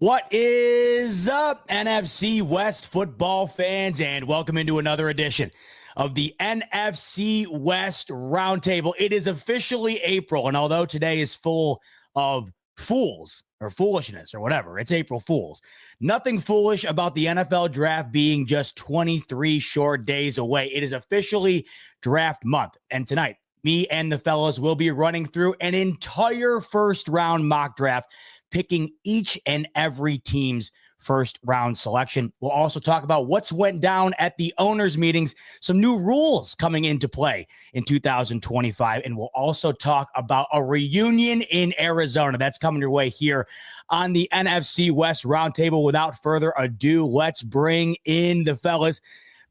What is up, NFC West football fans, and welcome into another edition of the NFC West Roundtable. It is officially April, and although today is full of fools or foolishness or whatever, it's April Fools. Nothing foolish about the NFL draft being just 23 short days away. It is officially draft month, and tonight, me and the fellas will be running through an entire first-round mock draft, picking each and every team's first round selection. We'll also talk about what's went down at the owners' meetings, some new rules coming into play in 2025, and we'll also talk about a reunion in Arizona. That's coming your way here on the NFC West Roundtable. Without further ado, let's bring in the fellas.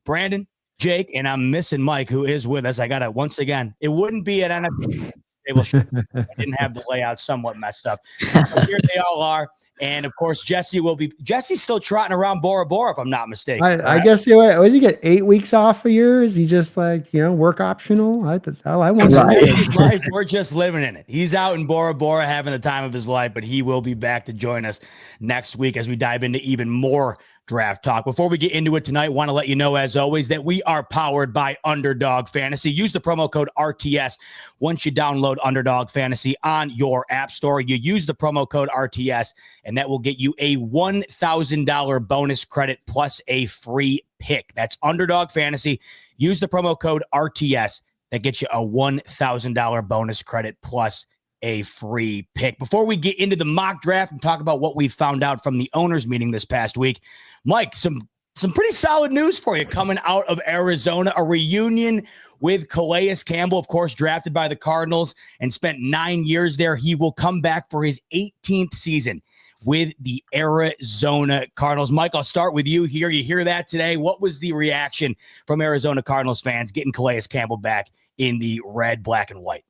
Brandon, Jake, and I'm missing Mike, who is with us. I got it once again. It wouldn't be at NFC. I didn't have the layout somewhat messed up. But here they all are. And of course, Jesse's still trotting around Bora Bora, if I'm not mistaken. I guess does he get 8 weeks off a year? Is he just like, work optional? I want to his life. We're just living in it. He's out in Bora Bora having the time of his life, but he will be back to join us next week as we dive into even more draft talk. Before we get into it tonight, want to let you know, as always, that we are powered by Underdog Fantasy. Use the promo code RTS once you download Underdog Fantasy on your app store. You use the promo code RTS, and that will get you a $1,000 bonus credit plus a free pick. That's Underdog Fantasy. Use the promo code RTS. That gets you a $1,000 bonus credit plus a free pick. Before we get into the mock draft and talk about what we found out from the owners meeting this past week, Mike, some pretty solid news for you coming out of Arizona. A reunion with Calais Campbell, of course, drafted by the Cardinals and spent 9 years there. He will come back for his 18th season with the Arizona Cardinals. Mike, I'll start with you here. You hear that today. What was the reaction from Arizona Cardinals fans getting Calais Campbell back in the red, black, and white?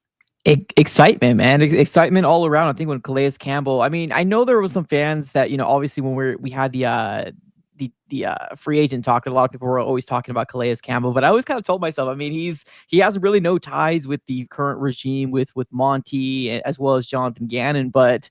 Excitement, man. Excitement all around. I think when Calais Campbell, I know there was some fans that, obviously when we had the free agent talk, a lot of people were always talking about Calais Campbell, but I always kind of told myself, he has really no ties with the current regime with Monty as well as Jonathan Gannon, but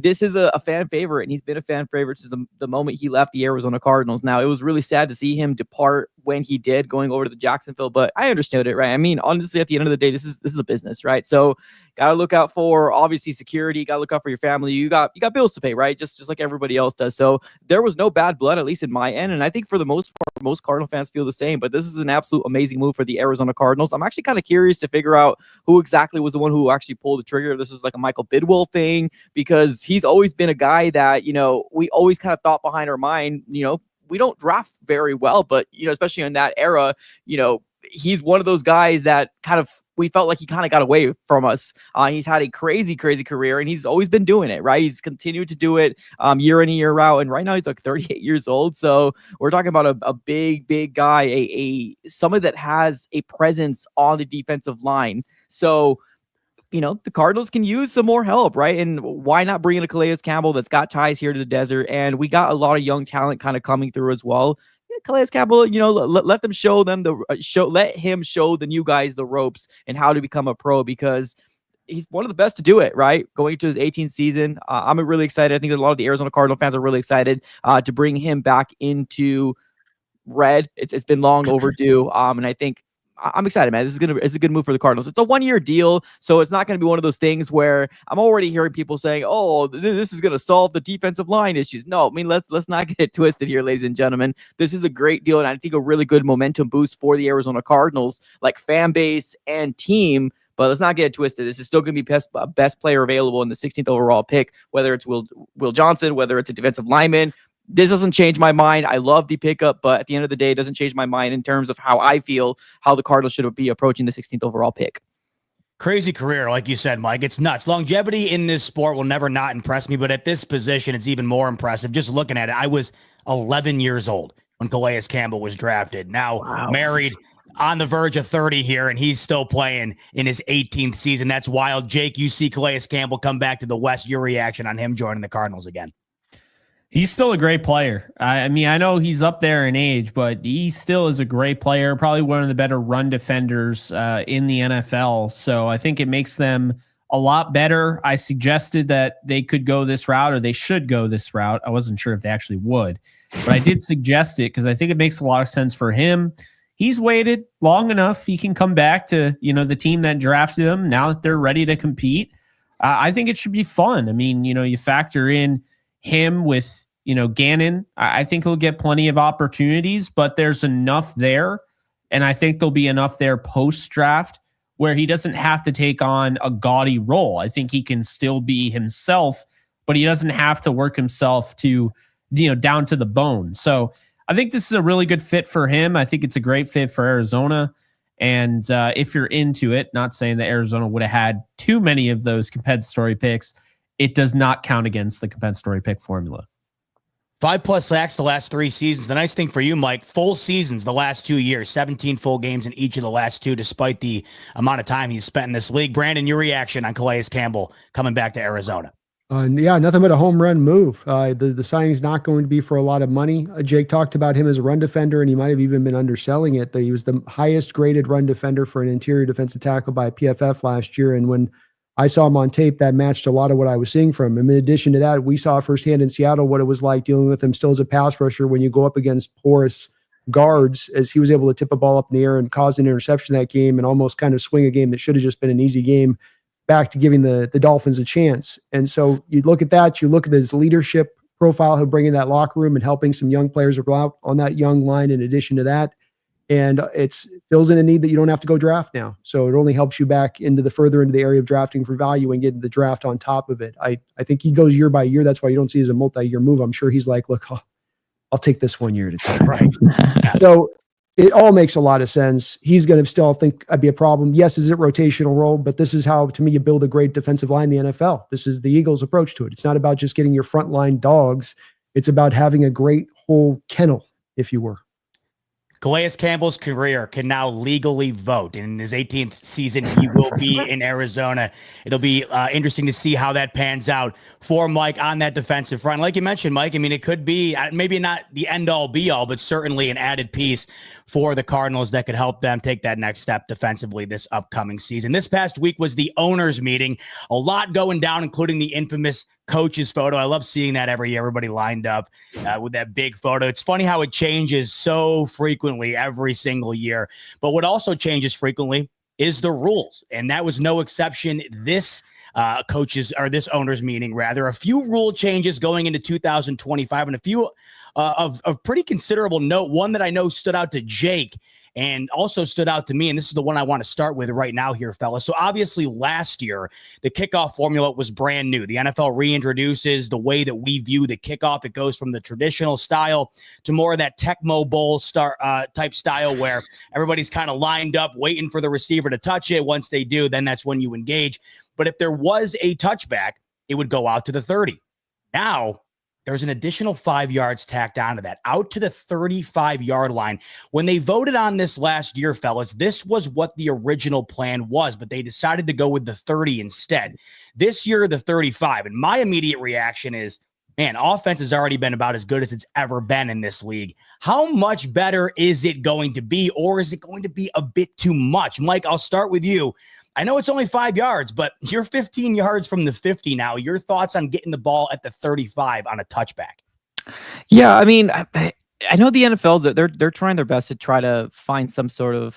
this is a fan favorite, and he's been a fan favorite since the moment he left the Arizona Cardinals. Now, it was really sad to see him depart when he did, going over to the Jacksonville, but I understood it, right? Honestly, at the end of the day, this is a business, right? So, gotta look out for, obviously, security. Gotta look out for your family. You got bills to pay, right? Just like everybody else does. So there was no bad blood, at least in my end, and I think for the most part, most Cardinal fans feel the same. But this is an absolute amazing move for the Arizona Cardinals. I'm actually kind of curious to figure out who exactly was the one who actually pulled the trigger. This was like a Michael Bidwell thing, because he's always been a guy that, we always kind of thought behind our mind, we don't draft very well, but, especially in that era, he's one of those guys that we felt like he kind of got away from us. He's had a crazy career, and he's always been doing it, right? He's continued to do it year in and year out. And right now he's like 38 years old. So we're talking about a big guy, somebody that has a presence on the defensive line. So, the Cardinals can use some more help, right? And why not bring in a Calais Campbell that's got ties here to the desert? And we got a lot of young talent kind of coming through as well. Calais Campbell, let them show them let him show the new guys the ropes and how to become a pro, because he's one of the best to do it, right? Going into his 18th season. I'm really excited. I think that a lot of the Arizona Cardinal fans are really excited to bring him back into red. It's been long overdue. And I think I'm excited, man. It's a good move for the Cardinals. It's a 1-year deal, so it's not going to be one of those things where I'm already hearing people saying, "Oh, this is going to solve the defensive line issues." No, let's not get it twisted here, ladies and gentlemen. This is a great deal, and I think a really good momentum boost for the Arizona Cardinals, like fan base and team. But let's not get it twisted. This is still going to be best player available in the 16th overall pick, whether it's Will Johnson, whether it's a defensive lineman. This doesn't change my mind. I love the pickup, but at the end of the day, it doesn't change my mind in terms of how I feel, how the Cardinals should be approaching the 16th overall pick. Crazy career, like you said, Mike. It's nuts. Longevity in this sport will never not impress me, but at this position, it's even more impressive. Just looking at it, I was 11 years old when Calais Campbell was drafted. Now, married, on the verge of 30 here, and he's still playing in his 18th season. That's wild. Jake, you see Calais Campbell come back to the West. Your reaction on him joining the Cardinals again? He's still a great player. I know he's up there in age, but he still is a great player, probably one of the better run defenders in the NFL. So I think it makes them a lot better. I suggested that they could go this route, or they should go this route. I wasn't sure if they actually would, but I did suggest it because I think it makes a lot of sense for him. He's waited long enough. He can come back to, the team that drafted him now that they're ready to compete. I think it should be fun. I mean, you factor in him with, Gannon. I think he'll get plenty of opportunities, but there's enough there. And I think there'll be enough there post-draft where he doesn't have to take on a gaudy role. I think he can still be himself, but he doesn't have to work himself to, down to the bone. So I think this is a really good fit for him. I think it's a great fit for Arizona. And if you're into it, not saying that Arizona would have had too many of those compensatory picks, it does not count against the compensatory pick formula. 5+ sacks the last 3 seasons. The nice thing for you, Mike, full seasons the last 2 years, 17 full games in each of the last 2, despite the amount of time he's spent in this league. Brandon, your reaction on Calais Campbell coming back to Arizona? Yeah, nothing but a home run move. The signing's not going to be for a lot of money. Jake talked about him as a run defender, and he might have even been underselling it. He was the highest graded run defender for an interior defensive tackle by PFF last year. And when I saw him on tape, that matched a lot of what I was seeing from him. In addition to that, we saw firsthand in Seattle what it was like dealing with him still as a pass rusher when you go up against porous guards, as he was able to tip a ball up in the air and cause an interception that game and almost kind of swing a game that should have just been an easy game back to giving the Dolphins a chance. And so you look at that, you look at his leadership profile, he'll bring in that locker room and helping some young players go out on that young line in addition to that. And it fills in a need that you don't have to go draft now. So it only helps you back into the further into the area of drafting for value and getting the draft on top of it. I think he goes year by year. That's why you don't see it as a multi-year move. I'm sure he's like, look, I'll take this 1 year at a time. Right. So it all makes a lot of sense. He's going to still think I'd be a problem. Yes, is it rotational role? But this is how, to me, you build a great defensive line in the NFL. This is the Eagles' approach to it. It's not about just getting your frontline dogs. It's about having a great whole kennel, if you were. Calais Campbell's career can now legally vote. And in his 18th season, he will be in Arizona. It'll be interesting to see how that pans out for Mike on that defensive front. Like you mentioned, Mike, I mean, it could be maybe not the end-all, be-all, but certainly an added piece for the Cardinals that could help them take that next step defensively this upcoming season. This past week was the owners' meeting. A lot going down, including the infamous coach's photo. I love seeing that every year, everybody lined up with that big photo. It's funny how it changes so frequently every single year. But what also changes frequently is the rules. And that was no exception this this owners meeting, rather. A few rule changes going into 2025 and a few of pretty considerable note. One that I know stood out to Jake and also stood out to me, and this is the one I want to start with right now here, fellas. So obviously last year, the kickoff formula was brand new. The NFL reintroduces the way that we view the kickoff. It goes from the traditional style to more of that Tecmo Bowl type style where everybody's kind of lined up waiting for the receiver to touch it. Once they do, then that's when you engage. But if there was a touchback, it would go out to the 30. Now, there's an additional 5 yards tacked onto that, out to the 35-yard line. When they voted on this last year, fellas, this was what the original plan was, but they decided to go with the 30 instead. This year, the 35. And my immediate reaction is, man, offense has already been about as good as it's ever been in this league. How much better is it going to be, or is it going to be a bit too much? Mike, I'll start with you. I know it's only 5 yards, but you're 15 yards from the 50 now. Your thoughts on getting the ball at the 35 on a touchback? Yeah, I mean, I know the NFL, they're trying their best to try to find some sort of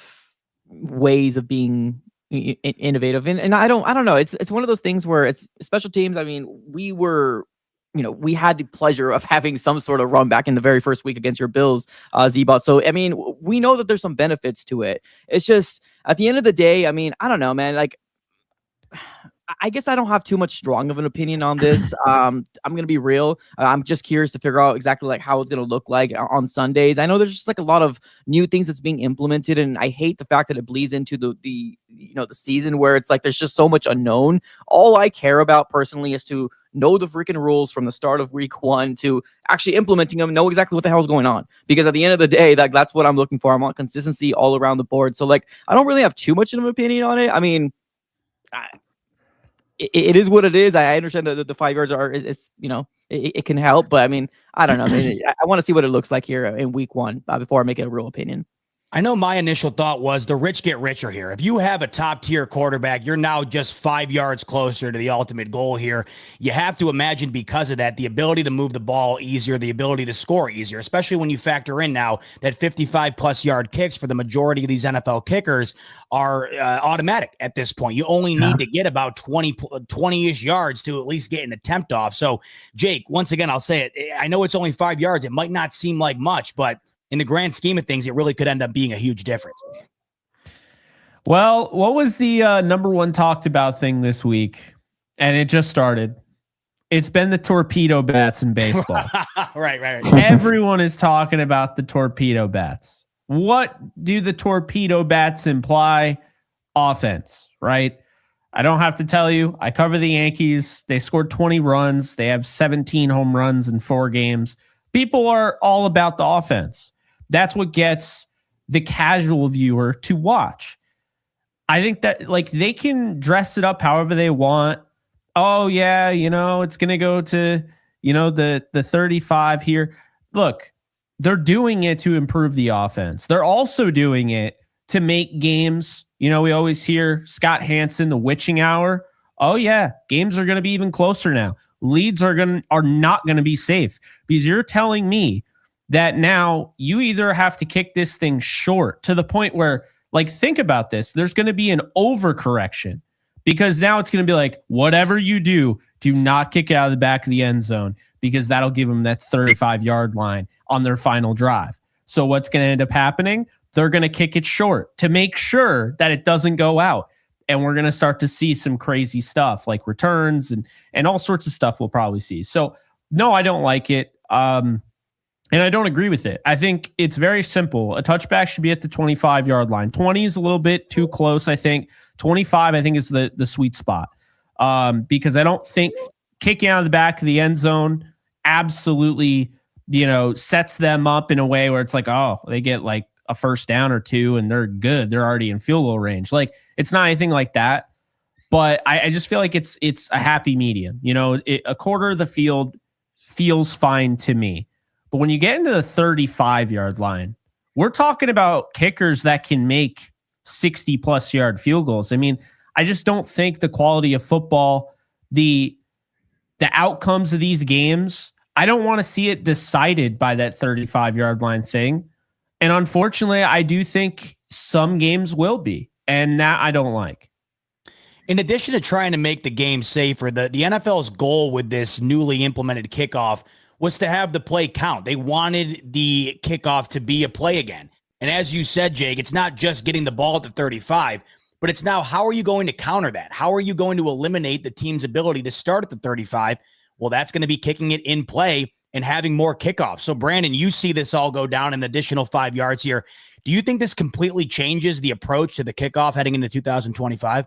ways of being innovative, and I don't know. It's one of those things where it's special teams. I mean, we had the pleasure of having some sort of run back in the very first week against your Bills, Z-Bot. So, I mean, we know that there's some benefits to it. It's just, at the end of the day, I mean, I don't know, man. Like, I guess I don't have too much strong of an opinion on this. I'm going to be real. I'm just curious to figure out exactly like how it's going to look like on Sundays. I know there's just like a lot of new things that's being implemented, and I hate the fact that it bleeds into the season where it's like there's just so much unknown. All I care about personally is to know the freaking rules from the start of week 1 to actually implementing them, know exactly what the hell is going on. Because at the end of the day, that's what I'm looking for. I want consistency all around the board. So like, I don't really have too much of an opinion on it. I mean, it is what it is. I understand that the 5 yards it can help, but I mean, I don't know. I want to see what it looks like here in week 1 before I make a real opinion. I know my initial thought was the rich get richer here. If you have a top tier quarterback, you're now just 5 yards closer to the ultimate goal here. You have to imagine because of that, the ability to move the ball easier, the ability to score easier, especially when you factor in now that 55 plus yard kicks for the majority of these NFL kickers are automatic at this point. You only need to get about 20-ish yards to at least get an attempt off. So Jake, once again, I'll say it. I know it's only 5 yards. It might not seem like much, but in the grand scheme of things, it really could end up being a huge difference. Well, what was the number one talked about thing this week? And it just started. It's been the torpedo bats in baseball. Right. Everyone is talking about the torpedo bats. What do the torpedo bats imply? Offense, right? I don't have to tell you. I cover the Yankees. They scored 20 runs. They have 17 home runs in 4 games. People are all about the offense. That's what gets the casual viewer to watch. I think that like they can dress it up however they want. Oh yeah, it's going to go to, the 35 here. Look, they're doing it to improve the offense. They're also doing it to make games. We always hear Scott Hansen, the witching hour. Oh yeah, games are going to be even closer now. Leads are not going to be safe because you're telling me that now you either have to kick this thing short to the point where, like, think about this. There's going to be an overcorrection because now it's going to be like, whatever you do not kick it out of the back of the end zone because that'll give them that 35-yard line on their final drive. So what's going to end up happening? They're going to kick it short to make sure that it doesn't go out. And we're going to start to see some crazy stuff like returns and all sorts of stuff we'll probably see. So, no, I don't like it. And I don't agree with it. I think it's very simple. A touchback should be at the 25-yard line. 20 is a little bit too close, I think. 25, I think, is the sweet spot. Because I don't think kicking out of the back of the end zone absolutely, sets them up in a way where it's like, oh, they get like a first down or two and they're good. They're already in field goal range. Like, it's not anything like that. But I just feel like it's a happy medium. A quarter of the field feels fine to me. But when you get into the 35-yard line, we're talking about kickers that can make 60-plus yard field goals. I mean, I just don't think the quality of football, the outcomes of these games, I don't want to see it decided by that 35-yard line thing. And unfortunately, I do think some games will be. And that I don't like. In addition to trying to make the game safer, the NFL's goal with this newly implemented kickoff was to have the play count. They wanted the kickoff to be a play again. And as you said, Jake, it's not just getting the ball at the 35, but it's now how are you going to counter that? How are you going to eliminate the team's ability to start at the 35? Well, that's going to be kicking it in play and having more kickoffs. So, Brandon, you see this all go down an additional 5 yards here. Do you think this completely changes the approach to the kickoff heading into 2025?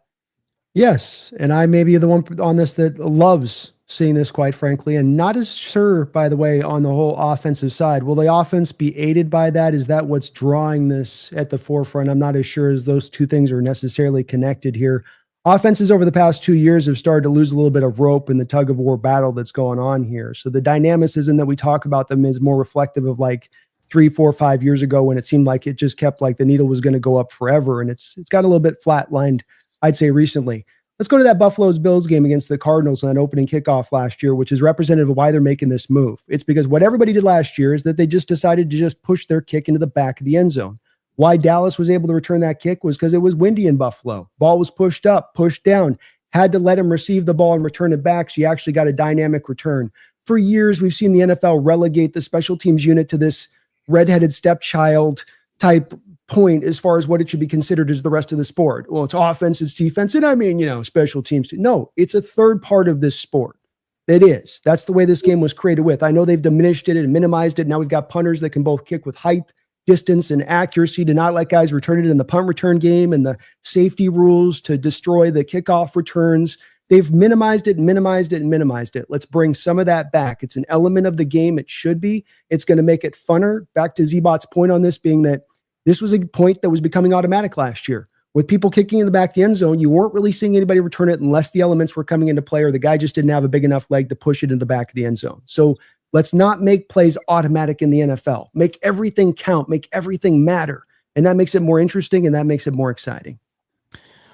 Yes, and I may be the one on this that loves seeing this, quite frankly, and not as sure, by the way, on the whole offensive side. Will the offense be aided by that? Is that what's drawing this at the forefront? I'm not as sure as those two things are necessarily connected here. Offenses over the past 2 years have started to lose a little bit of rope in the tug of war battle that's going on here. So the dynamicism that we talk about them is more reflective of like 3, 4, 5 years ago when it seemed like it just kept like the needle was going to go up forever. And it's got a little bit flatlined, I'd say, recently. Let's go to that Buffalo's-Bills game against the Cardinals on that opening kickoff last year, which is representative of why they're making this move. It's because what everybody did last year is that they just decided to just push their kick into the back of the end zone. Why Dallas was able to return that kick was because it was windy in Buffalo. Ball was pushed up, pushed down, had to let him receive the ball and return it back, so you actually got a dynamic return. For years, we've seen the NFL relegate the special teams unit to this redheaded stepchild type point as far as what it should be considered as the rest of the sport. Well, it's offense, it's defense, and I mean, special teams. No, it's a third part of this sport. It is. That's the way this game was created with. I know they've diminished it and minimized it. Now we've got punters that can both kick with height, distance, and accuracy to not let guys return it in the punt return game and the safety rules to destroy the kickoff returns. They've minimized it and minimized it and minimized it. Let's bring some of that back. It's an element of the game. It should be. It's going to make it funner. Back to Z-Bot's point on this being that this was a point that was becoming automatic last year. With people kicking in the back of the end zone, you weren't really seeing anybody return it unless the elements were coming into play or the guy just didn't have a big enough leg to push it into the back of the end zone. So let's not make plays automatic in the NFL. Make everything count. Make everything matter. And that makes it more interesting and that makes it more exciting.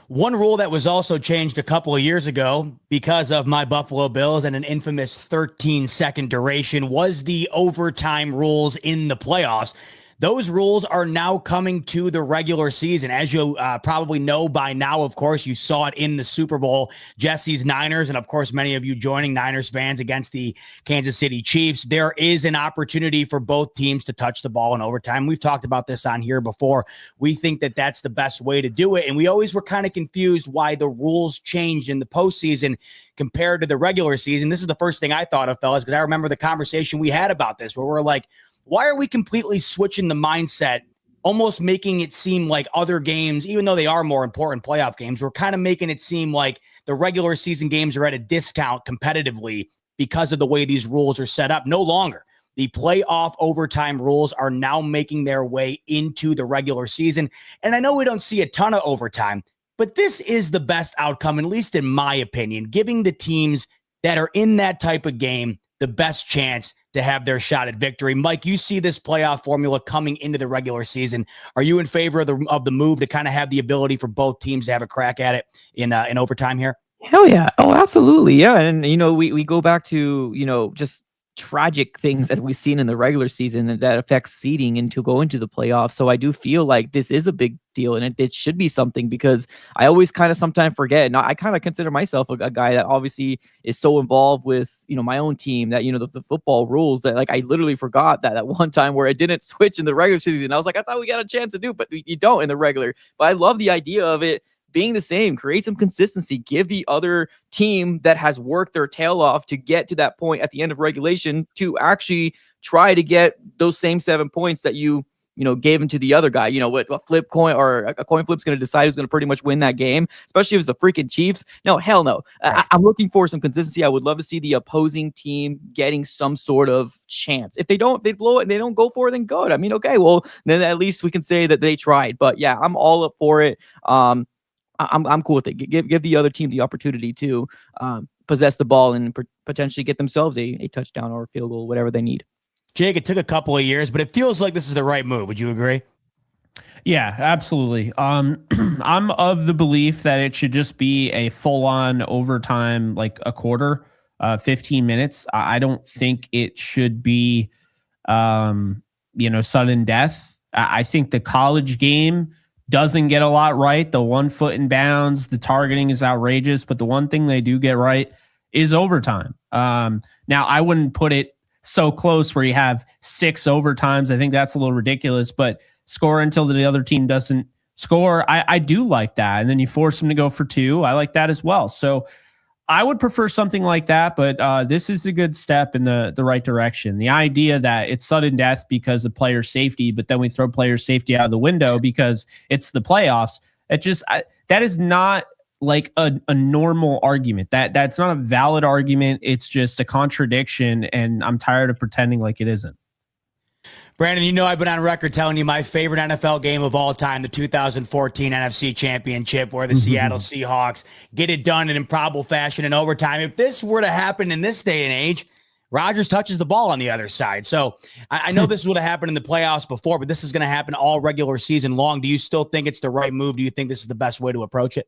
One rule that was also changed a couple of years ago because of my Buffalo Bills and an infamous 13-second duration was the overtime rules in the playoffs. Those rules are now coming to the regular season. As you probably know by now, of course, you saw it in the Super Bowl, Jesse's Niners, and of course, many of you joining Niners fans against the Kansas City Chiefs. There is an opportunity for both teams to touch the ball in overtime. We've talked about this on here before. We think that that's the best way to do it. And we always were kind of confused why the rules changed in the postseason compared to the regular season. This is the first thing I thought of, fellas, because I remember the conversation we had about this where we're like, why are we completely switching the mindset, almost making it seem like other games, even though they are more important playoff games, we're kind of making it seem like the regular season games are at a discount competitively because of the way these rules are set up? No longer. The playoff overtime rules are now making their way into the regular season. And I know we don't see a ton of overtime, but this is the best outcome, at least in my opinion, giving the teams that are in that type of game the best chance to have their shot at victory. Mike, you see this playoff formula coming into the regular season. Are you in favor of the move to kind of have the ability for both teams to have a crack at it in overtime here? Hell yeah. Oh, absolutely. Yeah. And, we go back to, just tragic things that we've seen in the regular season that affects seeding and to go into the playoffs. So I do feel like this is a big deal and it should be something, because I always kind of sometimes forget. And I kind of consider myself a guy that obviously is so involved with, my own team that, the football rules that like I literally forgot that at one time where it didn't switch in the regular season. I was like, I thought we got a chance to do, but you don't in the regular. But I love the idea of it being the same, create some consistency, give the other team that has worked their tail off to get to that point at the end of regulation to actually try to get those same 7 points that you gave into the other guy. What flip coin or a coin flip's going to decide who's going to pretty much win that game, especially if it's the freaking Chiefs. No, hell no. I'm looking for some consistency. I would love to see the opposing team getting some sort of chance. If they don't, they blow it and they don't go for it, then good. I mean, okay, well, then at least we can say that they tried. But yeah, I'm all up for it. I'm cool with it. Give the other team the opportunity to possess the ball and potentially get themselves a touchdown or a field goal, whatever they need. Jake, it took a couple of years, but it feels like this is the right move. Would you agree? Yeah, absolutely. I'm of the belief that it should just be a full-on overtime, like a quarter, 15 minutes. I don't think it should be, sudden death. I think the college game doesn't get a lot right. The 1 foot in bounds, the targeting is outrageous, but the one thing they do get right is overtime. Now, I wouldn't put it so close where you have 6 overtimes. I think that's a little ridiculous, but score until the other team doesn't score. I do like that. And then you force them to go for 2. I like that as well. So I would prefer something like that, but this is a good step in the right direction. The idea that it's sudden death because of player safety, but then we throw player safety out of the window because it's the playoffs. That is not like a normal argument. That's not a valid argument. It's just a contradiction, and I'm tired of pretending like it isn't. Brandon, I've been on record telling you my favorite NFL game of all time, the 2014 NFC Championship, where the Seattle Seahawks get it done in improbable fashion in overtime. If this were to happen in this day and age, Rodgers touches the ball on the other side. So I know this would have happened in the playoffs before, but this is going to happen all regular season long. Do you still think it's the right move? Do you think this is the best way to approach it?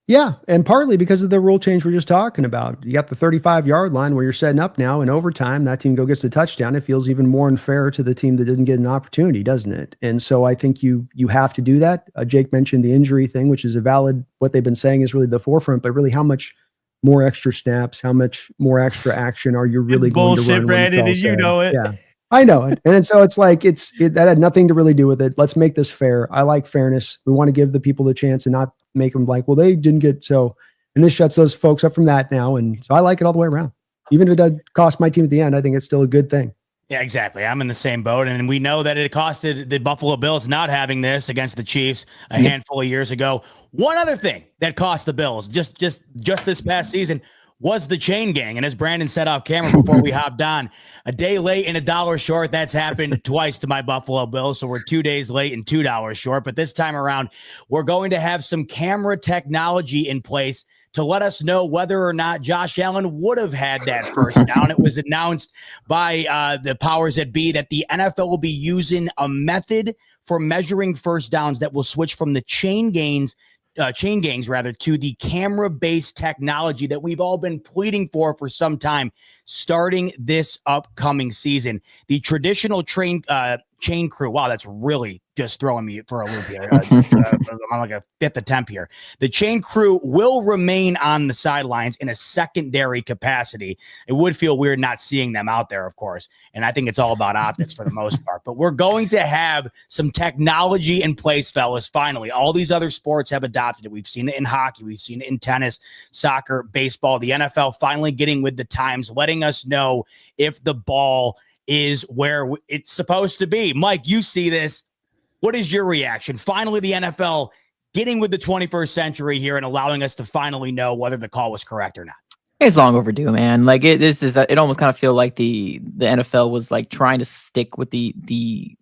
Yeah, and partly because of the rule change we're just talking about. You got the 35-yard line where you're setting up now in overtime. That team gets the touchdown. It feels even more unfair to the team that didn't get an opportunity, doesn't it? And so I think you have to do that. Jake mentioned the injury thing, which is a valid, what they've been saying is really the forefront, but really how much more extra snaps, how much more extra action are you really going to run? Bullshit, Brandon, and you know it. Yeah. I know it. And so it's like, that had nothing to really do with it. Let's make this fair. I like fairness. We want to give the people the chance and not make them like, well, they didn't get so, and this shuts those folks up from that now. And so I like it all the way around. Even if it does cost my team at the end, I think it's still a good thing. Yeah, exactly. I'm in the same boat. And we know that it costed the Buffalo Bills not having this against the Chiefs a handful of years ago. One other thing that cost the Bills just this past season was the chain gang. And as Brandon said off camera before we hopped on, a day late and $1 short. That's happened twice to my Buffalo Bills. So we're 2 days late and $2 short. But this time around, we're going to have some camera technology in place to let us know whether or not Josh Allen would have had that first down. It was announced by the powers that be that the NFL will be using a method for measuring first downs that will switch from the chain gangs to the camera-based technology that we've all been pleading for some time, starting this upcoming season. The traditional chain crew. Wow, that's really just throwing me for a loop here. I'm like a fifth attempt here. The chain crew will remain on the sidelines in a secondary capacity. It would feel weird not seeing them out there, of course. And I think it's all about optics for the most part. But we're going to have some technology in place, fellas. Finally, all these other sports have adopted it. We've seen it in hockey. We've seen it in tennis, soccer, baseball. The NFL finally getting with the times, letting us know if the ball is where it's supposed to be. Mike, you see this. What is your reaction? Finally, the NFL getting with the 21st century here and allowing us to finally know whether the call was correct or not. It's long overdue, man. Like it almost kind of feel like the NFL was like trying to stick with the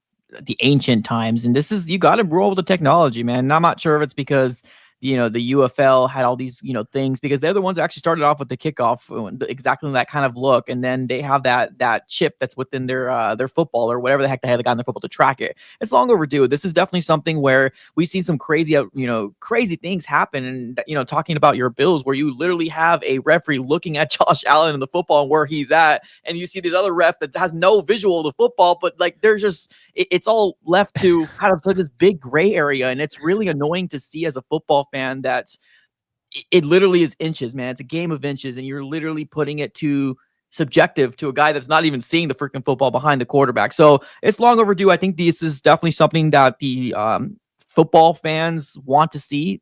ancient times. And you got to roll with the technology, man. And I'm not sure if it's because, the UFL had all these, things, because they're the ones that actually started off with the kickoff, exactly that kind of look. And then they have that chip that's within their football or whatever the heck they have got in their football to track it. It's long overdue. This is definitely something where we've seen some crazy things happen. And, talking about your Bills, where you literally have a referee looking at Josh Allen in the football and where he's at. And you see this other ref that has no visual of the football, but like, there's just, it's all left to kind of this big gray area. And it's really annoying to see as a football fan that it literally is inches, man. It's a game of inches, and you're literally putting it to subjective to a guy that's not even seeing the freaking football behind the quarterback. So it's long overdue. I think this is definitely something that the football fans want to see.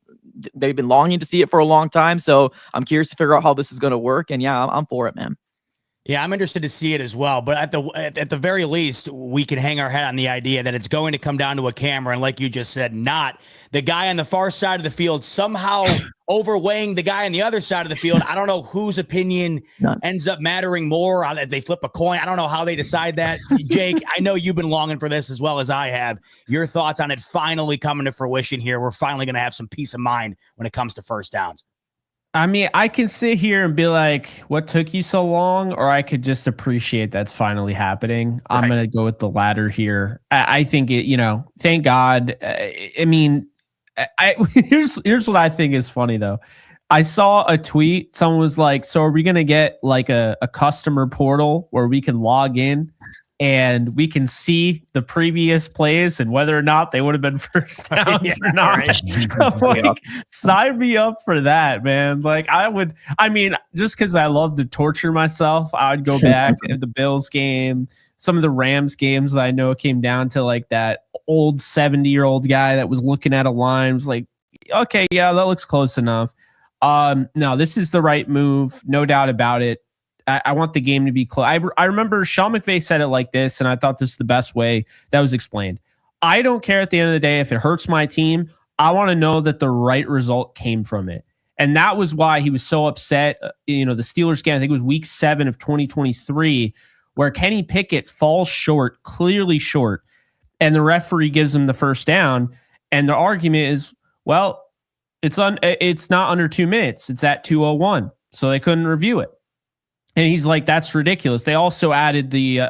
They've been longing to see it for a long time. So I'm curious to figure out how this is going to work. And yeah, I'm for it, man. Yeah, I'm interested to see it as well. But at the very least, we can hang our hat on the idea that it's going to come down to a camera. And like you just said, not the guy on the far side of the field somehow overweighing the guy on the other side of the field. I don't know whose opinion ends up mattering more. They flip a coin. I don't know how they decide that. Jake, I know you've been longing for this as well as I have. Your thoughts on it finally coming to fruition here. We're finally going to have some peace of mind when it comes to first downs. I mean, I can sit here and be like, what took you so long? Or I could just appreciate that's finally happening. Right. I'm going to go with the latter here. I think it, thank God. I mean, here's what I think is funny though. I saw a tweet. Someone was like, so are we going to get like a customer portal where we can log in and we can see the previous plays and whether or not they would have been first downs or not? Right. Like, sign me up for that, man. Like just because I love to torture myself, I would go back at the Bills game, some of the Rams games that I know came down to like that old 70-year-old guy that was looking at a line, was like, okay, yeah, that looks close enough. No, this is the right move. No doubt about it. I want the game to be close. I remember Sean McVay said it like this, and I thought this is the best way that was explained. I don't care at the end of the day if it hurts my team. I want to know that the right result came from it. And that was why he was so upset. The Steelers game, I think it was week 7 of 2023, where Kenny Pickett falls short, clearly short, and the referee gives him the first down. And the argument is, well, it's not under 2 minutes. It's at 2:01. So they couldn't review it. And he's like, that's ridiculous. They also added the,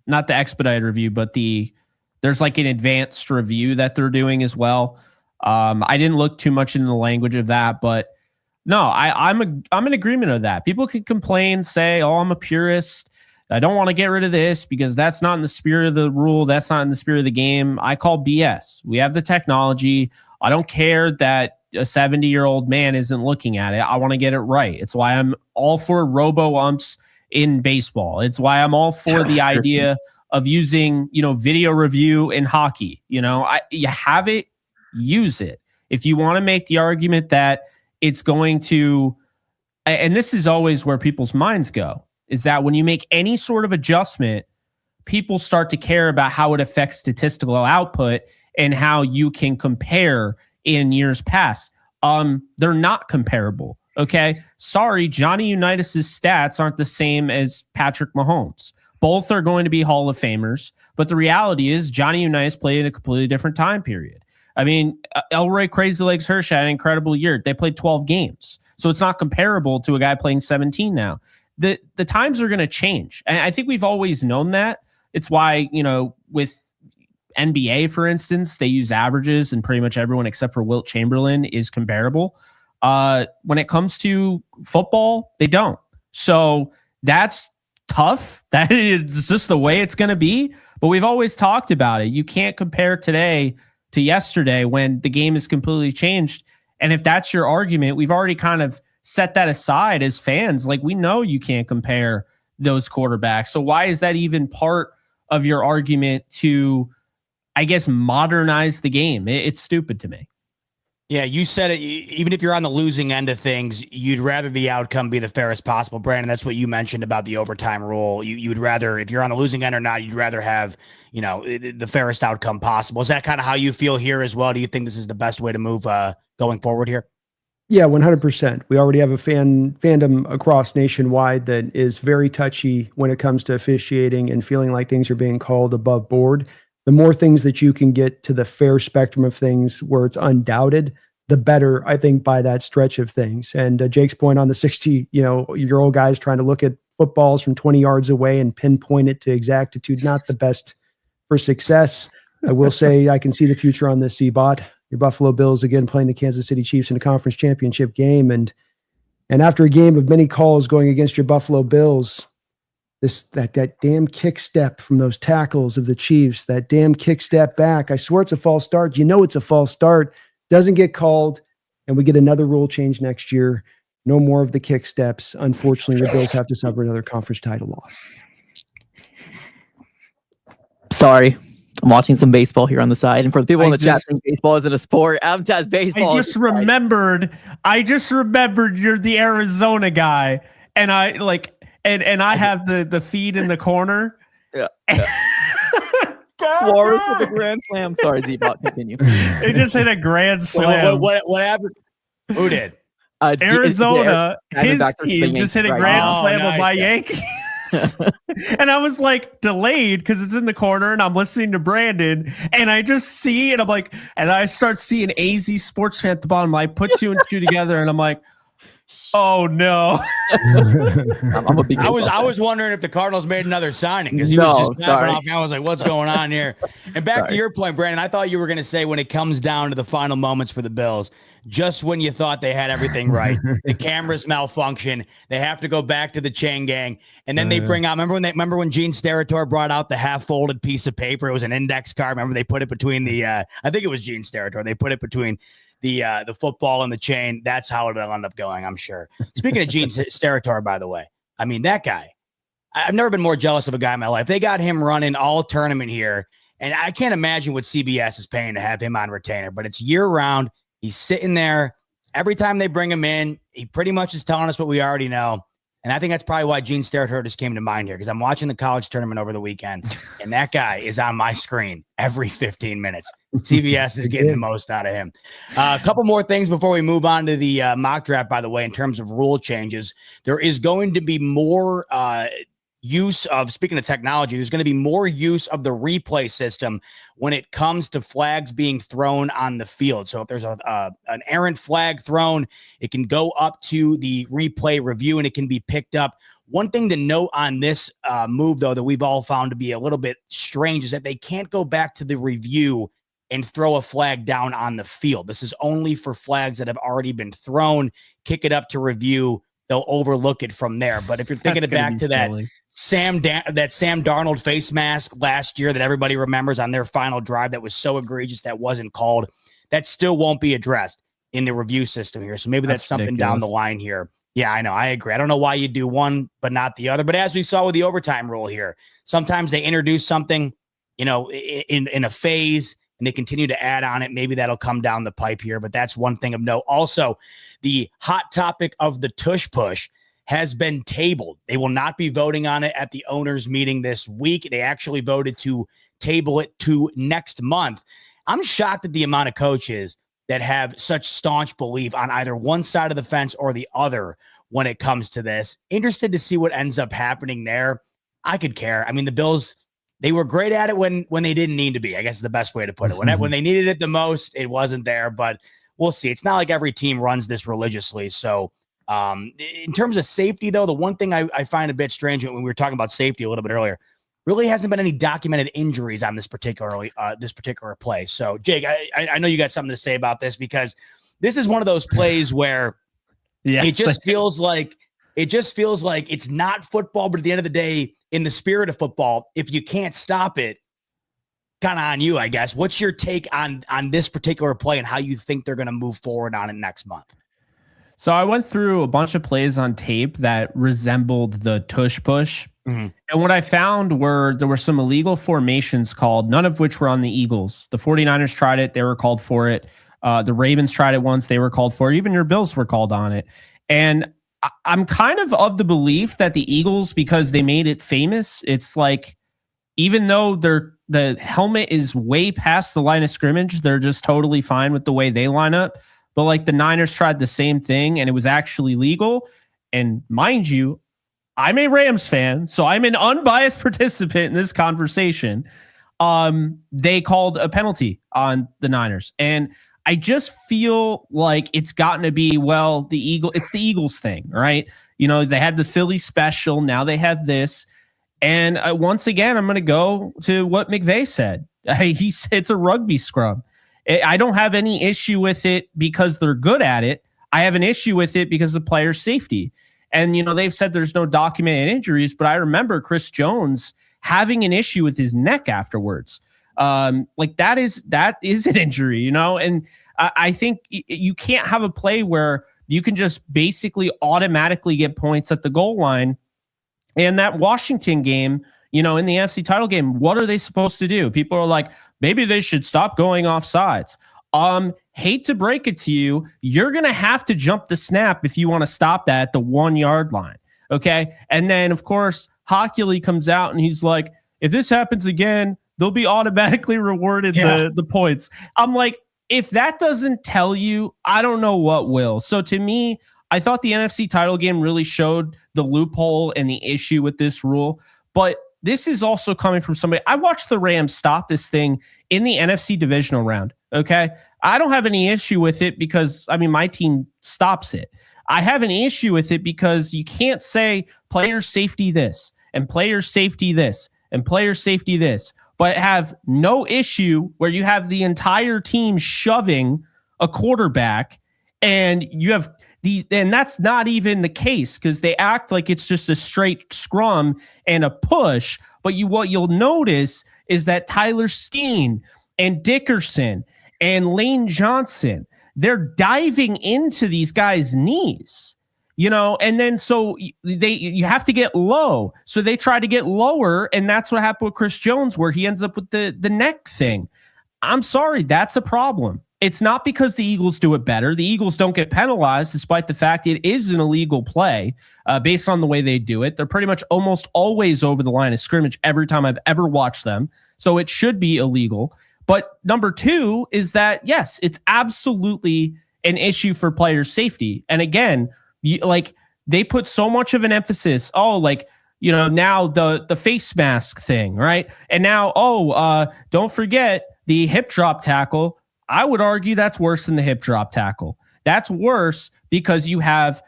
not the expedited review, but there's like an advanced review that they're doing as well. I didn't look too much into the language of that, but no, I'm in agreement of that. People can complain, say, oh, I'm a purist. I don't want to get rid of this because that's not in the spirit of the rule. That's not in the spirit of the game. I call BS. We have the technology. I don't care that a 70-year-old man isn't looking at it. I want to get it right. It's why I'm all for robo-umps in baseball. It's why I'm all for the idea of using, video review in hockey. You have it, use it. If you want to make the argument that it's going to, and this is always where people's minds go, is that when you make any sort of adjustment, people start to care about how it affects statistical output and how you can compare in years past. They're not comparable. Okay. Sorry, Johnny Unitas's stats aren't the same as Patrick Mahomes. Both are going to be Hall of Famers, but the reality is Johnny Unitas played in a completely different time period. I mean, Elroy Crazy Legs Hirsch had an incredible year. They played 12 games. So it's not comparable to a guy playing 17 now. The times are going to change. And I think we've always known that. It's why, with NBA, for instance, they use averages and pretty much everyone except for Wilt Chamberlain is comparable. When it comes to football, they don't. So that's tough. That is just the way it's going to be. But we've always talked about it. You can't compare today to yesterday when the game is completely changed. And if that's your argument, we've already kind of set that aside as fans. Like, we know you can't compare those quarterbacks. So why is that even part of your argument to, I guess, modernize the game? It's stupid to me. Yeah, you said it. Even if you're on the losing end of things, you'd rather the outcome be the fairest possible. Brandon, that's what you mentioned about the overtime rule. You'd rather, if you're on the losing end or not, you'd rather have, the fairest outcome possible. Is that kind of how you feel here as well? Do you think this is the best way to move going forward here? Yeah, 100%. We already have a fandom across nationwide that is very touchy when it comes to officiating and feeling like things are being called above board. The more things that you can get to the fair spectrum of things where it's undoubted, the better, I think, by that stretch of things. And Jake's point on the 60-year-old guys trying to look at footballs from 20 yards away and pinpoint it to exactitude, not the best for success. I will say I can see the future on this, C-Bot. Your Buffalo Bills again playing the Kansas City Chiefs in a conference championship game. And after a game of many calls going against your Buffalo Bills, that damn kick step from those tackles of the Chiefs, that damn kick step back, I swear it's a false start. It's a false start. Doesn't get called, and we get another rule change next year. No more of the kick steps. Unfortunately, the Bills have to suffer another conference title loss. Sorry. I'm watching some baseball here on the side. And for the people in the chat saying baseball isn't a sport, Amtaz baseball. I just remembered you're the Arizona guy. And I I have the feed in the corner. Yeah. Suarez with the grand slam. Sorry, Z-Bot, continue. They just hit a grand slam. What happened? Who did? Arizona, his team just hit a grand slam of my Yankees. And I was like delayed because it's in the corner and I'm listening to Brandon and I just see and I'm like, and I start seeing AZ Sports Fan at the bottom. I put two and two together and I'm like, oh no. I'm a big I was wondering if the Cardinals made another signing because he was just snapping off. I was like, what's going on here? And back to your point, Brandon, I thought you were going to say when it comes down to the final moments for the Bills, just when you thought they had everything right, the cameras malfunction, they have to go back to the chain gang, and then they bring out. Remember when Gene Steratore brought out the half-folded piece of paper? It was an index card. Remember they put it between the. I think it was Gene Steratore. They put it between the football and the chain. That's how it'll end up going, I'm sure. Speaking of Gene Steratore, by the way, I mean that guy. I've never been more jealous of a guy in my life. They got him running all tournament here, and I can't imagine what CBS is paying to have him on retainer. But it's year round. He's sitting there. Every time they bring him in, he pretty much is telling us what we already know. And I think that's probably why Gene Steratore just came to mind here, because I'm watching the college tournament over the weekend, and that guy is on my screen every 15 minutes. CBS is getting the most out of him. A couple more things before we move on to the mock draft, by the way, in terms of rule changes. There is going to be more use of, speaking of technology, there's going to be more use of the replay system when it comes to flags being thrown on the field. So if there's an errant flag thrown, it can go up to the replay review and it can be picked up. One thing to note on this move, though, that we've all found to be a little bit strange is that they can't go back to the review and throw a flag down on the field. This is only for flags that have already been thrown. Kick it up to review. They'll overlook it from there. But if you're thinking back to that Sam Darnold face mask last year that everybody remembers on their final drive that was so egregious that wasn't called, that still won't be addressed in the review system here. So maybe that's something ridiculous down the line here. Yeah, I know. I agree. I don't know why you do one but not the other. But as we saw with the overtime rule here, sometimes they introduce something, in a phase, and they continue to add on it. Maybe that'll come down the pipe here, but that's one thing of note. Also, the hot topic of the tush push has been tabled. They will not be voting on it at the owners' meeting this week. They actually voted to table it to next month. I'm shocked at the amount of coaches that have such staunch belief on either one side of the fence or the other when it comes to this. Interested to see what ends up happening there. I could care. I mean, the Bills, they were great at it when they didn't need to be, I guess is the best way to put it. When they needed it the most, it wasn't there, but we'll see. It's not like every team runs this religiously. So in terms of safety, though, the one thing I find a bit strange when we were talking about safety a little bit earlier, really hasn't been any documented injuries on this particular play. So, Jake, I know you got something to say about this, because this is one of those plays where it just feels like it's not football, but at the end of the day, in the spirit of football, if you can't stop it, kind of on you, I guess. What's your take on this particular play and how you think they're going to move forward on it next month? So I went through a bunch of plays on tape that resembled the tush push. Mm-hmm. And what I found were there were some illegal formations called, none of which were on the Eagles. The 49ers tried it. They were called for it. The Ravens tried it once. They were called for it. Even your Bills were called on it. And I'm kind of the belief that the Eagles, because they made it famous, it's like, even though the helmet is way past the line of scrimmage, they're just totally fine with the way they line up. But like the Niners tried the same thing and it was actually legal. And mind you, I'm a Rams fan, so I'm an unbiased participant in this conversation. They called a penalty on the Niners. And I just feel like it's gotten to be, well, it's the Eagles thing, right? You know, they had the Philly special. Now they have this. And once again, I'm going to go to what McVay said. He said it's a rugby scrum. I don't have any issue with it because they're good at it. I have an issue with it because of player safety. And, you know, they've said there's no documented injuries, but I remember Chris Jones having an issue with his neck afterwards. Like that is an injury, you know? And I think you can't have a play where you can just basically automatically get points at the goal line. And that Washington game, you know, in the NFC title game, what are they supposed to do? People are like, maybe they should stop going off sides. Hate to break it to you, you're going to have to jump the snap if you want to stop that at the 1 yard line. Okay. And then, of course, Hockley comes out and he's like, if this happens again, they'll be automatically rewarded the points. I'm like, if that doesn't tell you, I don't know what will. So to me, I thought the NFC title game really showed the loophole and the issue with this rule. But this is also coming from somebody. I watched the Rams stop this thing in the NFC divisional round. Okay. I don't have any issue with it because, I mean, my team stops it. I have an issue with it because you can't say player safety this and player safety this and player safety this, but have no issue where you have the entire team shoving a quarterback and you have and that's not even the case because they act like it's just a straight scrum and a push. But what you'll notice is that Tyler Steen and Dickerson and Lane Johnson, they're diving into these guys' knees, you know, and then so you have to get low. So they try to get lower, and that's what happened with Chris Jones, where he ends up with the neck thing. I'm sorry, that's a problem. It's not because the Eagles do it better. The Eagles don't get penalized, despite the fact it is an illegal play based on the way they do it. They're pretty much almost always over the line of scrimmage every time I've ever watched them. So it should be illegal. But number two is that, yes, it's absolutely an issue for player safety. And again, they put so much of an emphasis, now the face mask thing, right? And now, don't forget the hip drop tackle. I would argue that's worse than the hip drop tackle. That's worse because you have,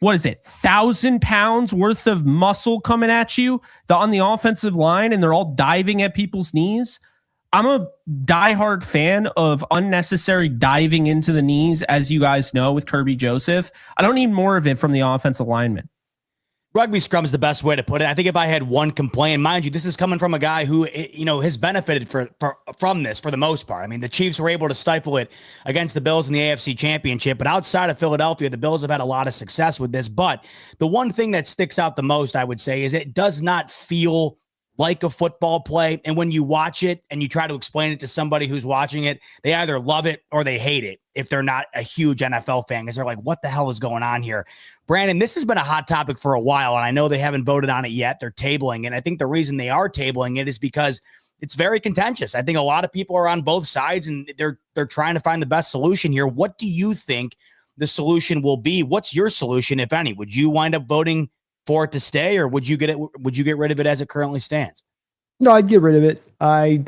1,000 pounds worth of muscle coming at you on the offensive line, and they're all diving at people's knees. I'm a diehard fan of unnecessary diving into the knees, as you guys know, with Kirby Joseph. I don't need more of it from the offensive lineman. Rugby scrum is the best way to put it. I think if I had one complaint, mind you, this is coming from a guy who, has benefited from this for the most part. I mean, the Chiefs were able to stifle it against the Bills in the AFC Championship, but outside of Philadelphia, the Bills have had a lot of success with this. But the one thing that sticks out the most, I would say, is it does not feel like a football play. And when you watch it and you try to explain it to somebody who's watching it, they either love it or they hate it if they're not a huge NFL fan, because they're like, what the hell is going on here? Brandon, this has been a hot topic for a while, and I know they haven't voted on it yet. They're tabling it. I think the reason they are tabling it is because it's very contentious. I think a lot of people are on both sides, and they're trying to find the best solution here. What do you think the solution will be? What's your solution, if any? Would you wind up voting for it to stay, or would you get rid of it as it currently stands? No, I'd get rid of it. I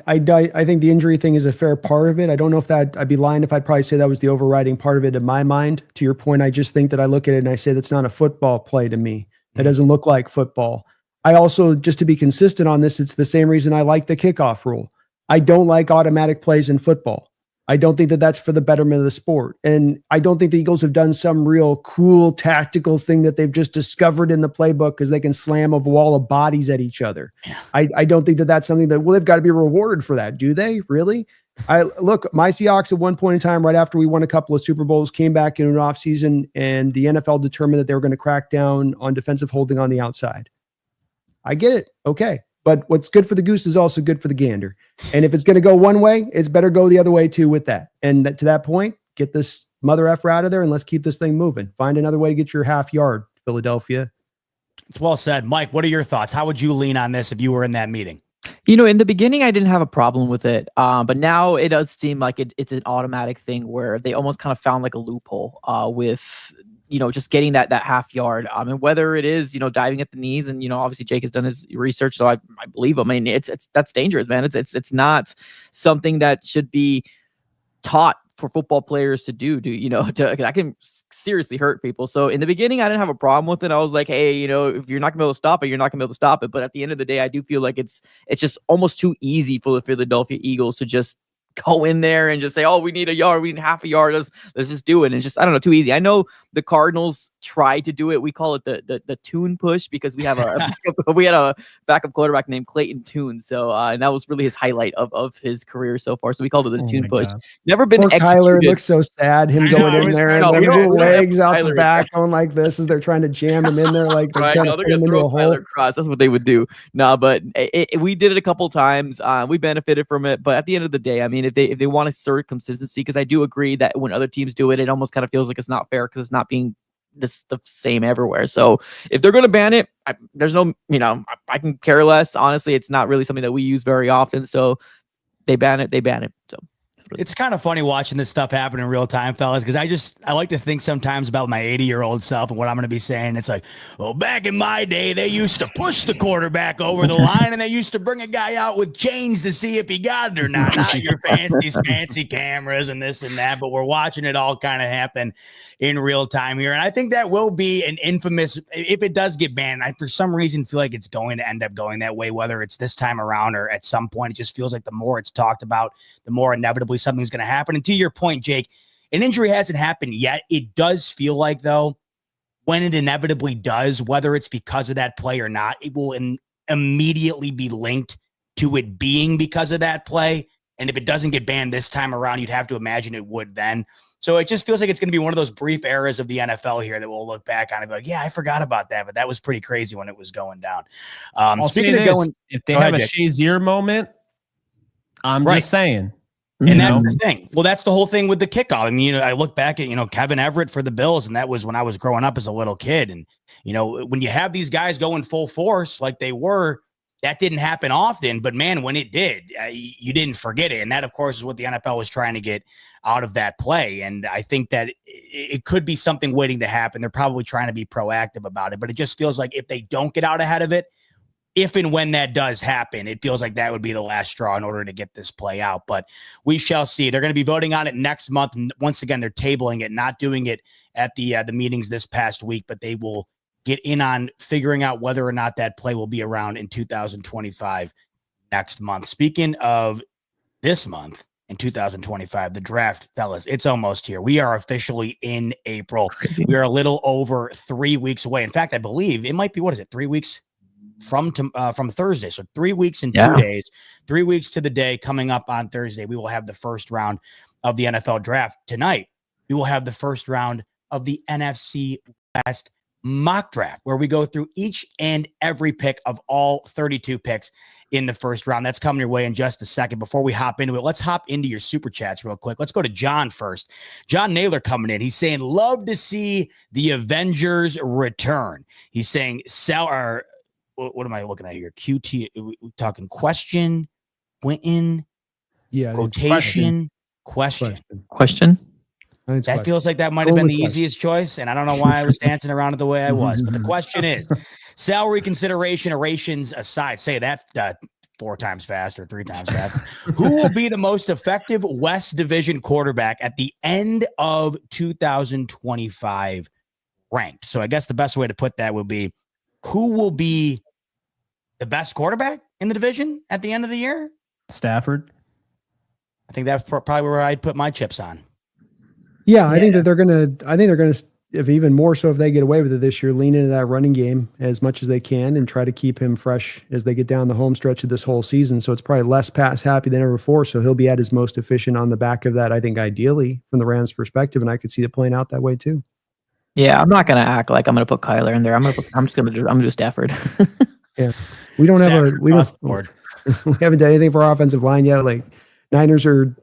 think the injury thing is a fair part of it. I don't know if I'd be lying if I'd probably say that was the overriding part of it in my mind. To your point, I just think that I look at it and I say that's not a football play to me. That doesn't look like football. I also, just to be consistent on this, it's the same reason I like the kickoff rule. I don't like automatic plays in football. I don't think that that's for the betterment of the sport. And I don't think the Eagles have done some real cool tactical thing that they've just discovered in the playbook because they can slam a wall of bodies at each other. Yeah. I don't think that that's something that, well, they've got to be rewarded for that. Do they really? Look, my Seahawks at one point in time, right after we won a couple of Super Bowls, came back in an offseason, and the NFL determined that they were going to crack down on defensive holding on the outside. I get it. Okay. But what's good for the goose is also good for the gander. And if it's going to go one way, it's better go the other way too with that. And to that point, get this mother effer out of there and let's keep this thing moving. Find another way to get your half yard, Philadelphia. It's well said. Mike, what are your thoughts? How would you lean on this if you were in that meeting? In the beginning, I didn't have a problem with it. But now it does seem like it's an automatic thing where they almost kind of found like a loophole with just getting that half yard. And whether it is, diving at the knees, and, obviously Jake has done his research, so I believe him. I mean, that's dangerous, man. It's not something that should be taught for football players to do, that can seriously hurt people. So in the beginning, I didn't have a problem with it. I was like, hey, if you're not gonna be able to stop it, you're not gonna be able to stop it. But at the end of the day, I do feel like it's just almost too easy for the Philadelphia Eagles to just go in there and just say, oh, we need a yard, we need half a yard, let's just do it. And just, I don't know, too easy. I know the Cardinals tried to do it. We call it the Tune push because we have we had a backup quarterback named Clayton Tune. So and that was really his highlight of his career so far. So we called it the Tune push. God. Never been Poor executed. Kyler looks so sad, him going in there and then his legs out the back going like this as they're trying to jam him in there, like they're trying to put him into a hole. Cross. That's what they would do. No, but we did it a couple times. We benefited from it. But at the end of the day, I mean, if they want to assert consistency, because I do agree that when other teams do it, it almost kind of feels like it's not fair because it's not being the same everywhere. So if they're going to ban it, there's no, I can care less. Honestly, it's not really something that we use very often. So they ban it. So it's kind of funny watching this stuff happen in real time, fellas, because I like to think sometimes about my 80-year-old self and what I'm going to be saying. It's like, well, back in my day, they used to push the quarterback over the line, and they used to bring a guy out with chains to see if he got it or not. Not your fancy cameras and this and that, but we're watching it all kind of happen in real time here. And I think that will be an infamous, if it does get banned, I for some reason feel like it's going to end up going that way, whether it's this time around or at some point. It just feels like the more it's talked about, the more inevitably something's going to happen. And to your point, Jake, an injury hasn't happened yet. It does feel like, though, when it inevitably does, whether it's because of that play or not, it will immediately be linked to it being because of that play. And if it doesn't get banned this time around, you'd have to imagine it would then. So it just feels like it's going to be one of those brief eras of the NFL here that we'll look back on and be like, yeah, I forgot about that, but that was pretty crazy when it was going down. Speaking of going, if they have a Shazier moment, I'm just saying. And that's the thing. Well, that's the whole thing with the kickoff. I mean, I look back at, Kevin Everett for the Bills, and that was when I was growing up as a little kid. And, when you have these guys going full force like they were, that didn't happen often. But, man, when it did, you didn't forget it. And that, of course, is what the NFL was trying to get out of that play. And I think that it could be something waiting to happen. They're probably trying to be proactive about it. But it just feels like if they don't get out ahead of it, if and when that does happen, it feels like that would be the last straw in order to get this play out. But we shall see. They're going to be voting on it next month. And once again, they're tabling it, not doing it at the meetings this past week, but they will get in on figuring out whether or not that play will be around in 2025 next month. Speaking of this month in 2025, the draft, fellas, it's almost here. We are officially in April. We are a little over 3 weeks away. In fact, I believe it might be, 3 weeks from Thursday. So 3 weeks and 2 days, 3 weeks to the day coming up on Thursday. We will have the first round of the NFL draft. Tonight, we will have the first round of the NFC West mock draft, where we go through each and every pick of all 32 picks in the first round. That's coming your way in just a second. Before we hop into it, let's hop into your super chats real quick. Let's go to John first. John Naylor coming in. He's saying, love to see the Avengers return. He's saying, what am I looking at here? QT, talking question. Quentin, Yeah. quotation, question. Question. Feels like that might have been the easiest choice, and I don't know why I was dancing around it the way I was. But the question is, salary considerations aside, say that 4 times fast or 3 times fast, who will be the most effective West Division quarterback at the end of 2025 ranked? So I guess the best way to put that would be, who will be the best quarterback in the division at the end of the year? Stafford. I think that's probably where I'd put my chips on. Yeah, I think they're gonna, if even more so if they get away with it this year, lean into that running game as much as they can and try to keep him fresh as they get down the home stretch of this whole season. So it's probably less pass happy than ever before. So he'll be at his most efficient on the back of that, I think, ideally from the Rams' perspective, and I could see it playing out that way too. Yeah, I'm not gonna act like I'm gonna put Kyler in there. I'm gonna do Stafford. Yeah, we don't we haven't done anything for our offensive line yet. Like Niners are,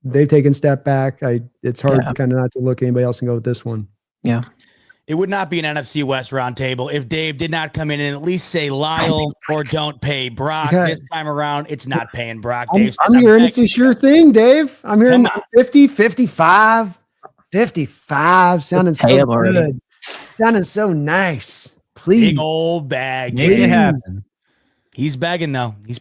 they've taken a step back. It's hard to kind of not to look at anybody else and go with this one. Yeah. It would not be an NFC West roundtable if Dave did not come in and at least say Lyle or don't pay Brock. This time around, it's not paying Brock. Dave I'm hearing it's a sure thing, Dave. I'm hearing 50, 55, 55. Sounding so good. Sounding so nice. Please. Big old bag. Make it happen. He's begging though. He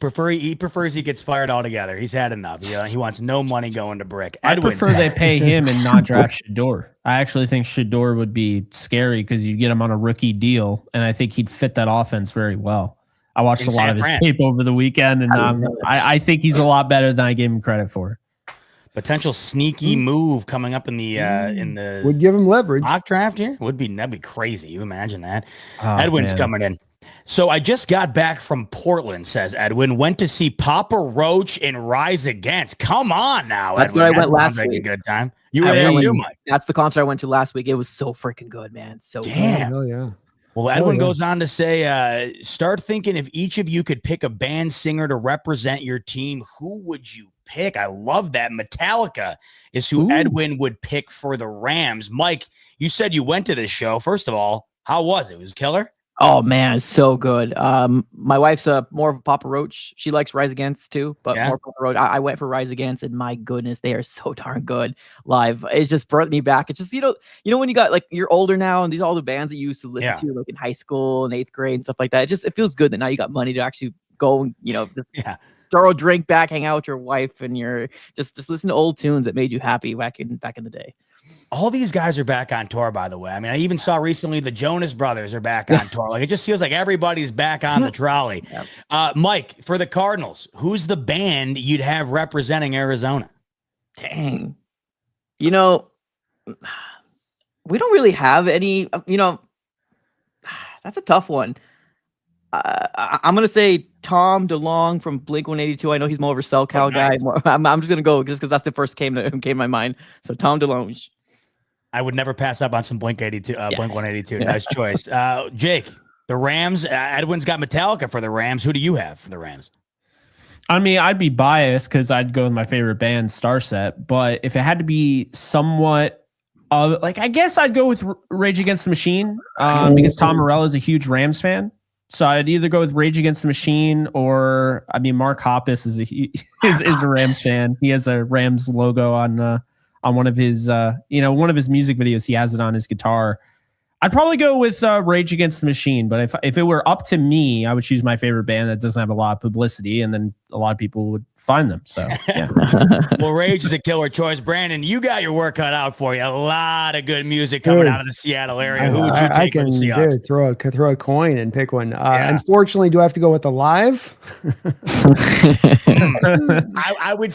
prefers he gets fired altogether. He's had enough. He wants no money going to Brick. I prefer they pay him and not draft Shador. I actually think Shador would be scary because you'd get him on a rookie deal, and I think he'd fit that offense very well. I watched a lot of his tape over the weekend, and I think he's a lot better than I gave him credit for. Potential sneaky move coming up in the would give him leverage. Mock draft here that'd be crazy. You imagine that? Edwin's coming in. So I just got back from Portland, says Edwin. Went to see Papa Roach and Rise Against. Come on now, that's Edwin. where I went last week. A good time. You were there too, Mike. That's the concert I went to last week. It was so freaking good, man. So damn. Hell yeah. Well, Edwin goes on to say, start thinking if each of you could pick a band singer to represent your team, who would you pick? I love that. Metallica is who Edwin would pick for the Rams. Mike, you said you went to this show. First of all, how was it? It was killer? Oh man, it's so good. My wife's more of a Papa Roach. She likes Rise Against too, but more Papa Roach. I went for Rise Against, and my goodness, they are so darn good live. It just brought me back. It's just when you got like you're older now, and these are all the bands that you used to listen to like in high school and 8th grade and stuff like that. It feels good that now you got money to actually go and throw a drink back, hang out with your wife, and you're just listen to old tunes that made you happy back in the day. All these guys are back on tour, by the way. I mean, I even saw recently the Jonas Brothers are back on tour. Like, it just feels like everybody's back on the trolley. Mike, for the Cardinals, who's the band you'd have representing Arizona? Dang. We don't really have any, that's a tough one. I'm going to say Tom DeLonge from Blink-182. I know he's more of a SoCal guy. I'm just going to go just because that's the first came to my mind. So Tom DeLonge. I would never pass up on some Blink-182. Nice choice. Jake, the Rams, Edwin's got Metallica for the Rams. Who do you have for the Rams? I mean, I'd be biased because I'd go with my favorite band, Starset. But if it had to be somewhat I guess I'd go with Rage Against the Machine because Tom Morello is a huge Rams fan. So I'd either go with Rage Against the Machine or, Mark Hoppus is a Rams fan. He has a Rams logo on one of his, one of his music videos. He has it on his guitar. I'd probably go with Rage Against the Machine, but if it were up to me, I would choose my favorite band that doesn't have a lot of publicity, and then a lot of people would find them. So, yeah. Well, Rage is a killer choice. Brandon, you got your work cut out for you. A lot of good music coming out of the Seattle area. Who would you take for the Seahawks? Throw a coin and pick one. Unfortunately, do I have to go with the live? I would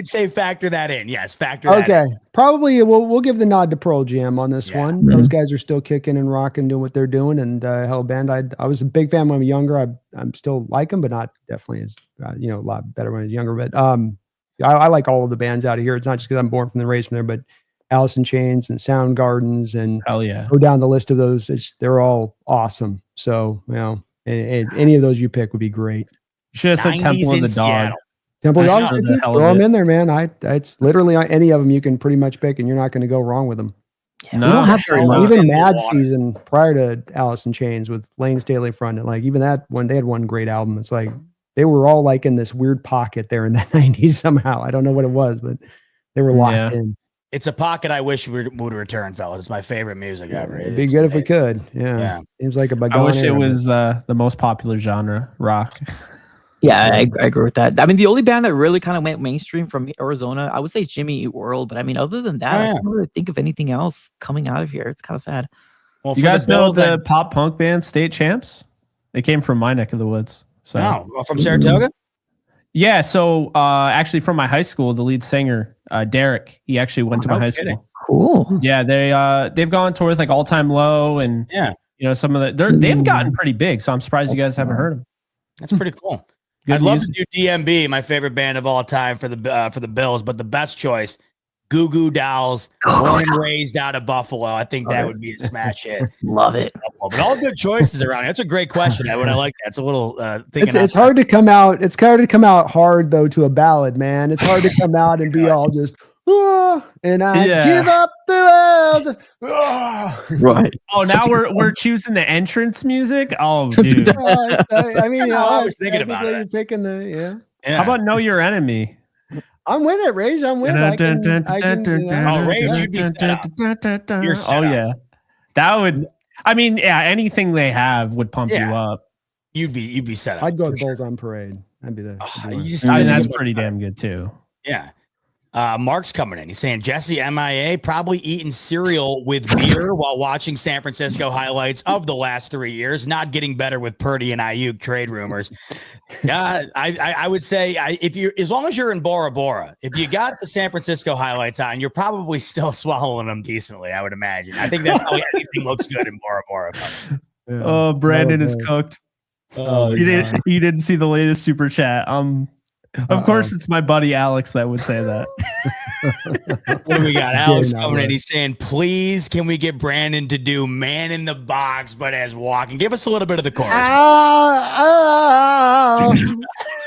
say factor that in. Yes, factor that in. Okay. Probably we'll give the nod to Pearl Jam on this one. Mm-hmm. Those guys are still kicking and rocking, doing what they're doing. And hell, band, I was a big fan when I was younger. I'm still like them, but not definitely as a lot better when I was younger. But I like all of the bands out of here. It's not just because I'm born from raised from there, but Alice in Chains and Soundgardens and go down the list of those. They're all awesome. So any of those you pick would be great. You should have said Temple of the Dog. Temple of the Dog, throw them in there, man. It's literally any of them you can pretty much pick, and you're not going to go wrong with them. Yeah, no, we don't have very much. Even Mad Season prior to Alice in Chains with Lane Staley front, like even that one, they had one great album. It's like they were all like in this weird pocket there in the 90s somehow. I don't know what it was, but they were locked in. It's a pocket I wish would return, fellas. It's my favorite music ever. It'd be good if we could. Yeah. Seems like a bygone I wish it era. was the most popular genre, rock. Yeah, I agree with that. I mean, the only band that really kind of went mainstream from Arizona, I would say Jimmy Eat World. But I mean, other than that, I can't really think of anything else coming out of here. It's kind of sad. Well, you guys know the pop punk band State Champs? They came from my neck of the woods. So from Saratoga? Yeah, so actually from my high school, the lead singer, Derek, he actually went to my high school. Cool. Yeah, they've gone tour with like All Time Low and some of they've gotten pretty big, so I'm surprised you guys haven't heard them. That's pretty cool. I'd love to do DMB, my favorite band of all time for the Bills, but the best choice, Goo Goo Dolls, born and raised out of Buffalo. I think that would be a smash hit. Love it. But all good choices around here. That's a great question. I like that. It's a little it's hard to come out. It's hard to come out hard though to a ballad, man. It's hard to come out and be all just and I give up the world. Right. Oh, now we're choosing the entrance music. Oh, dude. I mean, I was thinking about it. Picking the How about Know Your Enemy? I'm with it, Rage. I'm with it. Rage, you'd be set up. You're set up. Yeah. That would, I mean, anything they have would pump you up. You'd be set up. I'd go with Bulls on Parade. That'd be the. That's pretty damn good too. Yeah. Mark's coming in. He's saying Jesse MIA probably eating cereal with beer while watching San Francisco highlights of the last 3 years, not getting better with Purdy and Ayuk trade rumors. I would say as long as you're in Bora Bora, if you got the San Francisco highlights on, you're probably still swallowing them decently, I would imagine. I think that's how anything looks good in Bora Bora. Yeah. Oh, Brandon is cooked. You didn't see the latest super chat. Of course, it's my buddy Alex that would say that. What do we got? Alex coming in. He's saying, please, can we get Brandon to do Man in the Box, but as walking? Give us a little bit of the chorus.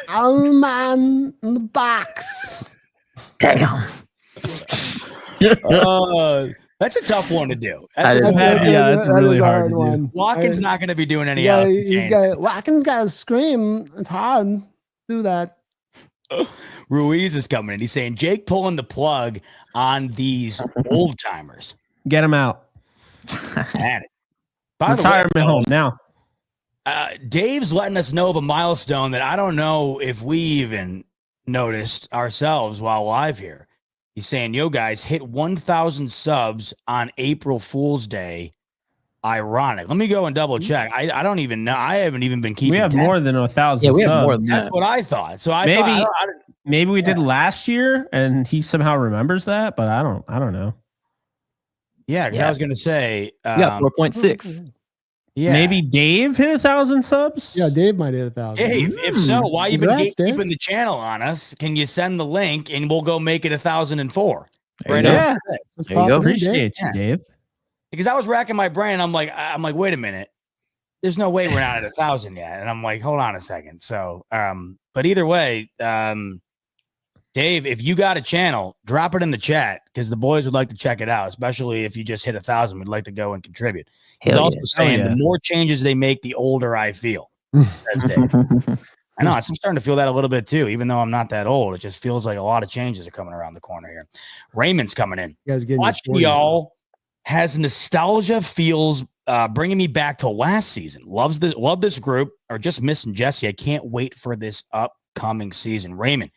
I'm Man in the Box. Damn. That's a tough one to do. That's a really hard one. Walken's not going to be doing any else. Walken's got to scream. It's hard. Do that. Ruiz is coming in. He's saying Jake pulling the plug on these old timers. Get him out. At it. Retirement home now. Dave's letting us know of a milestone that I don't know if we even noticed ourselves while live here. He's saying, yo, guys, hit 1,000 subs on April Fool's Day. Ironic. Let me go and double check. I don't even know. I haven't even been keeping. We have more than 1,000. Yeah, we have subs. more than that. That's what I thought. So maybe we did last year, and he somehow remembers that, but I don't know. Yeah, because I was going to say, 4.6. Yeah, maybe Dave hit 1,000 subs. Yeah, Dave might hit 1,000. Dave, if so, why you been Congrats, keeping the channel on us? Can you send the link and we'll go make it 1,004? Right now. Yeah, Let's there you go. Appreciate you, Dave. Because I was racking my brain. I'm like, wait a minute. There's no way we're not at 1,000 yet. And I'm like, hold on a second. So, but either way, Dave, if you got a channel, drop it in the chat because the boys would like to check it out, especially if you just hit 1,000. We'd like to go and contribute. He's also saying the more changes they make, the older I feel. Says Dave. I know. I'm starting to feel that a little bit too, even though I'm not that old. It just feels like a lot of changes are coming around the corner here. Raymond's coming in. You guys getting watching y'all has nostalgia feels bringing me back to last season. Love this group, or just missing Jesse. I can't wait for this upcoming season. Raymond,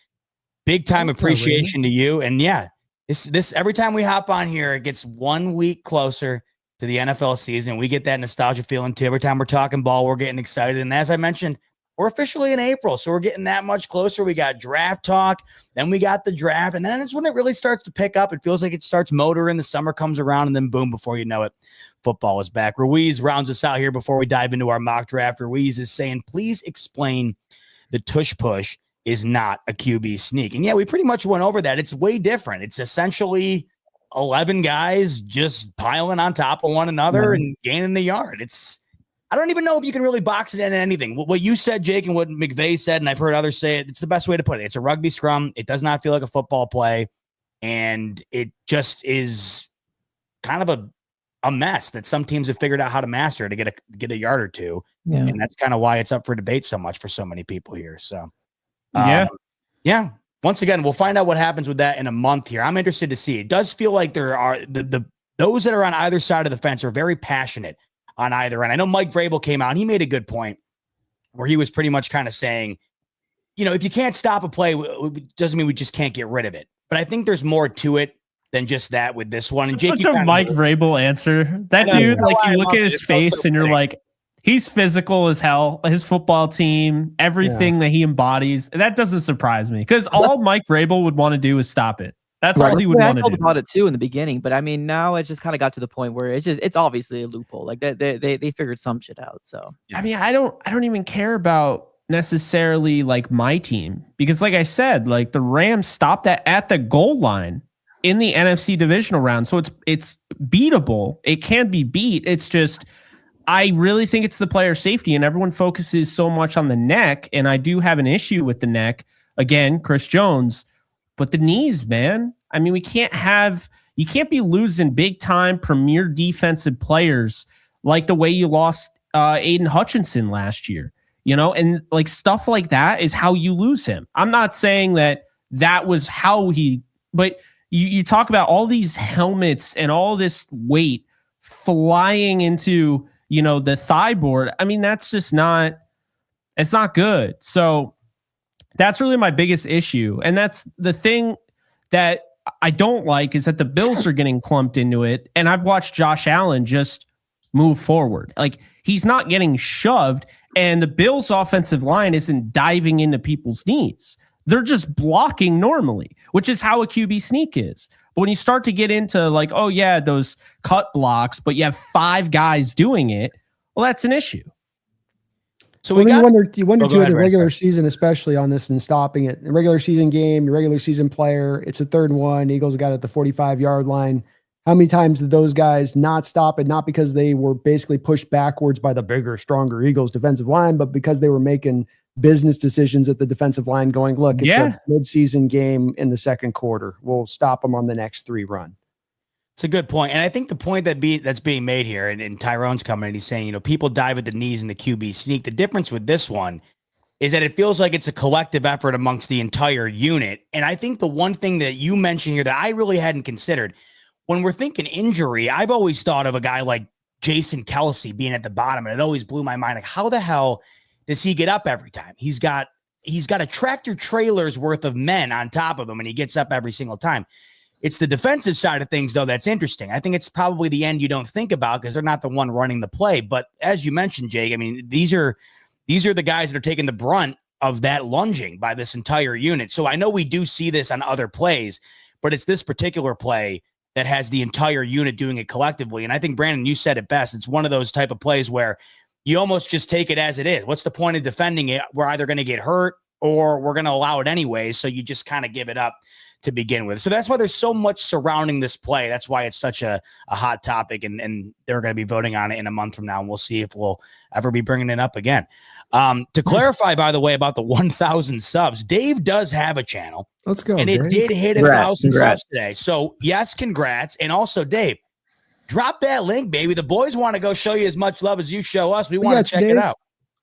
big time appreciation to you. And yeah, this every time we hop on here, it gets 1 week closer to the NFL season. We get that nostalgia feeling too. Every time we're talking ball, we're getting excited. And as I mentioned, we're officially in April, so we're getting that much closer. We got draft talk, then we got the draft, and then it's when it really starts to pick up. It feels like it starts motoring. The summer comes around, and then boom, before you know it, football is back. Ruiz rounds us out here before we dive into our mock draft. Ruiz is saying, please explain the tush push is not a QB sneak. And yeah, we pretty much went over that. It's way different. It's essentially 11 guys just piling on top of one another and gaining the yard. I don't even know if you can really box it into anything. What you said, Jake, and what McVay said, and I've heard others say it, it's the best way to put it. It's a rugby scrum. It does not feel like a football play, and it just is kind of a mess that some teams have figured out how to master to get a yard or two. Yeah. And that's kind of why it's up for debate so much for so many people here. So, Yeah. Once again, we'll find out what happens with that in a month here. I'm interested to see. It does feel like there are those that are on either side of the fence are very passionate on either end. I know Mike Vrabel came out and he made a good point where he was pretty much kind of saying, if you can't stop a play, it doesn't mean we just can't get rid of it. But I think there's more to it than just that with this one. And Jake, such a Mike Vrabel answer. That dude, like you look at his face and you're like, he's physical as hell. His football team, everything that he embodies, that doesn't surprise me because all Mike Vrabel would want to do is stop it. That's all he would want to do. I about it too in the beginning, but I mean now it just kind of got to the point where it's obviously a loophole. Like they figured some shit out. So I mean, I don't even care about necessarily like my team because like I said, like the Rams stopped at the goal line in the NFC divisional round. So it's beatable. It can be beat. It's just I really think it's the player safety and everyone focuses so much on the neck. And I do have an issue with the neck. Again, Chris Jones. But the knees, man. I mean, you can't be losing big time premier defensive players like the way you lost Aiden Hutchinson last year, and like stuff like that is how you lose him. I'm not saying that was how but you talk about all these helmets and all this weight flying into, the thigh board. I mean, that's just it's not good. So that's really my biggest issue. And that's the thing that I don't like is that the Bills are getting clumped into it. And I've watched Josh Allen just move forward. Like he's not getting shoved and the Bills offensive line isn't diving into people's knees. They're just blocking normally, which is how a QB sneak is. But when you start to get into like, oh yeah, those cut blocks, but you have 5 guys doing it, well, that's an issue. So you wonder too in the regular season, especially on this and stopping it. In regular season game, your regular season player, it's a 3rd and 1. Eagles got it at the 45-yard line. How many times did those guys not stop it? Not because they were basically pushed backwards by the bigger, stronger Eagles defensive line, but because they were making business decisions at the defensive line going, look, it's a mid-season game in the second quarter. We'll stop them on the next 3 run. It's a good point. And I think the point that's being made here, and Tyrone's coming and he's saying, people dive at the knees in the QB sneak. The difference with this one is that it feels like it's a collective effort amongst the entire unit. And I think the one thing that you mentioned here that I really hadn't considered, when we're thinking injury, I've always thought of a guy like Jason Kelsey being at the bottom, and it always blew my mind. Like, how the hell does he get up every time? He's got a tractor trailer's worth of men on top of him, and he gets up every single time. It's the defensive side of things, though, that's interesting. I think it's probably the end you don't think about because they're not the one running the play. But as you mentioned, Jake, I mean, these are the guys that are taking the brunt of that lunging by this entire unit. So I know we do see this on other plays, but it's this particular play that has the entire unit doing it collectively. And I think, Brandon, you said it best. It's one of those type of plays where you almost just take it as it is. What's the point of defending it? We're either going to get hurt or we're going to allow it anyway. So you just kind of give it up to begin with. So that's why there's so much surrounding this play. That's why it's such a hot topic, and they're going to be voting on it in a month from now, and we'll see if we'll ever be bringing it up again. To clarify, by the way, about the 1,000 subs, Dave does have a channel. Let's go. And it Dave. did hit 1,000 subs today. So yes, congrats. And also, Dave, drop that link, baby. The boys want to go show you as much love as you show us. We want to check it out.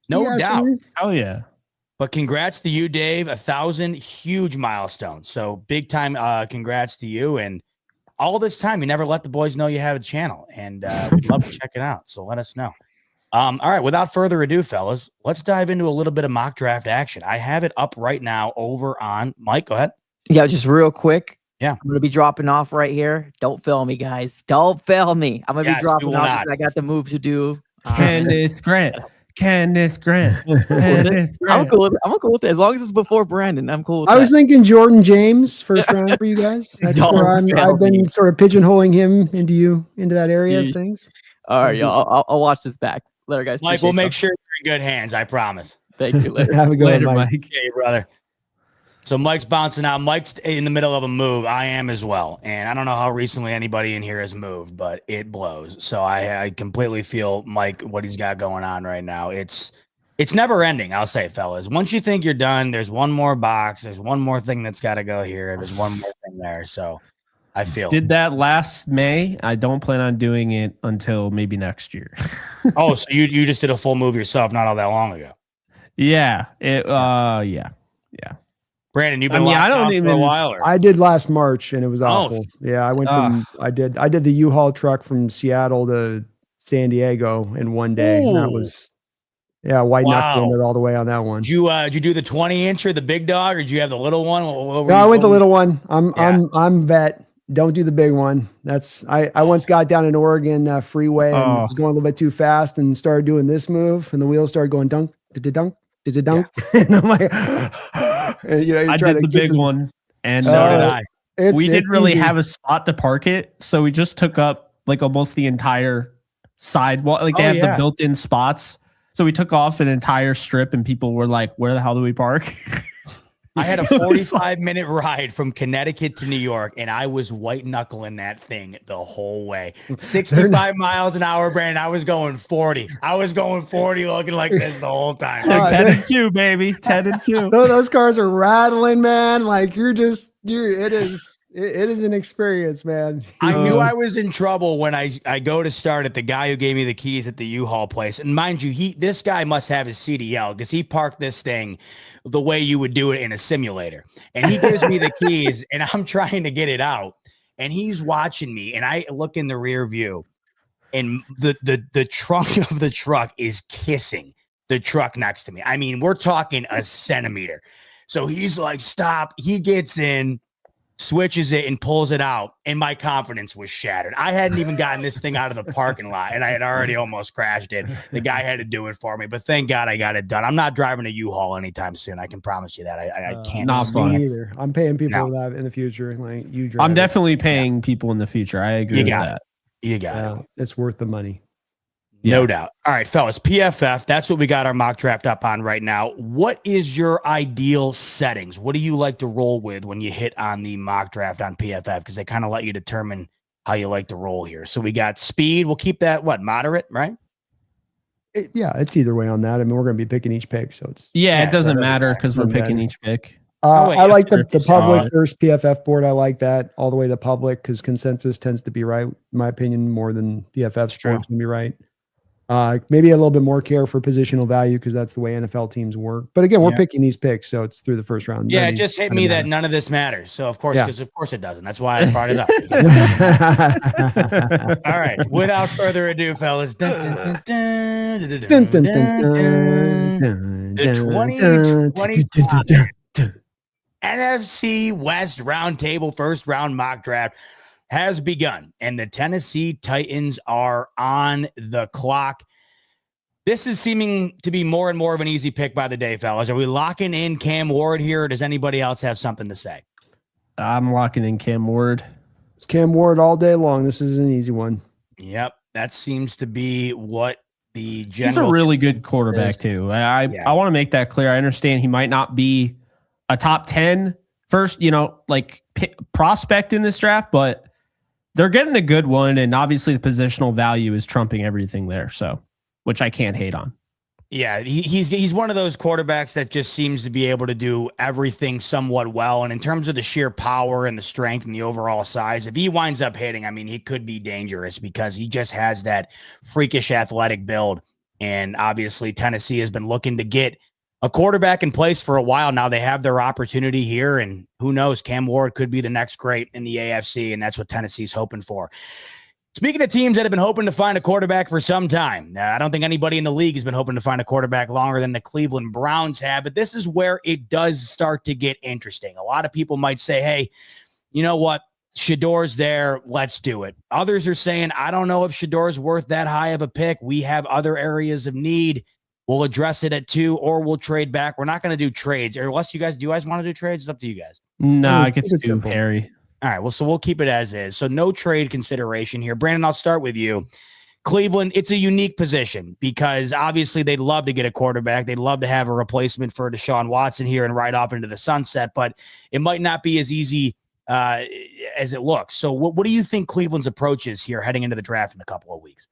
No doubt. Oh yeah. But congrats to you, Dave. 1,000, huge milestone. So big time congrats to you. And all this time, you never let the boys know you have a channel. And we'd love to check it out. So let us know. All right. Without further ado, fellas, let's dive into a little bit of mock draft action. I have it up right now over on Mike. Go ahead. Yeah, just real quick. Yeah. I'm going to be dropping off right here. Don't fail me, guys. Don't fail me. I'm going to be dropping off. I got the move to do. Candace Grant. Candace Grant. I'm cool with it. As long as it's before Brandon, I'm cool with I was thinking Jordan James, first round for you guys. That's where I've been sort of pigeonholing him into that area of things. All right, y'all. I'll watch this back. Later, guys. Mike, we'll make sure you're in good hands. I promise. Thank you. Later. Have a good one, Mike. Okay, brother. So Mike's bouncing out. Mike's in the middle of a move. I am as well. And I don't know how recently anybody in here has moved, but it blows. So I completely feel Mike, what he's got going on right now. It's never ending, I'll say, fellas. Once you think you're done, there's one more box. There's one more thing that's got to go here. There's one more thing there. So I feel Did that last May. I don't plan on doing it until maybe next year. Oh, so you just did a full move yourself not all that long ago. Yeah. Brandon, you've been I don't locked down for a even- while, or? I did last March and it was Oh, awful. Yeah, I went from I did the U-Haul truck from Seattle to San Diego in one day. And that Ooh. was white knuckling Wow. it all the way on that one. Did you do the 20-inch or the big dog, or did you have the little one? No, I went the little one. I'm vet. Don't do the big one. That's I once got down an Oregon freeway and was going a little bit too fast and started doing this move, and the wheels started going dunk, dunk, dunk, and I'm like, and, you I did the big one, and So did I. We didn't really easy. have a spot to park it, so we just took up like almost the entire sidewalk. Like they have the built-in spots, so we took off an entire strip, and people were like, "Where the hell do we park?" I had a 45-minute ride from Connecticut to New York, and I was white knuckling that thing the whole way. 65 miles an hour, Brandon. I was going 40. I was going 40, looking like this the whole time. 10-2, baby, 10-2. No, those cars are rattling, man. Like it is an experience, man. I knew I was in trouble when I go to start at the guy who gave me the keys at the U-Haul place. And mind you, this guy must have his CDL because he parked this thing the way you would do it in a simulator. And he gives me the keys and I'm trying to get it out. And he's watching me. And I look in the rear view and the trunk of the truck is kissing the truck next to me. I mean, we're talking a centimeter. So he's like, stop. He gets in, switches it and pulls it out, and my confidence was shattered. I hadn't even gotten this thing out of the parking lot, and I had already almost crashed it. The guy had to do it for me, but thank God I got it done. I'm not driving a U-Haul anytime soon. I can promise you that. I can't. Not fun. Me either. I'm paying people that in the future. Like you drive. I'm definitely paying people in the future. I agree with that. You got it. It's worth the money. No doubt. All right, fellas, PFF, that's what we got our mock draft up on right now. What is your ideal settings? What do you like to roll with when you hit on the mock draft on PFF? Because they kind of let you determine how you like to roll here. So we got speed. We'll keep that, moderate, right? It's either way on that. I mean, we're going to be picking each pick. So it's. It doesn't matter because we're picking each pick. I like the public versus PFF board. I like that all the way to public because consensus tends to be right, in my opinion, more than PFF's board can be right. Maybe a little bit more care for positional value because that's the way NFL teams work. But again, we're picking these picks, so it's through the first round. Yeah, it just hit me that none of this matters. So of course it doesn't. That's why I brought it up. All right. Without further ado, fellas. The 2022 NFC West Roundtable first round mock draft has begun, and the Tennessee Titans are on the clock. This is seeming to be more and more of an easy pick by the day, fellas. Are we locking in Cam Ward here, or does anybody else have something to say? I'm locking in Cam Ward. It's Cam Ward all day long. This is an easy one. Yep, that seems to be what the general. He's a really good quarterback, too. I want to make that clear. I understand he might not be a top 10 first, prospect in this draft, but they're getting a good one, and obviously the positional value is trumping everything there, so which I can't hate on. Yeah, he's one of those quarterbacks that just seems to be able to do everything somewhat well, and in terms of the sheer power and the strength and the overall size, if he winds up hitting, I mean, he could be dangerous because he just has that freakish athletic build, and obviously Tennessee has been looking to get a quarterback in place for a while now. They have their opportunity here, and who knows, Cam Ward could be the next great in the AFC, and that's what Tennessee's hoping for. Speaking of teams that have been hoping to find a quarterback for some time, I don't think anybody in the league has been hoping to find a quarterback longer than the Cleveland Browns have, but this is where it does start to get interesting. A lot of people might say, hey, you know what? Shador's there. Let's do it. Others are saying, I don't know if Shador's worth that high of a pick. We have other areas of need. We'll address it at 2, or we'll trade back. We're not going to do trades. Or unless do you guys want to do trades? It's up to you guys. No, it gets too hairy. All right. Well, so we'll keep it as is. So no trade consideration here. Brandon, I'll start with you. Cleveland, it's a unique position because obviously they'd love to get a quarterback. They'd love to have a replacement for Deshaun Watson here and ride off into the sunset, but it might not be as easy as it looks. So what do you think Cleveland's approach is here heading into the draft in a couple of weeks?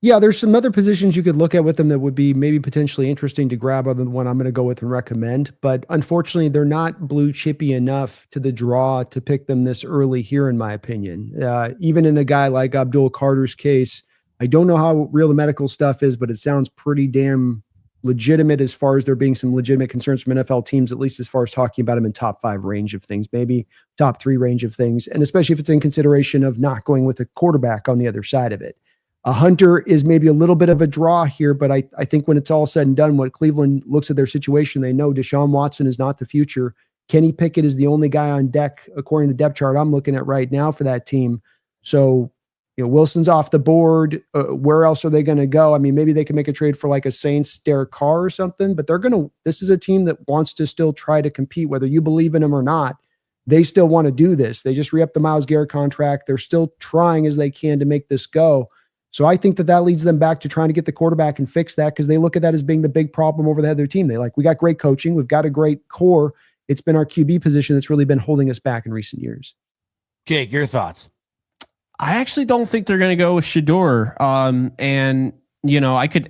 Yeah, there's some other positions you could look at with them that would be maybe potentially interesting to grab other than one I'm going to go with and recommend. But unfortunately, they're not blue chippy enough to the draw to pick them this early here, in my opinion. Even in a guy like Abdul Carter's case, I don't know how real the medical stuff is, but it sounds pretty damn legitimate as far as there being some legitimate concerns from NFL teams, at least as far as talking about him in top 5 range of things, maybe top 3 range of things. And especially if it's in consideration of not going with a quarterback on the other side of it. A Hunter is maybe a little bit of a draw here, but I think when it's all said and done, when Cleveland looks at their situation, they know Deshaun Watson is not the future. Kenny Pickett is the only guy on deck, according to the depth chart I'm looking at right now for that team. So, Wilson's off the board. Where else are they going to go? I mean, maybe they can make a trade for like a Saints Derek Carr or something, but this is a team that wants to still try to compete, whether you believe in them or not. They still want to do this. They just re-upped the Myles Garrett contract. They're still trying as they can to make this go. So I think that leads them back to trying to get the quarterback and fix that, because they look at that as being the big problem over the head of their team. We got great coaching. We've got a great core. It's been our QB position that's really been holding us back in recent years. Jake, your thoughts? I actually don't think they're going to go with Shedeur.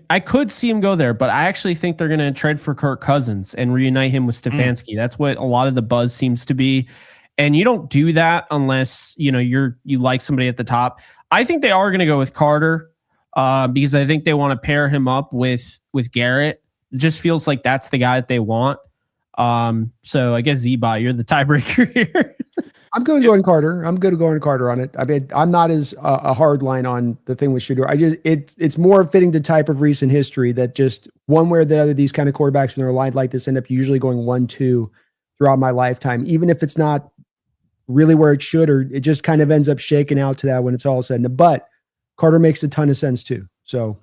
I could see him go there, but I actually think they're going to trade for Kirk Cousins and reunite him with Stefanski. That's what a lot of the buzz seems to be. And you don't do that unless, you like somebody at the top. I think they are going to go with Carter because I think they want to pair him up with Garrett. It just feels like that's the guy that they want. So I guess Z-Bot, you're the tiebreaker here. I'm going to go on Carter. I'm going to go on Carter on it. I mean, I'm not as a hard line on the thing with Shedeur. It's more fitting the type of recent history that just one way or the other, these kind of quarterbacks, when they're aligned like this, end up usually going 1-2 throughout my lifetime, even if it's not really where it should, or it just kind of ends up shaking out to that when it's all said and done. But Carter makes a ton of sense too. So,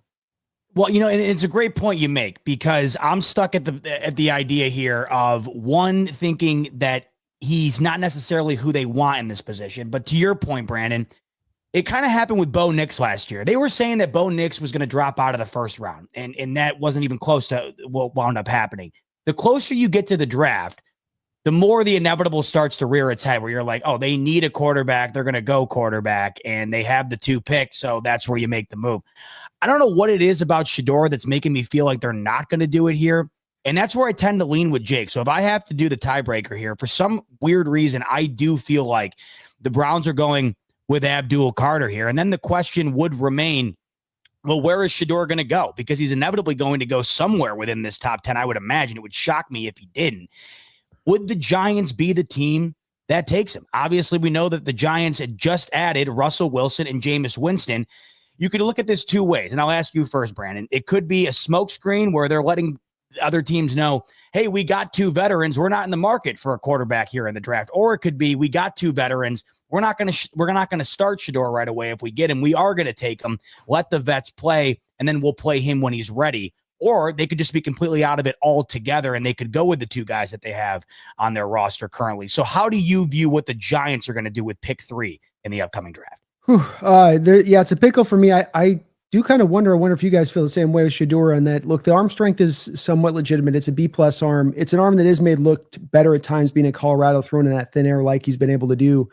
well, it's a great point you make, because I'm stuck at the idea here of one thinking that he's not necessarily who they want in this position. But to your point, Brandon, it kind of happened with Bo Nix last year. They were saying that Bo Nix was going to drop out of the first round, and that wasn't even close to what wound up happening. The closer you get to the draft, the more the inevitable starts to rear its head, where you're like, oh, they need a quarterback. They're going to go quarterback, and they have the 2 picks. So that's where you make the move. I don't know what it is about Shedeur that's making me feel like they're not going to do it here. And that's where I tend to lean with Jake. So if I have to do the tiebreaker here, for some weird reason, I do feel like the Browns are going with Abdul Carter here. And then the question would remain, well, where is Shedeur going to go? Because he's inevitably going to go somewhere within this top 10. I would imagine. It would shock me if he didn't. Would the Giants be the team that takes him? Obviously, we know that the Giants had just added Russell Wilson and Jameis Winston. You could look at this 2 ways, and I'll ask you first, Brandon. It could be a smokescreen where they're letting other teams know, hey, we got 2 veterans. We're not in the market for a quarterback here in the draft. Or it could be, we got 2 veterans. We're not going to start Shedeur right away. If we get him, we are going to take him, let the vets play, and then we'll play him when he's ready. Or they could just be completely out of it altogether, and they could go with the 2 guys that they have on their roster currently. So how do you view what the Giants are going to do with pick 3 in the upcoming draft? It's a pickle for me. I do kind of wonder. I wonder if you guys feel the same way with Shedeur on that. Look, the arm strength is somewhat legitimate. It's a B+ arm. It's an arm that is made look better at times, being in Colorado, throwing in that thin air like he's been able to do.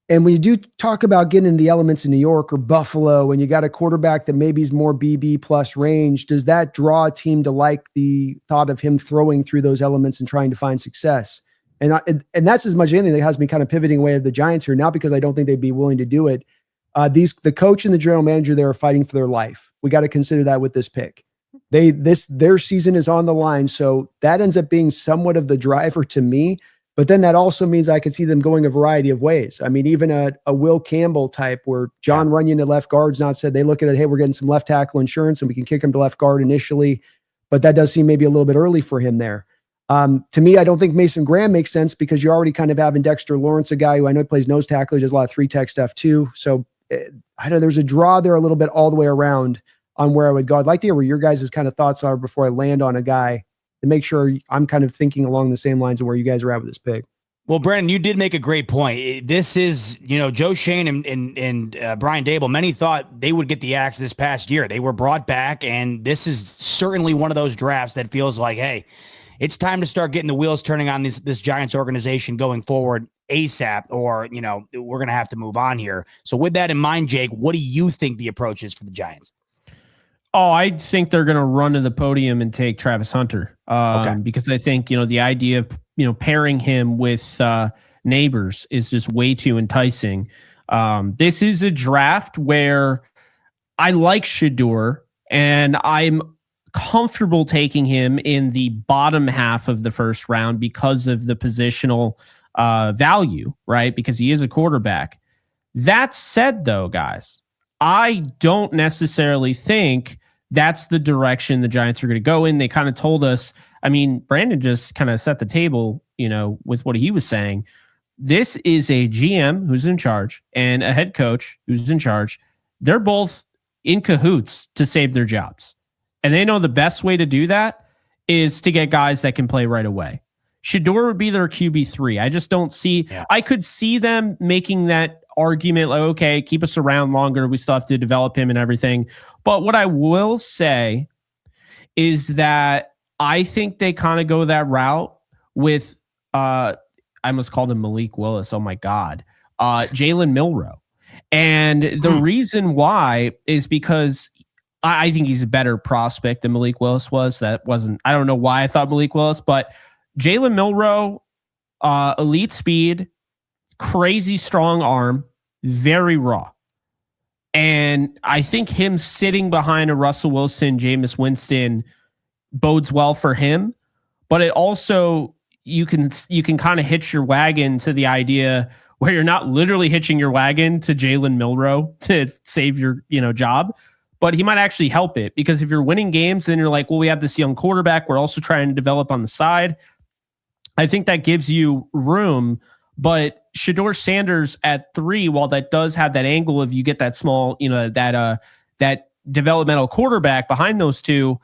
And when you do talk about getting into the elements in New York or Buffalo, and you got a quarterback that maybe is more BB+ range, does that draw a team to like the thought of him throwing through those elements and trying to find success? And that's as much as anything that has me kind of pivoting away of the Giants here, not because I don't think they'd be willing to do it. The coach and the general manager there are fighting for their life. We got to consider that with this pick. Their season is on the line, so that ends up being somewhat of the driver to me. But then that also means I could see them going a variety of ways. I mean, even a Will Campbell type where John Runyon at left guard's not said, they look at it, hey, we're getting some left tackle insurance and we can kick him to left guard initially. But that does seem maybe a little bit early for him there. To me, I don't think Mason Graham makes sense because you're already kind of having Dexter Lawrence, a guy who I know plays nose tackle. He does a lot of 3-tech stuff too. So I know there's a draw there a little bit all the way around on where I would go. I'd like to hear where your guys' kind of thoughts are before I land on a guy to make sure I'm kind of thinking along the same lines of where you guys are at with this pick. Well, Brandon, you did make a great point. This is, Joe Shane and Brian Dable, many thought they would get the axe this past year. They were brought back, and this is certainly one of those drafts that feels like, hey, it's time to start getting the wheels turning on this Giants organization going forward ASAP, or, we're going to have to move on here. So with that in mind, Jake, what do you think the approach is for the Giants? Oh, I think they're going to run to the podium and take Travis Hunter. Because I think, the idea of, pairing him with Neighbors is just way too enticing. This is a draft where I like Shedeur, and I'm comfortable taking him in the bottom half of the first round because of the positional value, right? Because he is a quarterback. That said, though, guys, I don't necessarily think that's the direction the Giants are going to go in. They kind of told us, Brandon just kind of set the table, with what he was saying. This is a GM who's in charge and a head coach who's in charge. They're both in cahoots to save their jobs. And they know the best way to do that is to get guys that can play right away. Shedeur would be their QB3. I just don't see, I could see them making that argument like, okay, keep us around longer. We still have to develop him and everything. But what I will say is that I think they kind of go that route with, I almost called him Malik Willis. Oh my God. Jalen Milroe. And the reason why is because I think he's a better prospect than Malik Willis was. I don't know why I thought Malik Willis, but Jalen Milroe, elite speed, crazy strong arm, very raw. And I think him sitting behind a Russell Wilson, Jameis Winston bodes well for him. But it also, you can kind of hitch your wagon to the idea where you're not literally hitching your wagon to Jalen Milroe to save your job, but he might actually help it, because if you're winning games, then you're like, well, we have this young quarterback. We're also trying to develop on the side. I think that gives you room, but Shedeur Sanders at 3, while that does have that angle of you get that small, that developmental quarterback behind those two,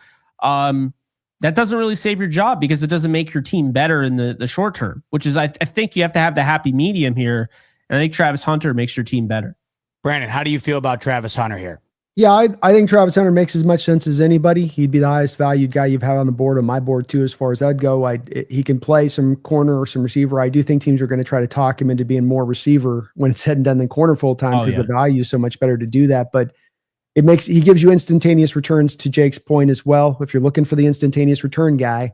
that doesn't really save your job because it doesn't make your team better in the short term, which is, I think you have to have the happy medium here. And I think Travis Hunter makes your team better. Brandon, how do you feel about Travis Hunter here? Yeah, I think Travis Hunter makes as much sense as anybody. He'd be the highest valued guy you've had on the board, on my board too, as far as that go. He can play some corner or some receiver. I do think teams are going to try to talk him into being more receiver when it's said and done than corner full time, because the value is so much better to do that. But he gives you instantaneous returns, to Jake's point as well. If you're looking for the instantaneous return guy,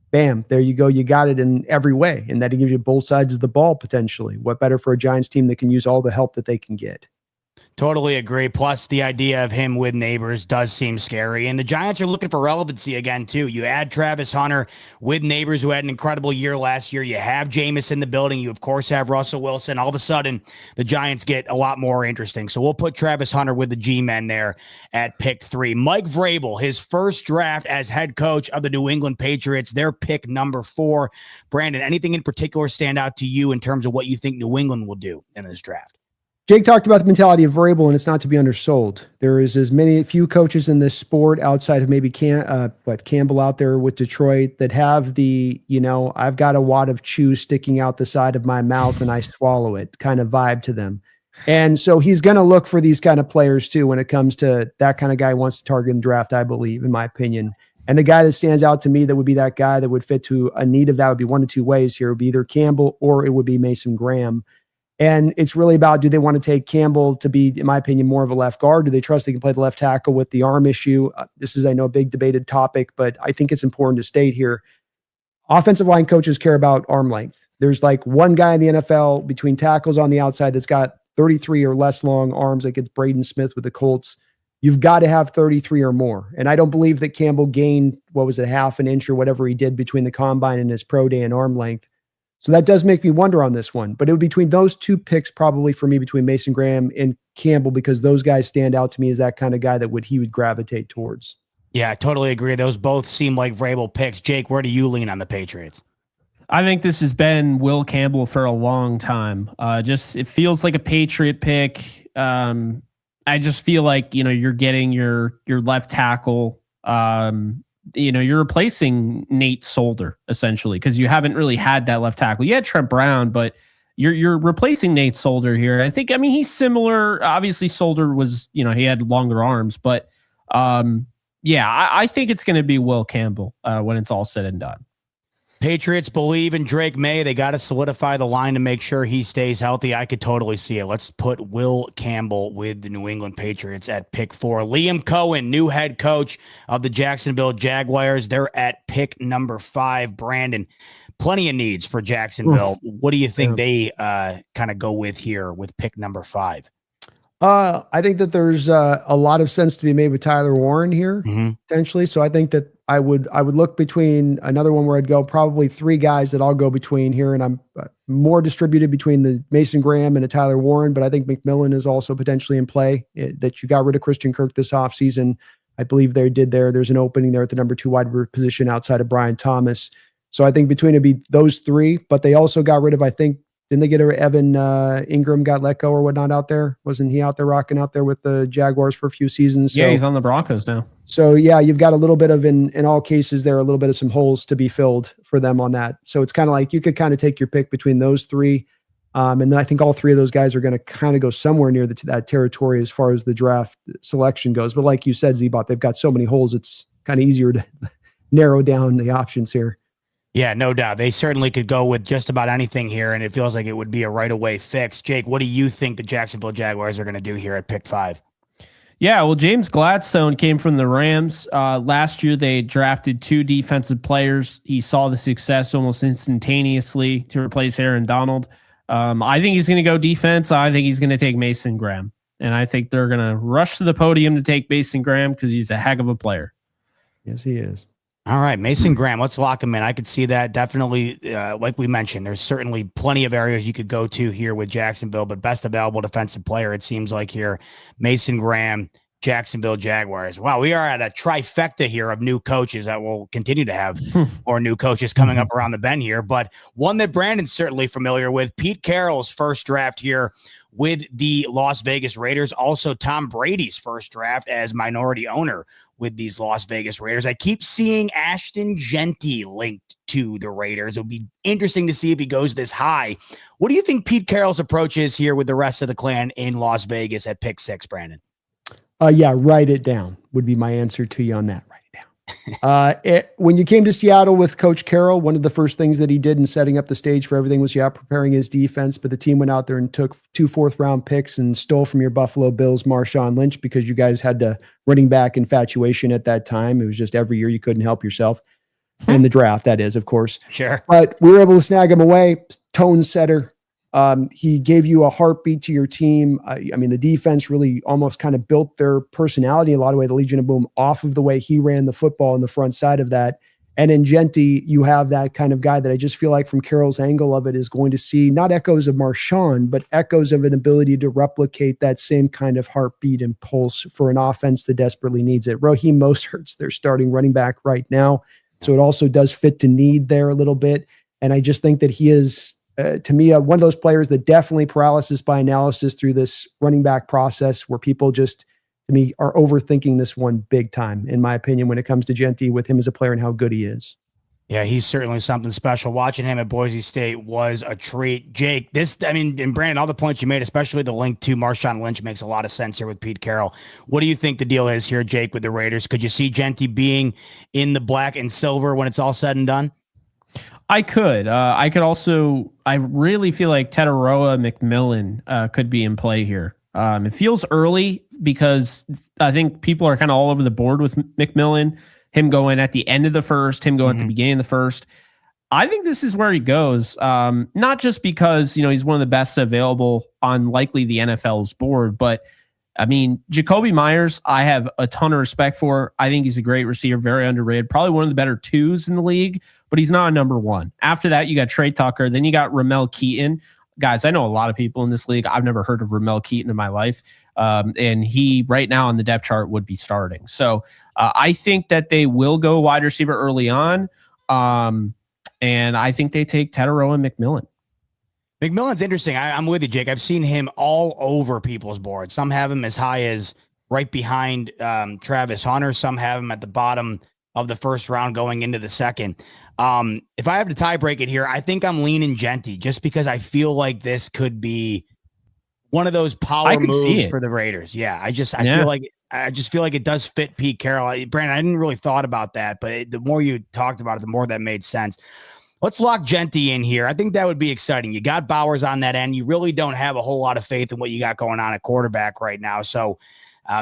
bam, there you go. You got it in every way. And that gives you both sides of the ball potentially. What better for a Giants team that can use all the help that they can get? Totally agree. Plus, the idea of him with Neighbors does seem scary. And the Giants are looking for relevancy again, too. You add Travis Hunter with Neighbors, who had an incredible year last year. You have Jameis in the building. You, of course, have Russell Wilson. All of a sudden, the Giants get a lot more interesting. So we'll put Travis Hunter with the G-men there at pick 3. Mike Vrabel, his first draft as head coach of the New England Patriots, their pick number 4. Brandon, anything in particular stand out to you in terms of what you think New England will do in this draft? Jake talked about the mentality of Vrabel, and it's not to be undersold. There is few coaches in this sport outside of maybe Campbell out there with Detroit that have the, I've got a wad of chew sticking out the side of my mouth and I swallow it kind of vibe to them. And so he's going to look for these kind of players too when it comes to that kind of guy who wants to target in the draft, I believe, in my opinion. And the guy that stands out to me that would be that guy that would fit to a need of that would be one of two ways here. It would be either Campbell or it would be Mason Graham. And it's really about, do they want to take Campbell to be, in my opinion, more of a left guard? Do they trust they can play the left tackle with the arm issue? This is, I know, a big debated topic, but I think it's important to state here. Offensive line coaches care about arm length. There's like one guy in the NFL between tackles on the outside that's got 33 or less long arms, like it's Braden Smith with the Colts. You've got to have 33 or more. And I don't believe that Campbell gained, half an inch or whatever he did between the combine and his pro day in arm length. So that does make me wonder on this one, but it would be between those two picks probably for me, between Mason Graham and Campbell, because those guys stand out to me as that kind of guy that he would gravitate towards. Yeah, I totally agree. Those both seem like Vrabel picks. Jake, where do you lean on the Patriots? I think this has been Will Campbell for a long time. It feels like a Patriot pick. I just feel like, you're getting your left tackle. You're replacing Nate Solder essentially, because you haven't really had that left tackle. You had Trent Brown, but you're replacing Nate Solder here. I think, he's similar. Obviously, Solder was, he had longer arms, but I think it's going to be Will Campbell when it's all said and done. Patriots believe in Drake May. They got to solidify the line to make sure he stays healthy. I could totally see it. Let's put Will Campbell with the New England Patriots at pick 4. Liam Cohen, new head coach of the Jacksonville Jaguars. They're at pick number 5. Brandon, plenty of needs for Jacksonville. What do you think they kind of go with here with pick number 5? I think that there's a lot of sense to be made with Tyler Warren here, potentially. So I think that I would look between another one where I'd go probably 3 guys that I'll go between here, and I'm more distributed between the Mason Graham and a Tyler Warren, but I think McMillan is also potentially in play. That you got rid of Christian Kirk this offseason. I believe they did there. There's an opening there at the number 2 wide position outside of Brian Thomas. So I think between it'd be those 3, but they also got rid of, I think, didn't they get Evan Ingram got let go or whatnot out there? Wasn't he out there rocking out there with the Jaguars for a few seasons? Yeah, he's on the Broncos now. So yeah, you've got a little bit of, in all cases there, a little bit of some holes to be filled for them on that. So it's kind of like you could kind of take your pick between those 3. And then I think all 3 of those guys are going to kind of go somewhere near that territory as far as the draft selection goes. But like you said, Z-Bot, they've got so many holes, it's kind of easier to narrow down the options here. Yeah, no doubt. They certainly could go with just about anything here, and it feels like it would be a right-away fix. Jake, what do you think the Jacksonville Jaguars are going to do here at pick 5? Yeah, well, James Gladstone came from the Rams. Last year, they drafted 2 defensive players. He saw the success almost instantaneously to replace Aaron Donald. I think he's going to go defense. I think he's going to take Mason Graham, and I think they're going to rush to the podium to take Mason Graham because he's a heck of a player. Yes, he is. All right, Mason Graham, let's lock him in. I could see that. Definitely, like we mentioned, there's certainly plenty of areas you could go to here with Jacksonville, but best available defensive player, it seems like here, Mason Graham, Jacksonville Jaguars. Wow, we are at a trifecta here of new coaches that will continue to have more new coaches coming up around the bend here, but one that Brandon's certainly familiar with, Pete Carroll's first draft here with the Las Vegas Raiders. Also, Tom Brady's first draft as minority owner with these Las Vegas Raiders. I keep seeing Ashton Genty linked to the Raiders. It'll be interesting to see if he goes this high. What do you think Pete Carroll's approach is here with the rest of the clan in Las Vegas at pick 6, Brandon? Yeah, write it down would be my answer to you on that. Write it down. When you came to Seattle with Coach Carroll, one of the first things that he did in setting up the stage for everything was preparing his defense, but the team went out there and took 2 4th-round picks and stole from your Buffalo Bills Marshawn Lynch because you guys had the running back infatuation at that time. It was just every year you couldn't help yourself. In the draft, that is, of course. Sure. But we were able to snag him away, tone setter. He gave you a heartbeat to your team. I mean, the defense really almost kind of built their personality in a lot of ways, the Legion of Boom, off of the way he ran the football on the front side of that. And in Genty, you have that kind of guy that I just feel like from Carroll's angle of it is going to see not echoes of Marshawn, but echoes of an ability to replicate that same kind of heartbeat and pulse for an offense that desperately needs it. Raheem Mostert's their starting running back right now. So it also does fit to need there a little bit. And I just think that he is, to me, one of those players that definitely paralysis by analysis through this running back process where people just, to me, are overthinking this one big time, in my opinion, when it comes to Genty with him as a player and how good he is. Yeah, he's certainly something special. Watching him at Boise State was a treat. Jake, and Brandon, all the points you made, especially the link to Marshawn Lynch, makes a lot of sense here with Pete Carroll. What do you think the deal is here, Jake, with the Raiders? Could you see Genty being in the black and silver when it's all said and done? I could. I could also. I really feel like Tetaroa McMillan could be in play here. It feels early because I think people are kind of all over the board with McMillan. Him going at the end of the first, him going at the beginning of the first. I think this is where he goes. Not just because he's one of the best available on likely the NFL's board, but I mean, Jacoby Myers, I have a ton of respect for. I think he's a great receiver, very underrated, probably one of the better 2s in the league, but he's not a number 1. After that, you got Trey Tucker. Then you got Ramel Keaton. Guys, I know a lot of people in this league. I've never heard of Ramel Keaton in my life. And he right now on the depth chart would be starting. So I think that they will go wide receiver early on. And I think they take Tetaroa and McMillan. McMillan's interesting. I'm with you, Jake. I've seen him all over people's boards. Some have him as high as right behind Travis Hunter. Some have him at the bottom of the first round going into the second. If I have to tie break it here, I think I'm leaning Genty just because I feel like this could be one of those power moves for the Raiders. Yeah, I just feel like it does fit Pete Carroll. Brandon, I didn't really thought about that, but the more you talked about it, the more that made sense. Let's lock Genty in here. I think that would be exciting. You got Bowers on that end. You really don't have a whole lot of faith in what you got going on at quarterback right now. So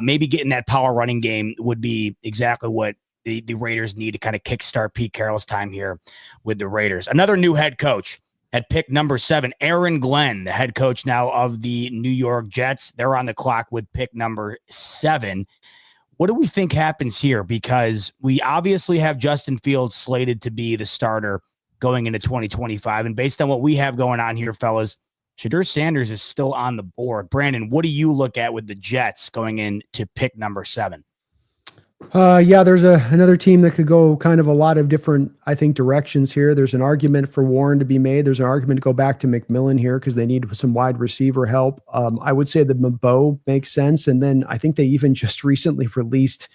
maybe getting that power running game would be exactly what the Raiders need to kind of kickstart Pete Carroll's time here with the Raiders. Another new head coach at pick number 7, Aaron Glenn, the head coach now of the New York Jets. They're on the clock with pick number 7. What do we think happens here? Because we obviously have Justin Fields slated to be the starter going into 2025. And based on what we have going on here, fellas, Shedeur Sanders is still on the board. Brandon, what do you look at with the Jets going into pick number 7? Yeah, there's another team that could go kind of a lot of different, I think, directions here. There's an argument for Warren to be made. There's an argument to go back to McMillan here because they need some wide receiver help. I would say that Mabo makes sense. And then I think they even just recently released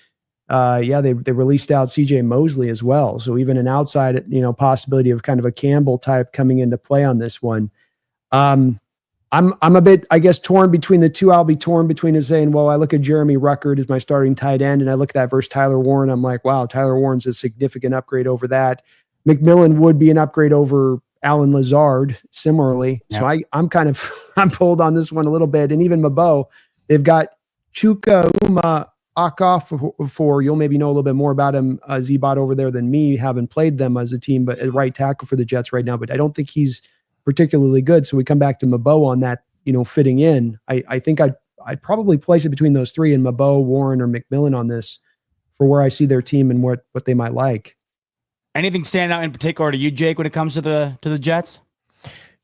they released out CJ Mosley as well. So even an outside, possibility of kind of a Campbell type coming into play on this one. I'm a bit, I guess, torn between the two. I'll be torn between saying, well, I look at Jeremy Ruckert as my starting tight end, and I look at that versus Tyler Warren. I'm like, wow, Tyler Warren's a significant upgrade over that. McMillan would be an upgrade over Alan Lazard, similarly. Yep. So I'm pulled on this one a little bit. And even Mabo, they've got Chuka Akaw for you'll maybe know a little bit more about him, Z-Bot over there than me, having played them as a team, but at right tackle for the Jets right now. But I don't think he's particularly good. So we come back to Mabo on that, fitting in. I think I'd probably place it between those three and Mabo, Warren, or McMillan on this for where I see their team and what they might like. Anything stand out in particular to you, Jake, when it comes to the Jets?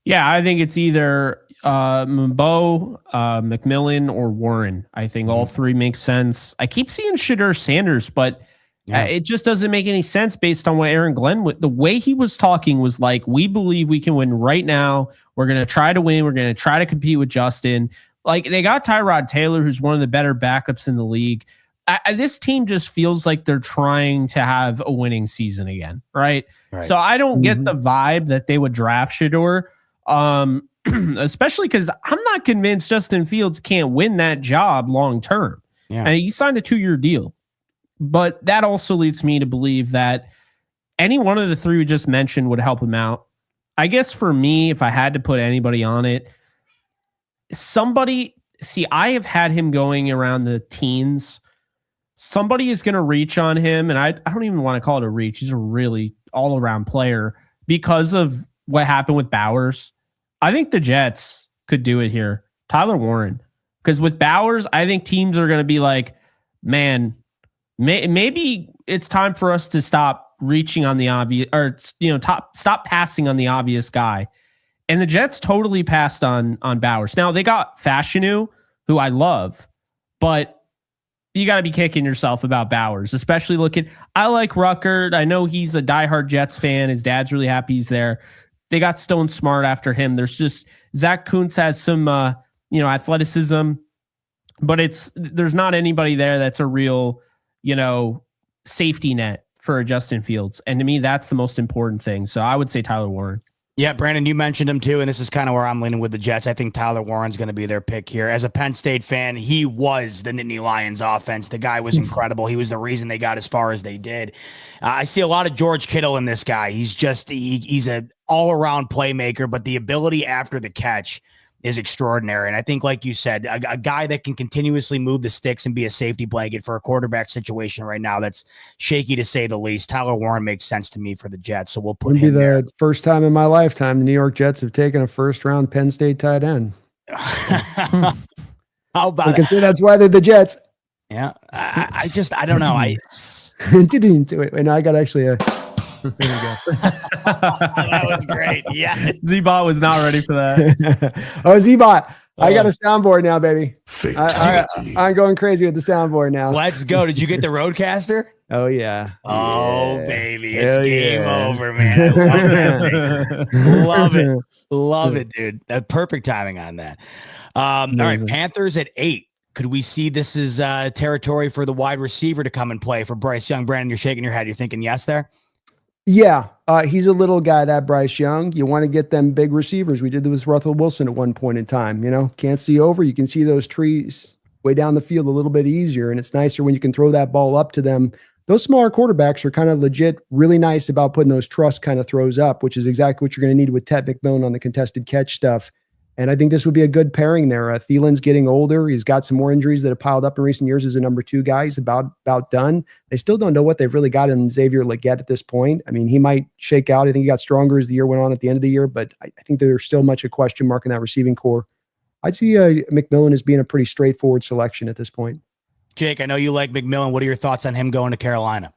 Yeah, I think it's either Mabo, McMillan, or Warren. I think all three make sense. I keep seeing Shedeur Sanders, but it just doesn't make any sense based on what Aaron Glenn, the way he was talking was like, we believe we can win right now. We're going to try to win. We're going to try to compete with Justin. Like, they got Tyrod Taylor, who's one of the better backups in the league. This team just feels like they're trying to have a winning season again, right? So I don't get the vibe that they would draft Shedeur. Especially because I'm not convinced Justin Fields can't win that job long term. And he signed a 2-year deal. But that also leads me to believe that any one of the three we just mentioned would help him out. I guess for me, if I had to put anybody on it, I have had him going around the teens. Somebody is going to reach on him, and I don't even want to call it a reach. He's a really all-around player because of what happened with Bowers. I think the Jets could do it here. Tyler Warren. Because with Bowers, I think teams are going to be like, man, maybe it's time for us to stop reaching on the obvious, or stop passing on the obvious guy. And the Jets totally passed on Bowers. Now, they got Fashanu, who I love, but you got to be kicking yourself about Bowers, especially I like Ruckert. I know he's a diehard Jets fan. His dad's really happy he's there. They got Stone Smart after him. There's just Zach Kuntz has some, athleticism, but there's not anybody there that's a real, safety net for Justin Fields. And to me, that's the most important thing. So I would say Tyler Warren. Yeah, Brandon, you mentioned him too, and this is kind of where I'm leaning with the Jets. I think Tyler Warren's going to be their pick here. As a Penn State fan, he was the Nittany Lions offense. The guy was incredible. He was the reason they got as far as they did. I see a lot of George Kittle in this guy. He's an all-around playmaker, but the ability after the catch is extraordinary. And I think, like you said, a guy that can continuously move the sticks and be a safety blanket for a quarterback situation right now that's shaky to say the least. Tyler Warren makes sense to me for the Jets, so we'll put him there. The first time in my lifetime the New York Jets have taken a first-round Penn State tight end. How about that? Because that's why they're the Jets. Yeah, I don't know. And I got actually a... There you go. That was great. Yeah. Z-Bot was not ready for that. Oh, Z-Bot. I got a soundboard now, baby. I'm going crazy with the soundboard now. Let's go. Did you get the Roadcaster? Oh, yeah. Oh, baby. It's game over, man. I love it. Love it, dude. Perfect timing on that. All right. Panthers at 8. Could we see this is territory for the wide receiver to come and play for Bryce Young? Brandon, you're shaking your head. You're thinking yes there? Yeah, he's a little guy, that Bryce Young. You want to get them big receivers. We did this with Russell Wilson at one point in time. Can't see over. You can see those trees way down the field a little bit easier, and it's nicer when you can throw that ball up to them those smaller quarterbacks are kind of legit, really nice about putting those trust kind of throws up, which is exactly what you're going to need with Ted McMillan on the contested catch stuff. And I think this would be a good pairing there. Thielen's getting older. He's got some more injuries that have piled up in recent years as a number 2 guy. He's about done. They still don't know what they've really got in Xavier Legette at this point. I mean, he might shake out. I think he got stronger as the year went on at the end of the year, but I think there's still much a question mark in that receiving core. I'd see McMillan as being a pretty straightforward selection at this point. Jake, I know you like McMillan. What are your thoughts on him going to Carolina?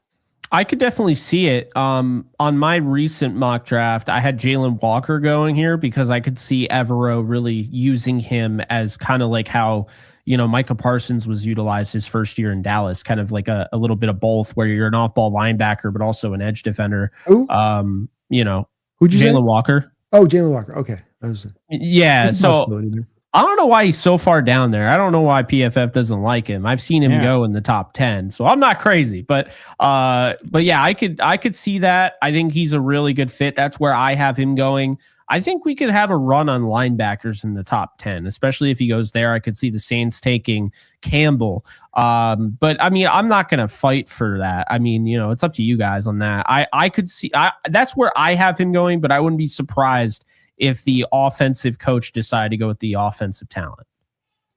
I could definitely see it. On my recent mock draft, I had Jalen Walker going here because I could see Evero really using him as kind of like how, Micah Parsons was utilized his first year in Dallas, kind of like a little bit of both, where you're an off-ball linebacker, but also an edge defender. Who? Who'd you Jalen Walker. Oh, Jalen Walker. Okay. Yeah. So I don't know why he's so far down there. I don't know why PFF doesn't like him. I've seen him go in the top 10, so I'm not crazy. But yeah, I could see that. I think he's a really good fit. That's where I have him going. I think we could have a run on linebackers in the top 10, especially if he goes there. I could see the Saints taking Campbell. But I mean, I'm not going to fight for that. I mean, it's up to you guys on that. I could see that's where I have him going, but I wouldn't be surprised if the offensive coach decided to go with the offensive talent.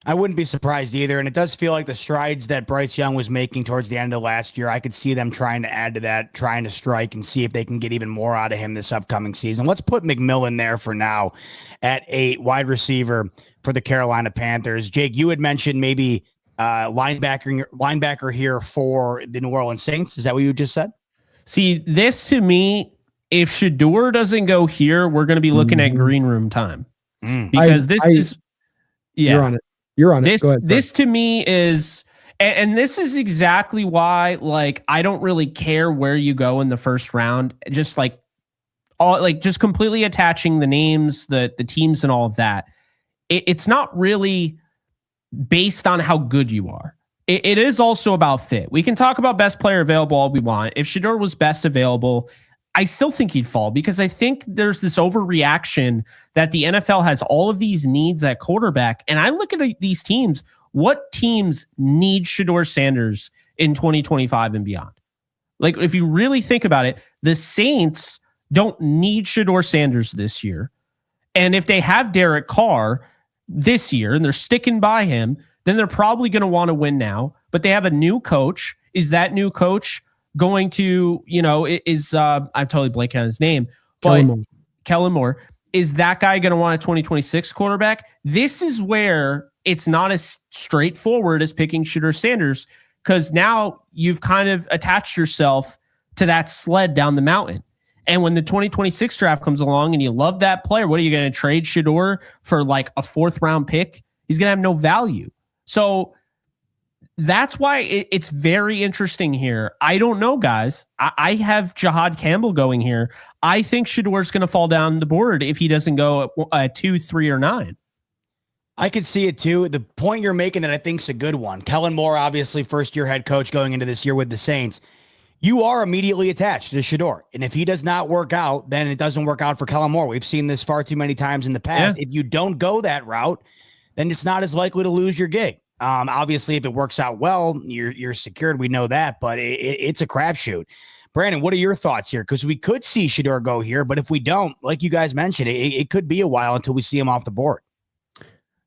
I wouldn't be surprised either. And it does feel like the strides that Bryce Young was making towards the end of last year, I could see them trying to add to that, trying to strike and see if they can get even more out of him this upcoming season. Let's put McMillan there for now at 8, wide receiver for the Carolina Panthers. Jake, you had mentioned maybe linebacker here for the New Orleans Saints. Is that what you just said? See, this to me, if Shedeur doesn't go here, we're going to be looking at green room time because You're on it. You're on it. Go ahead. This to me is, and this is exactly why, like, I don't really care where you go in the first round. Just just completely attaching the names, the teams and all of that. It's not really based on how good you are. It is also about fit. We can talk about best player available all we want. If Shedeur was best available, I still think he'd fall because I think there's this overreaction that the NFL has all of these needs at quarterback. And I look at these teams, what teams need Shedeur Sanders in 2025 and beyond? Like, if you really think about it, the Saints don't need Shedeur Sanders this year. And if they have Derek Carr this year and they're sticking by him, then they're probably going to want to win now. But they have a new coach. Is that new coach going to, I'm totally blanking on his name, but Kellen Moore, is that guy going to want a 2026 quarterback? This is where it's not as straightforward as picking Shedeur Sanders, because now you've kind of attached yourself to that sled down the mountain. And when the 2026 draft comes along and you love that player, what are you going to trade Shedeur for, like a 4th round pick? He's going to have no value. So that's why it's very interesting here. I don't know, guys. I have Jahad Campbell going here. I think Shedeur's going to fall down the board if he doesn't go at 2, 3, or 9. I could see it too. The point you're making that I think is a good one. Kellen Moore, obviously first-year head coach going into this year with the Saints. You are immediately attached to Shedeur. And if he does not work out, then it doesn't work out for Kellen Moore. We've seen this far too many times in the past. Yeah. If you don't go that route, then it's not as likely to lose your gig. Obviously, if it works out well, you're secured. We know that, but it's a crapshoot. Brandon, what are your thoughts here? Because we could see Shedeur go here, but if we don't, like you guys mentioned, it could be a while until we see him off the board.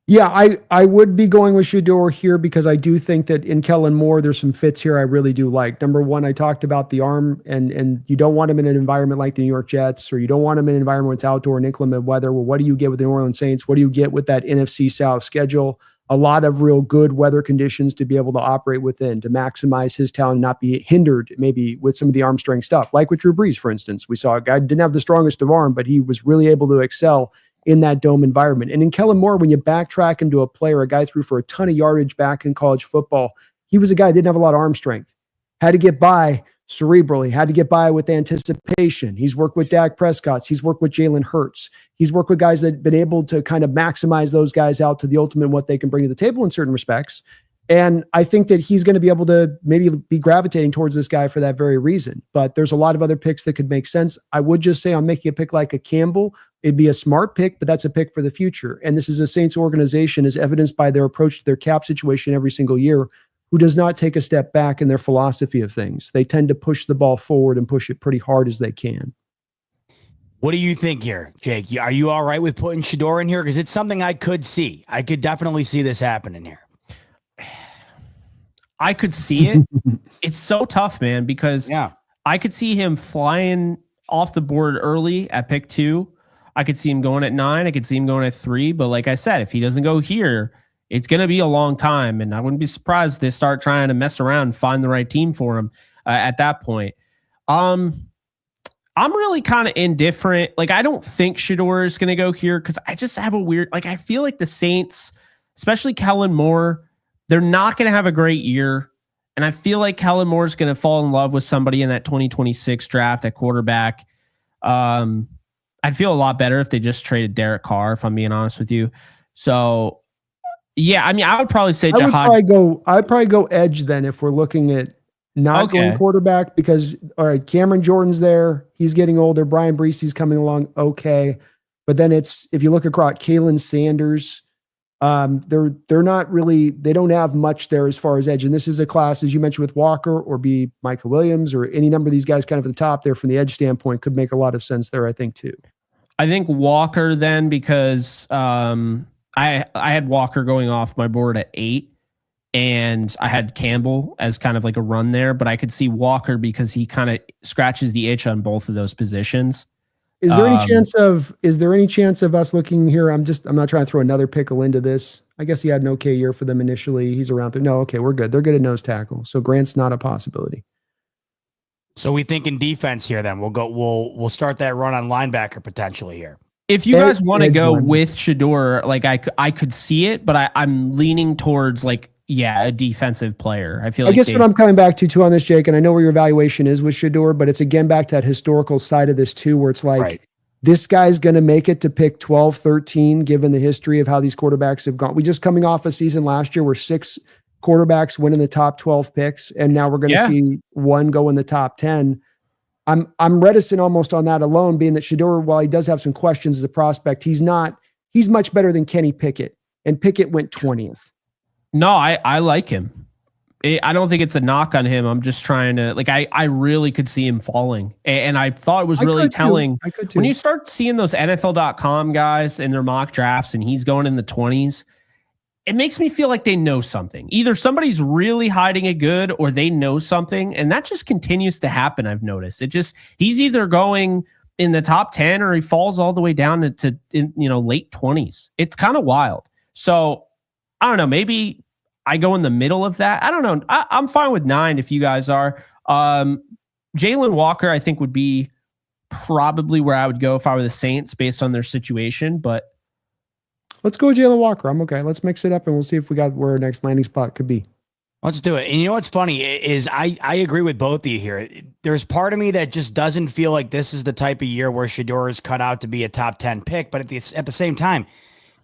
Yeah, I would be going with Shedeur here because I do think that in Kellen Moore, there's some fits here I really do like. Number one, I talked about the arm, and you don't want him in an environment like the New York Jets, or you don't want him in an environment where it's outdoor and inclement weather. Well, what do you get with the New Orleans Saints? What do you get with that NFC South schedule? A lot of real good weather conditions to be able to operate within, to maximize his talent, not be hindered maybe with some of the arm strength stuff, like with Drew Brees, for instance. We saw a guy didn't have the strongest of arm, but he was really able to excel in that dome environment. And in Kellen Moore, when you backtrack him to a guy threw for a ton of yardage back in college football, he was a guy that didn't have a lot of arm strength, had to get by cerebrally, had to get by with anticipation. He's worked with Dak Prescott. He's worked with Jalen Hurts. He's worked with guys that have been able to kind of maximize those guys out to the ultimate, what they can bring to the table in certain respects. And I think that he's going to be able to maybe be gravitating towards this guy for that very reason. But there's a lot of other picks that could make sense. I would just say I'm making a pick like a Campbell. It'd be a smart pick, but that's a pick for the future. And this is a Saints organization, as evidenced by their approach to their cap situation every single year, who does not take a step back in their philosophy of things. They tend to push the ball forward and push it pretty hard as they can. What do you think here, Jake? Are you all right with putting Shedeur in here? Because it's something I could see. I could definitely see this happening here. I could see it. It's so tough, man, because I could see him flying off the board early at pick 2. I could see him going at 9. I could see him going at 3. But like I said, if he doesn't go here, it's going to be a long time. And I wouldn't be surprised if they start trying to mess around and find the right team for him at that point. I'm really kind of indifferent. Like, I don't think Shedeur is going to go here because I just have a weird, like, I feel like the Saints, especially Kellen Moore, they're not going to have a great year. And I feel like Kellen Moore is going to fall in love with somebody in that 2026 draft at quarterback. I'd feel a lot better if they just traded Derek Carr, if I'm being honest with you. So, yeah, I mean, I would probably say Jahad. I'd probably go edge then if we're looking at not going quarterback because, all right, Cameron Jordan's there. He's getting older. Brian Breesy's coming along okay. But then it's, if you look across Kalen Sanders, they're not really, they don't have much there as far as edge. And this is a class, as you mentioned, with Walker or be Michael Williams or any number of these guys kind of at the top there from the edge standpoint could make a lot of sense there, I think, too. I think Walker then because I had Walker going off my board at 8 and I had Campbell as kind of like a run there, but I could see Walker because he kind of scratches the itch on both of those positions. Is there any chance of us looking here? I'm not trying to throw another pickle into this. I guess he had an okay year for them initially. He's around there. No, okay, we're good. They're good at nose tackle. So Grant's not a possibility. So we think in defense here then. We'll start that run on linebacker potentially here. If you guys want to go with Shedeur, like I could see it, but I'm leaning towards like, a defensive player. I feel like what I'm coming back to on this, Jake, and I know where your evaluation is with Shedeur, but it's again back to that historical side of this too, where it's like this guy's going to make it to pick 12, 13, given the history of how these quarterbacks have gone. We just coming off a season last year where 6 quarterbacks win in the top 12 picks, and now we're going to see one go in the top 10. I'm reticent almost on that alone, being that Shedeur, while he does have some questions as a prospect, he's much better than Kenny Pickett, and Pickett went 20th. No, I like him. I don't think it's a knock on him. I'm just trying to, like, I really could see him falling. And I thought it was really telling. I could too. When you start seeing those NFL.com guys in their mock drafts and he's going in the 20s, it makes me feel like they know something. Either somebody's really hiding it good or they know something. And that just continues to happen, I've noticed. He's either going in the top 10 or he falls all the way down to late 20s. It's kind of wild. So I don't know. Maybe I go in the middle of that. I don't know. I'm fine with 9 if you guys are. Jalen Walker, I think, would be probably where I would go if I were the Saints based on their situation. But let's go with Jalen Walker. I'm okay. Let's mix it up and we'll see if we got where our next landing spot could be. Let's do it. And you know what's funny is I agree with both of you here. There's part of me that just doesn't feel like this is the type of year where Shedeur is cut out to be a top 10 pick. But at the same time,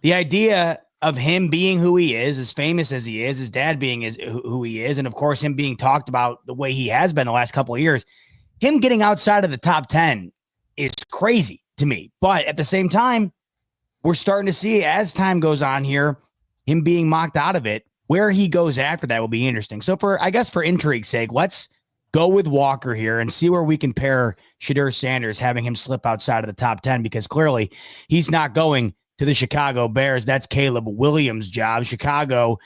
the idea of him being who he is, as famous as he is, his dad being who he is, and of course him being talked about the way he has been the last couple of years, him getting outside of the top 10 is crazy to me. But at the same time, we're starting to see as time goes on here, him being mocked out of it. Where he goes after that will be interesting. So for intrigue's sake, let's go with Walker here and see where we can pair Shedeur Sanders, having him slip outside of the top 10, because clearly he's not going to the Chicago Bears. That's Caleb Williams' job. Chicago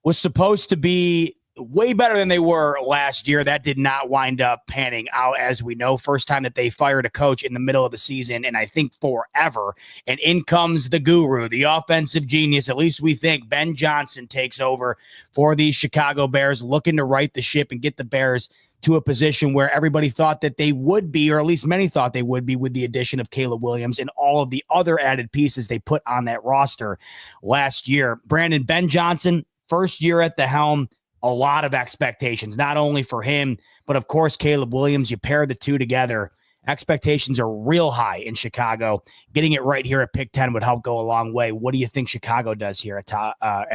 was supposed to be way better than they were last year. That did not wind up panning out, as we know. First time that they fired a coach in the middle of the season, and I think forever. And in comes the guru, the offensive genius. At least we think Ben Johnson takes over for the Chicago Bears, looking to right the ship and get the Bears to a position where everybody thought that they would be, or at least many thought they would be, with the addition of Caleb Williams and all of the other added pieces they put on that roster last year. Brandon, Ben Johnson, first year at the helm, a lot of expectations, not only for him, but of course, Caleb Williams. You pair the two together, expectations are real high in Chicago. Getting it right here at pick 10 would help go a long way. What do you think Chicago does here at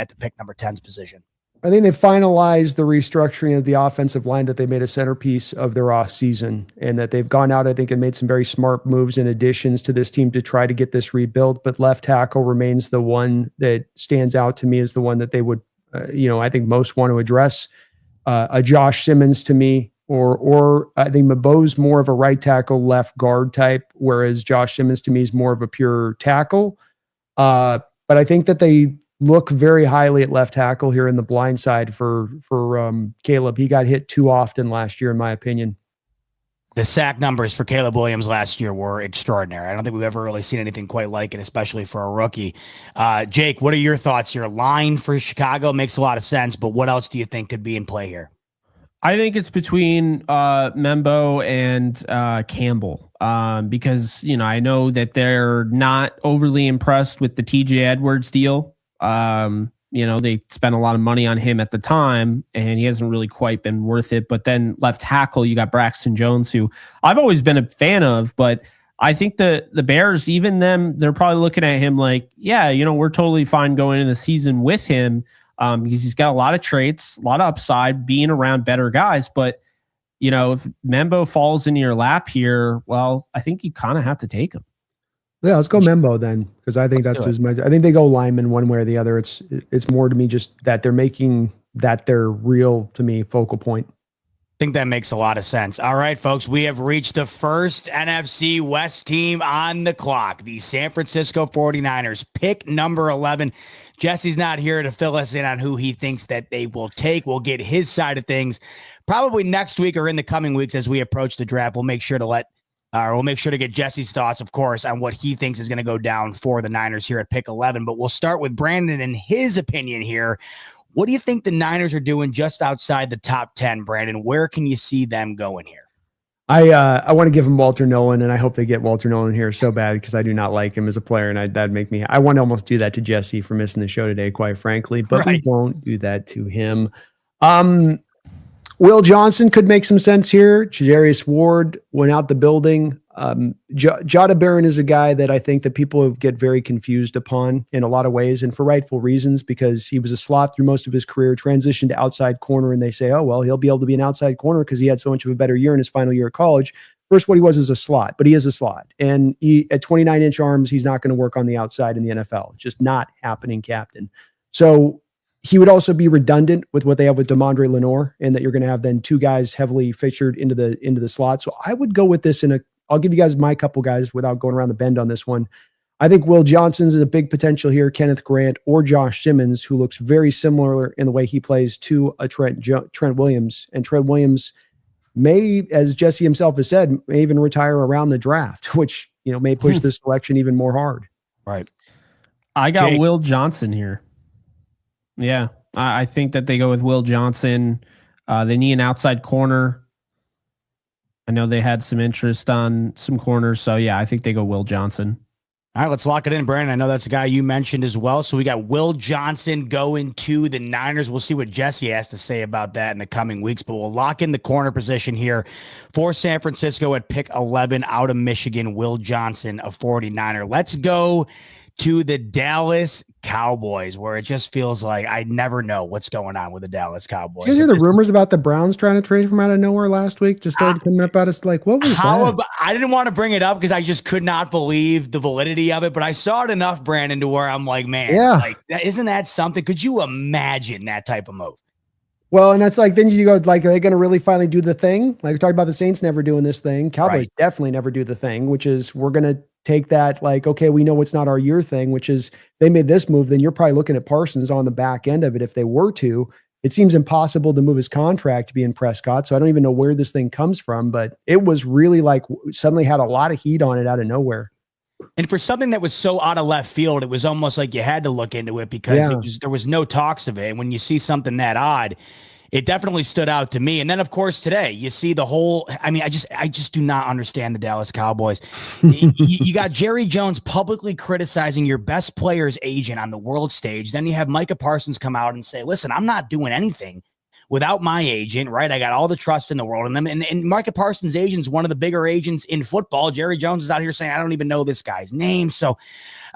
the pick number 10's position? I think they finalized the restructuring of the offensive line, that they made a centerpiece of their offseason, and that they've gone out, I think, and made some very smart moves and additions to this team to try to get this rebuilt. But left tackle remains the one that stands out to me as the one that they would, I think most want to address. a Josh Simmons to me, or I think Mebo's more of a right tackle, left guard type, whereas Josh Simmons to me is more of a pure tackle. But I think that they look very highly at left tackle here in the blind side for Caleb. He got hit too often last year, in my opinion. The sack numbers for Caleb Williams last year were extraordinary. I don't think we've ever really seen anything quite like it, especially for a rookie. Jake, what are your thoughts here? Line for Chicago makes a lot of sense, but what else do you think could be in play here? I think it's between Membo and Campbell because, I know that they're not overly impressed with the TJ Edwards deal. They spent a lot of money on him at the time, and he hasn't really quite been worth it. But then left tackle, you got Braxton Jones, who I've always been a fan of. But I think the Bears, even them, they're probably looking at him like, yeah, we're totally fine going into the season with him because he's got a lot of traits, a lot of upside, being around better guys. But, if Membo falls into your lap here, well, I think you kind of have to take him. Yeah, let's go Membo then, because I think that's as much. I think they go lineman one way or the other. It's more to me just that they're making that their real, to me, focal point. I think that makes a lot of sense. All right, folks, we have reached the first NFC West team on the clock, the San Francisco 49ers, pick number 11. Jesse's not here to fill us in on who he thinks that they will take. We'll get his side of things probably next week or in the coming weeks as we approach the draft. We'll make sure to get Jesse's thoughts, of course, on what he thinks is going to go down for the Niners here at pick 11. But we'll start with Brandon and his opinion here. What do you think the Niners are doing just outside the top 10, Brandon? Where can you see them going here? I want to give him Walter Nolan, and I hope they get Walter Nolan here so bad because I do not like him as a player, and that'd make me. I want to almost do that to Jesse for missing the show today, quite frankly, but we won't do that to him. Will Johnson could make some sense here. Jarius Ward went out the building. Jada Barron is a guy that I think that people get very confused upon in a lot of ways, and for rightful reasons, because he was a slot through most of his career, transitioned to outside corner, and they say, oh, well, he'll be able to be an outside corner because he had so much of a better year in his final year of college. First, what he was is a slot, but he is a slot. And at 29-inch arms, he's not going to work on the outside in the NFL. It's just not happening, Captain. So he would also be redundant with what they have with Demondre Lenore, and that you're going to have then two guys heavily featured into the slot. So I would go with this I'll give you guys my couple guys without going around the bend on this one. I think Will Johnson's is a big potential here, Kenneth Grant or Josh Simmons, who looks very similar in the way he plays to a Trent Williams. And Trent Williams may, as Jesse himself has said, may even retire around the draft, which may push this selection even more hard. Right. I got Jake. Will Johnson here. Yeah, I think that they go with Will Johnson. They need an outside corner. I know they had some interest on some corners. So, yeah, I think they go Will Johnson. All right, let's lock it in, Brandon. I know that's a guy you mentioned as well. So we got Will Johnson going to the Niners. We'll see what Jesse has to say about that in the coming weeks, but we'll lock in the corner position here for San Francisco at pick 11 out of Michigan, Will Johnson, a 49er. Let's go to the Dallas Cowboys, where it just feels like I never know what's going on with the Dallas Cowboys. Did you hear the rumors about the Browns trying to trade from out of nowhere last week? Just started coming up at us like, what was that? I didn't want to bring it up because I just could not believe the validity of it, but I saw it enough, Brandon, to where I'm like, man, isn't that something? Could you imagine that type of move? Well, and that's like, then you go like, are they going to really finally do the thing? Like we talked about the Saints never doing this thing. Cowboys definitely never do the thing, which is we're going to take that like, okay, we know it's not our year thing, which is they made this move. Then you're probably looking at Parsons on the back end of it. If they were to, it seems impossible to move his contract to be in Prescott. So I don't even know where this thing comes from, but it was really like suddenly had a lot of heat on it out of nowhere. And for something that was so out of left field, it was almost like you had to look into it because there was no talks of it. And when you see something that odd, it definitely stood out to me. And then, of course, today you see the whole. I mean, I just do not understand the Dallas Cowboys. You got Jerry Jones publicly criticizing your best player's agent on the world stage. Then you have Micah Parsons come out and say, "Listen, I'm not doing anything without my agent, right? I got all the trust in the world in them." And Micah Parsons' agent's one of the bigger agents in football. Jerry Jones is out here saying, I don't even know this guy's name. So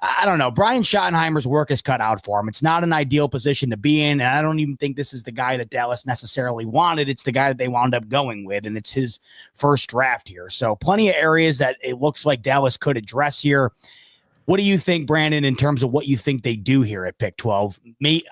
I don't know. Brian Schottenheimer's work is cut out for him. It's not an ideal position to be in. And I don't even think this is the guy that Dallas necessarily wanted. It's the guy that they wound up going with. And it's his first draft here. So plenty of areas that it looks like Dallas could address here. What do you think, Brandon, in terms of what you think they do here at pick 12?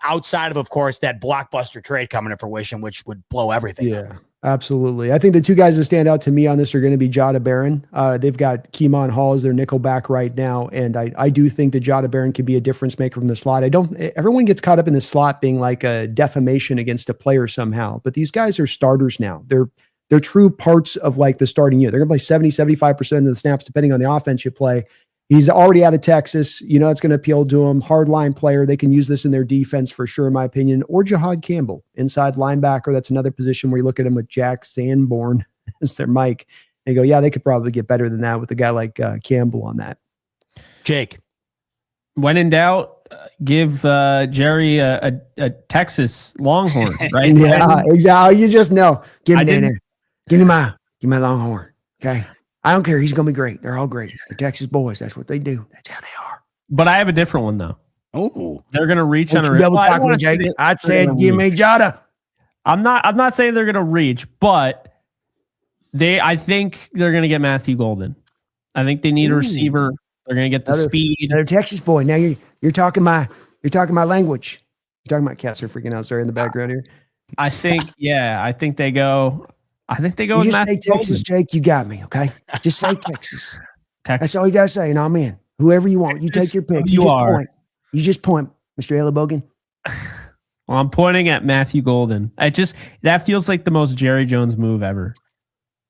Outside of course, that blockbuster trade coming to fruition, which would blow everything up. Yeah, absolutely. I think the two guys that stand out to me on this are going to be Jada Barron. They've got Keemon Hall as their nickel back right now, and I do think that Jada Barron could be a difference maker from the slot. Everyone gets caught up in the slot being like a defamation against a player somehow, but these guys are starters now. They're true parts of like the starting unit. They're going to play 70-75% of the snaps, depending on the offense you play. He's already out of Texas. It's going to appeal to him. Hardline player. They can use this in their defense for sure, in my opinion. Or Jahad Campbell, inside linebacker. That's another position where you look at him with Jack Sanborn as their Mike. And you go, yeah, they could probably get better than that with a guy like Campbell on that. Jake. When in doubt, give Jerry a Texas Longhorn, right? Yeah, exactly. You just know. Give me my Longhorn. Okay. I don't care. He's going to be great. They're all great. They're Texas boys. That's what they do. That's how they are. But I have a different one, though. Oh, they're going to reach on a double tackle, Jake. I'd say give me Jada. I'm not saying they're going to reach, but I think they're going to get Matthew Golden. I think they need a receiver. They're going to get the speed. They're Texas boy. Now you're talking my language. You're talking about cats are freaking out. Sorry, in the background here. I think they go. I think they go with just Matthew say Texas, Golden. Jake. You got me, okay? Just say Texas. That's all you gotta say, and I'm in. Whoever you want, Texas, you take your pick. You just point, Mr. Ella Bogan. Well, I'm pointing at Matthew Golden. That feels like the most Jerry Jones move ever.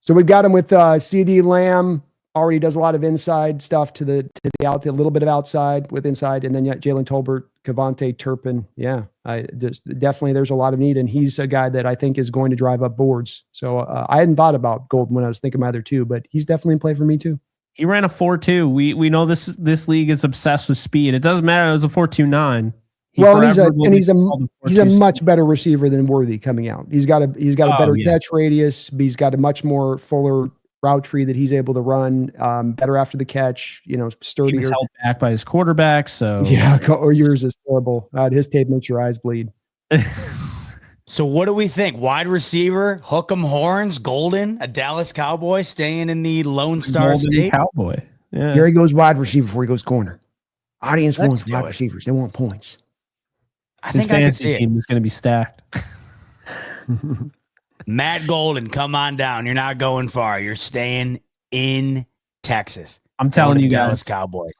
So we've got him with CD Lamb. Already does a lot of inside stuff to the out, a little bit of outside with inside, and then Jalen Tolbert, Cavante Turpin. Yeah, definitely there's a lot of need, and he's a guy that I think is going to drive up boards. So I hadn't thought about Golden when I was thinking my other two, but he's definitely in play for me too. He ran a 4.2. We know this league is obsessed with speed. It doesn't matter. It was a 4.29. He's a much better receiver than Worthy coming out. He's got a better catch radius. He's got a much more fuller route tree that he's able to run, better after the catch, sturdier. He was held back by his quarterback, so yeah, or yours is horrible. His tape makes your eyes bleed. So what do we think? Wide receiver, hook 'em horns, Golden, a Dallas Cowboy staying in the Lone Star Golden State? Cowboy. Yeah. Here he goes wide receiver before he goes corner. Audience wants wide receivers. They want points. I His think I can see fantasy team is going to be stacked. Matt Golden, come on down. You're not going far. You're staying in Texas. I'm telling you Dallas guys, Cowboys.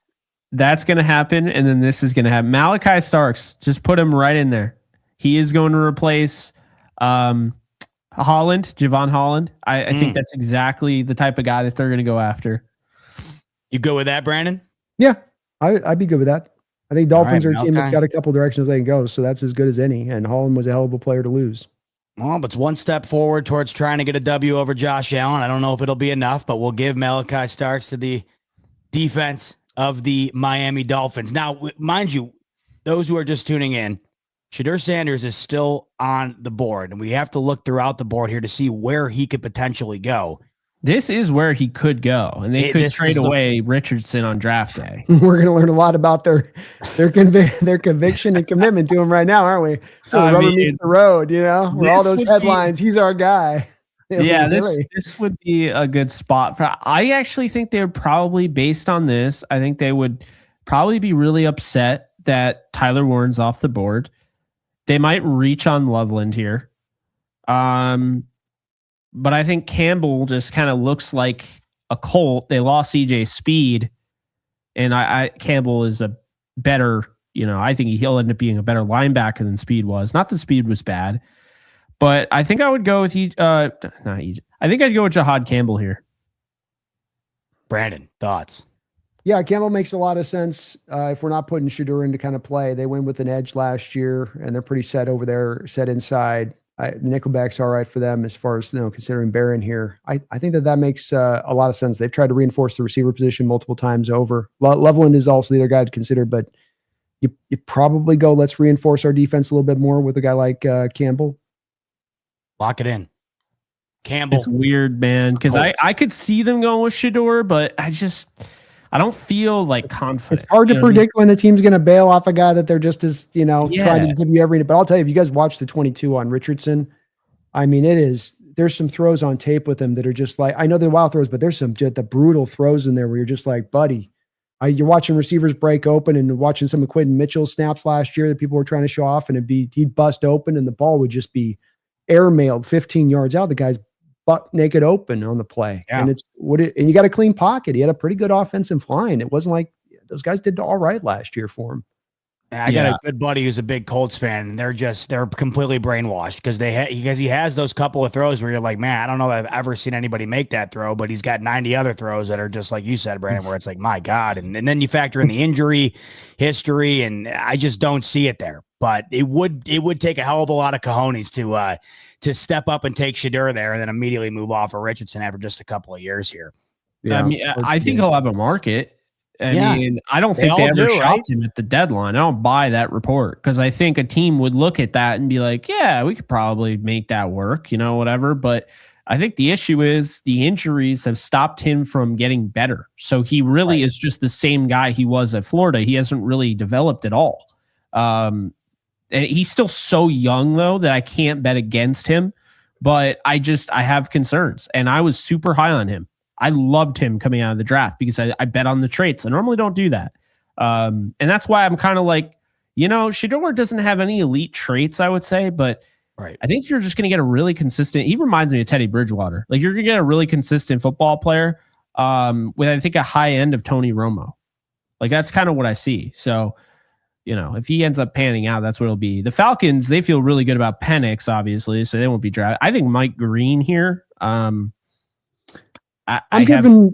That's going to happen, and then this is going to happen. Malachi Starks, just put him right in there. He is going to replace Javon Holland. I think that's exactly the type of guy that they're going to go after. You go with that, Brandon? Yeah, I'd be good with that. I think Dolphins are a team that's okay. got a couple directions they can go, so that's as good as any. And Holland was a hell of a player to lose. Well, but it's one step forward towards trying to get a W over Josh Allen. I don't know if it'll be enough, but we'll give Malachi Starks to the defense of the Miami Dolphins. Now, mind you, those who are just tuning in, Shedeur Sanders is still on the board, and we have to look throughout the board here to see where he could potentially go. This is where he could go, and they could trade away Richardson on draft day. We're going to learn a lot about their conviction and commitment to him right now, aren't we? So the rubber meets the road, where all those headlines, he's our guy. Yeah, this would be a good spot for. I actually think they're probably, based on this, I think they would probably be really upset that Tyler Warren's off the board. They might reach on Loveland here. But I think Campbell just kind of looks like a Colt. They lost CJ Speed, and Campbell is a better, I think he'll end up being a better linebacker than Speed was. Not that Speed was bad, but I think I would go with I think I'd go with Jahad Campbell here. Brandon, thoughts? Yeah, Campbell makes a lot of sense. If we're not putting Shedeur into kind of play, they went with an edge last year, and they're pretty set over there, set inside. The nickelback's all right for them as far as considering Barron here. I think that makes a lot of sense. They've tried to reinforce the receiver position multiple times over. Loveland is also the other guy to consider, but you probably go, let's reinforce our defense a little bit more with a guy like Campbell. Lock it in. Campbell. It's weird, man, because I could see them going with Shedeur, but I don't feel like confident. It's hard to predict when the team's going to bail off a guy that they're just as, trying to give you every, but I'll tell you, if you guys watch the 22 on Richardson, I mean, there's some throws on tape with him that are just like, I know they're wild throws, but there's some the brutal throws in there where you're just like, buddy, You're watching receivers break open and watching some of Quentin Mitchell snaps last year that people were trying to show off, and he'd bust open and the ball would just be airmailed 15 yards out. The guy's butt naked open on the play. Yeah. And and you got a clean pocket. He had a pretty good offensive line. It wasn't like those guys did all right last year for him. I got a good buddy who's a big Colts fan, and they're completely brainwashed because he has those couple of throws where you're like, man, I don't know that I've ever seen anybody make that throw, but he's got 90 other throws that are just like you said, Brandon, where it's like, my God. And then you factor in the injury history, and I just don't see it there. But it would take a hell of a lot of cojones to step up and take Shedeur there and then immediately move off of Richardson after just a couple of years here. Yeah. I mean, I think he'll have a market. I mean, I don't think they ever shopped him at the deadline. I don't buy that report because I think a team would look at that and be like, yeah, we could probably make that work, whatever. But I think the issue is the injuries have stopped him from getting better. So he really is just the same guy he was at Florida. He hasn't really developed at all. And he's still so young, though, that I can't bet against him. But I have concerns. And I was super high on him. I loved him coming out of the draft because I bet on the traits. I normally don't do that. And that's why I'm kind of like, Shedeur doesn't have any elite traits, I would say, but I think you're just going to get a really consistent. He reminds me of Teddy Bridgewater. Like you're going to get a really consistent football player with, I think, a high end of Tony Romo. Like that's kind of what I see. So, if he ends up panning out, that's what it'll be. The Falcons, they feel really good about Penix, obviously, so they won't be drafted. I think Mike Green here. I'm driven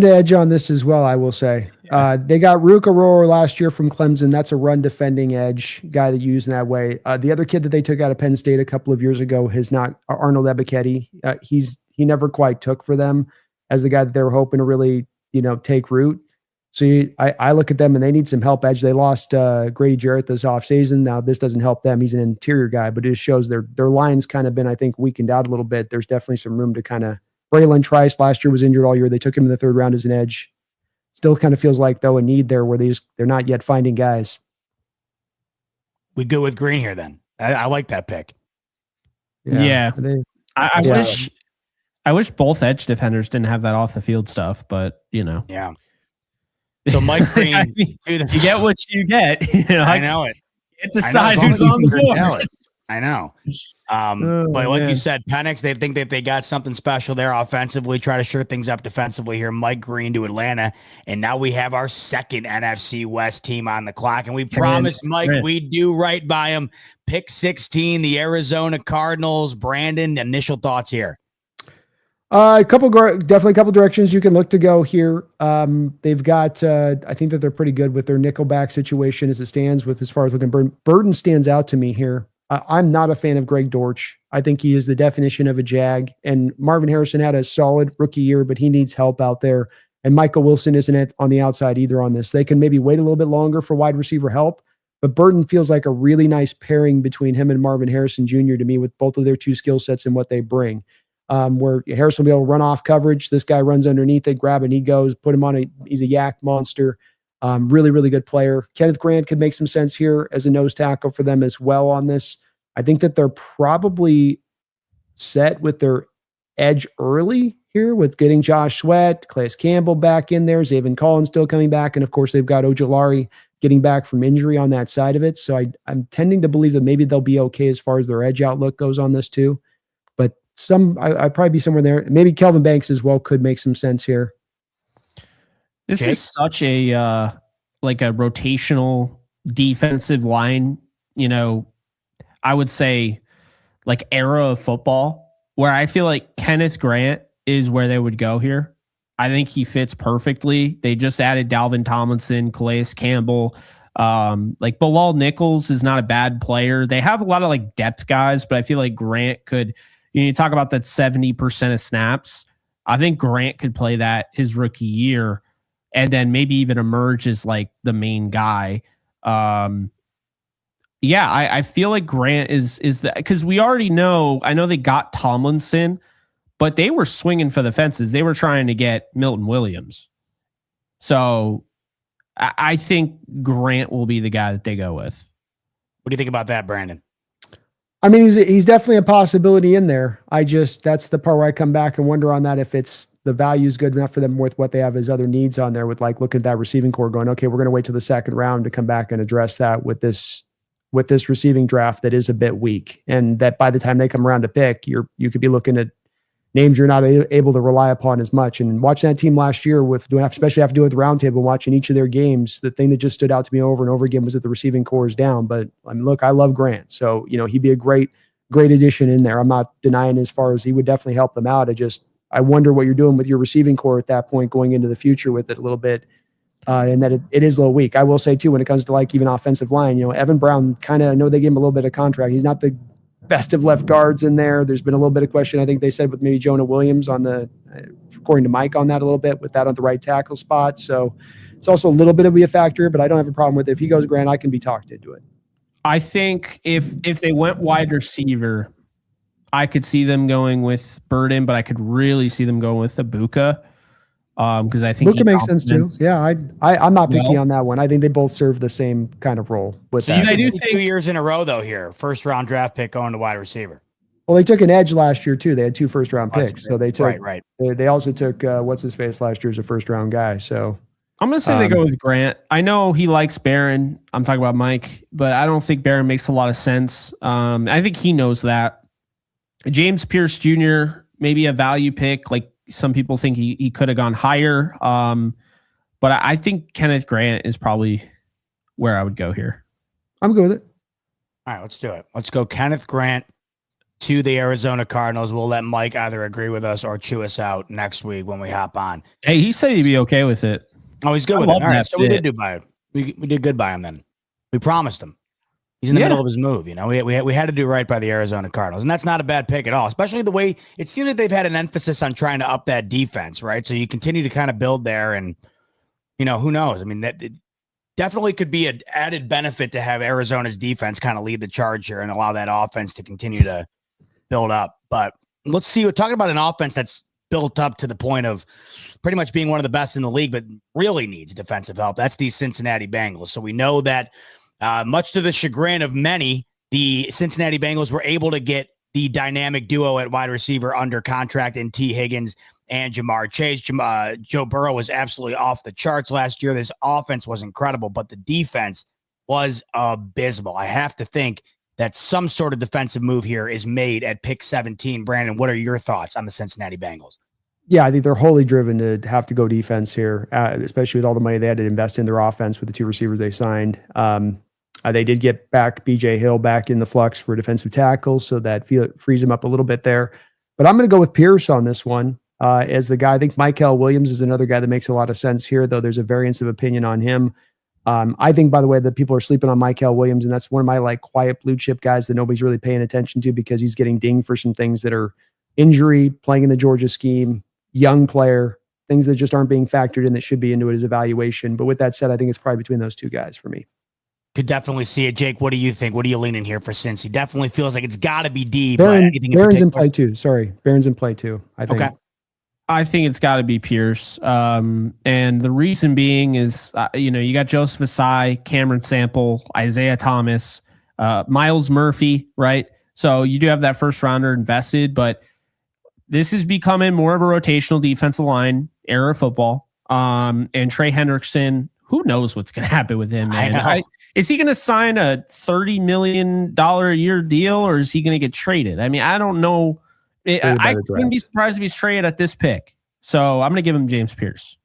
to edge on this as well, I will say. Yeah. They got Ruka Roar last year from Clemson. That's a run defending edge guy that you use in that way. The other kid that they took out of Penn State a couple of years ago has not Arnold Ebiketie. He never quite took for them as the guy that they were hoping to really, take root. So I look at them and they need some help edge. They lost Grady Jarrett this offseason. Now this doesn't help them. He's an interior guy, but it shows their line's kind of been, I think, weakened out a little bit. There's definitely some room to kind of Braylon Trice last year was injured all year. They took him in the third round as an edge. Still kind of feels like, though, a need there where they're not yet finding guys. We good with Green here then. I like that pick. Yeah. I wish both edge defenders didn't have that off the field stuff, but Yeah. So Mike Green, you get what you get. I know it. You decide who's on the board. I know. But like you said, Penix, they think that they got something special there offensively, try to shore things up defensively here. Mike Green to Atlanta. And now we have our second NFC West team on the clock. And we promised Mike we'd do right by him. Pick 16, the Arizona Cardinals. Brandon, initial thoughts here. Definitely a couple directions you can look to go here. They've got, I think that they're pretty good with their nickelback situation as it stands with as far as looking. Burden stands out to me here. I'm not a fan of Greg Dortch. I think he is the definition of a jag. And Marvin Harrison had a solid rookie year, but he needs help out there. And Michael Wilson isn't on the outside either on this. They can maybe wait a little bit longer for wide receiver help. But Burton feels like a really nice pairing between him and Marvin Harrison Jr. to me with both of their two skill sets and what they bring. Where Harrison will be able to run off coverage. This guy runs underneath it, grab it, and he goes, put him on he's a yak monster. Really, really good player. Kenneth Grant could make some sense here as a nose tackle for them as well on this. I think that they're probably set with their edge early here with getting Josh Sweat, Calais Campbell back in there, Zaven Collins still coming back, and of course they've got Ojulari getting back from injury on that side of it. So I'm tending to believe that maybe they'll be okay as far as their edge outlook goes on this too. But I'd probably be somewhere there. Maybe Kelvin Banks as well could make some sense here. This is such a like a rotational defensive line, I would say like era of football where I feel like Kenneth Grant is where they would go here. I think he fits perfectly. They just added Dalvin Tomlinson, Calais Campbell. Like Bilal Nichols is not a bad player. They have a lot of like depth guys, but I feel like Grant could, you talk about that 70% of snaps. I think Grant could play that his rookie year and then maybe even emerge as like the main guy. I feel like Grant is that because we already know, I know they got Tomlinson, but they were swinging for the fences. They were trying to get Milton Williams. So I think Grant will be the guy that they go with. What do you think about that, Brandon? I mean, he's definitely a possibility in there. That's the part where I come back and wonder on that if it's the value is good enough for them with what they have as other needs on there with like looking at that receiving core going, okay, we're going to wait till the second round to come back and address that with this receiving draft that is a bit weak. And that by the time they come around to pick, you could be looking at names you're not able to rely upon as much. And watching that team last year especially have to do with the Roundtable, watching each of their games, the thing that just stood out to me over and over again was that the receiving core is down. But I mean, look, I love Grant. So, he'd be a great addition in there. I'm not denying as far as he would definitely help them out. I wonder what you're doing with your receiving core at that point going into the future with it a little bit. And that it is a little weak. I will say too, when it comes to like even offensive line, Evan Brown I know they gave him a little bit of contract. He's not the best of left guards in there. There's been a little bit of question. I think they said with maybe Jonah Williams according to Mike on that a little bit with that on the right tackle spot. So it's also a little bit of a factor, but I don't have a problem with it. If he goes Grant, I can be talked into it. I think if they went wide receiver, I could see them going with Burden, but I could really see them going with Ibuka. Because I think Ibuka makes sense too. Yeah, I'm not picky on that one. I think they both serve the same kind of role with that. I do think 2 years in a row though here, first round draft pick going to wide receiver. Well, they took an edge last year too. They had 2 first round picks, so they took right. They also took what's his face last year as a first round guy. So I'm gonna say they go with Grant. I know he likes Barron. I'm talking about Mike, but I don't think Barron makes a lot of sense. I think he knows that. James Pierce Jr. maybe a value pick. Like some people think he could have gone higher. But I think Kenneth Grant is probably where I would go here. I'm good with it. All right, let's do it. Let's go Kenneth Grant to the Arizona Cardinals. We'll let Mike either agree with us or chew us out next week when we hop on. Hey, he said he'd be okay with it. Oh, he's good with it. All right, so we did do by him. We did good by him then. We promised him. He's in the middle of his move. We had to do right by the Arizona Cardinals, and that's not a bad pick at all, especially the way it seems like they've had an emphasis on trying to up that defense, right? So you continue to kind of build there, and who knows? I mean, that it definitely could be an added benefit to have Arizona's defense kind of lead the charge here and allow that offense to continue to build up. But let's see. We're talking about an offense that's built up to the point of pretty much being one of the best in the league, but really needs defensive help. That's the Cincinnati Bengals. So we know that much to the chagrin of many, the Cincinnati Bengals were able to get the dynamic duo at wide receiver under contract in T. Higgins and Jamar Chase. Joe Burrow was absolutely off the charts last year. This offense was incredible, but the defense was abysmal. I have to think that some sort of defensive move here is made at pick 17. Brandon, what are your thoughts on the Cincinnati Bengals? Yeah, I think they're wholly driven to have to go defense here, especially with all the money they had to invest in their offense with the 2 receivers they signed. They did get back BJ Hill back in the flux for defensive tackle, so that frees him up a little bit there. But I'm going to go with Pierce on this one as the guy. I think Michael Williams is another guy that makes a lot of sense here, though there's a variance of opinion on him. I think, by the way, that people are sleeping on Michael Williams, and that's one of my quiet blue chip guys that nobody's really paying attention to because he's getting dinged for some things that are injury, playing in the Georgia scheme, young player, things that just aren't being factored in that should be into his evaluation. But with that said, I think it's probably between those 2 guys for me. Could definitely see it. Jake, what do you think? What are you leaning here for Cincy? Definitely feels like it's got to be D. Barron's in play too. Sorry. Barron's in play too, I think. Okay. I think it's got to be Pierce. And the reason being is, you got Joseph Asai, Cameron Sample, Isaiah Thomas, Miles Murphy, right? So you do have that first rounder invested, but this is becoming more of a rotational defensive line era of football. And Trey Hendrickson, who knows what's going to happen with him, man? Is he going to sign a $30 million a year deal, or is he going to get traded? I mean, I don't know. I wouldn't be surprised if he's traded at this pick. So I'm going to give him James Pierce.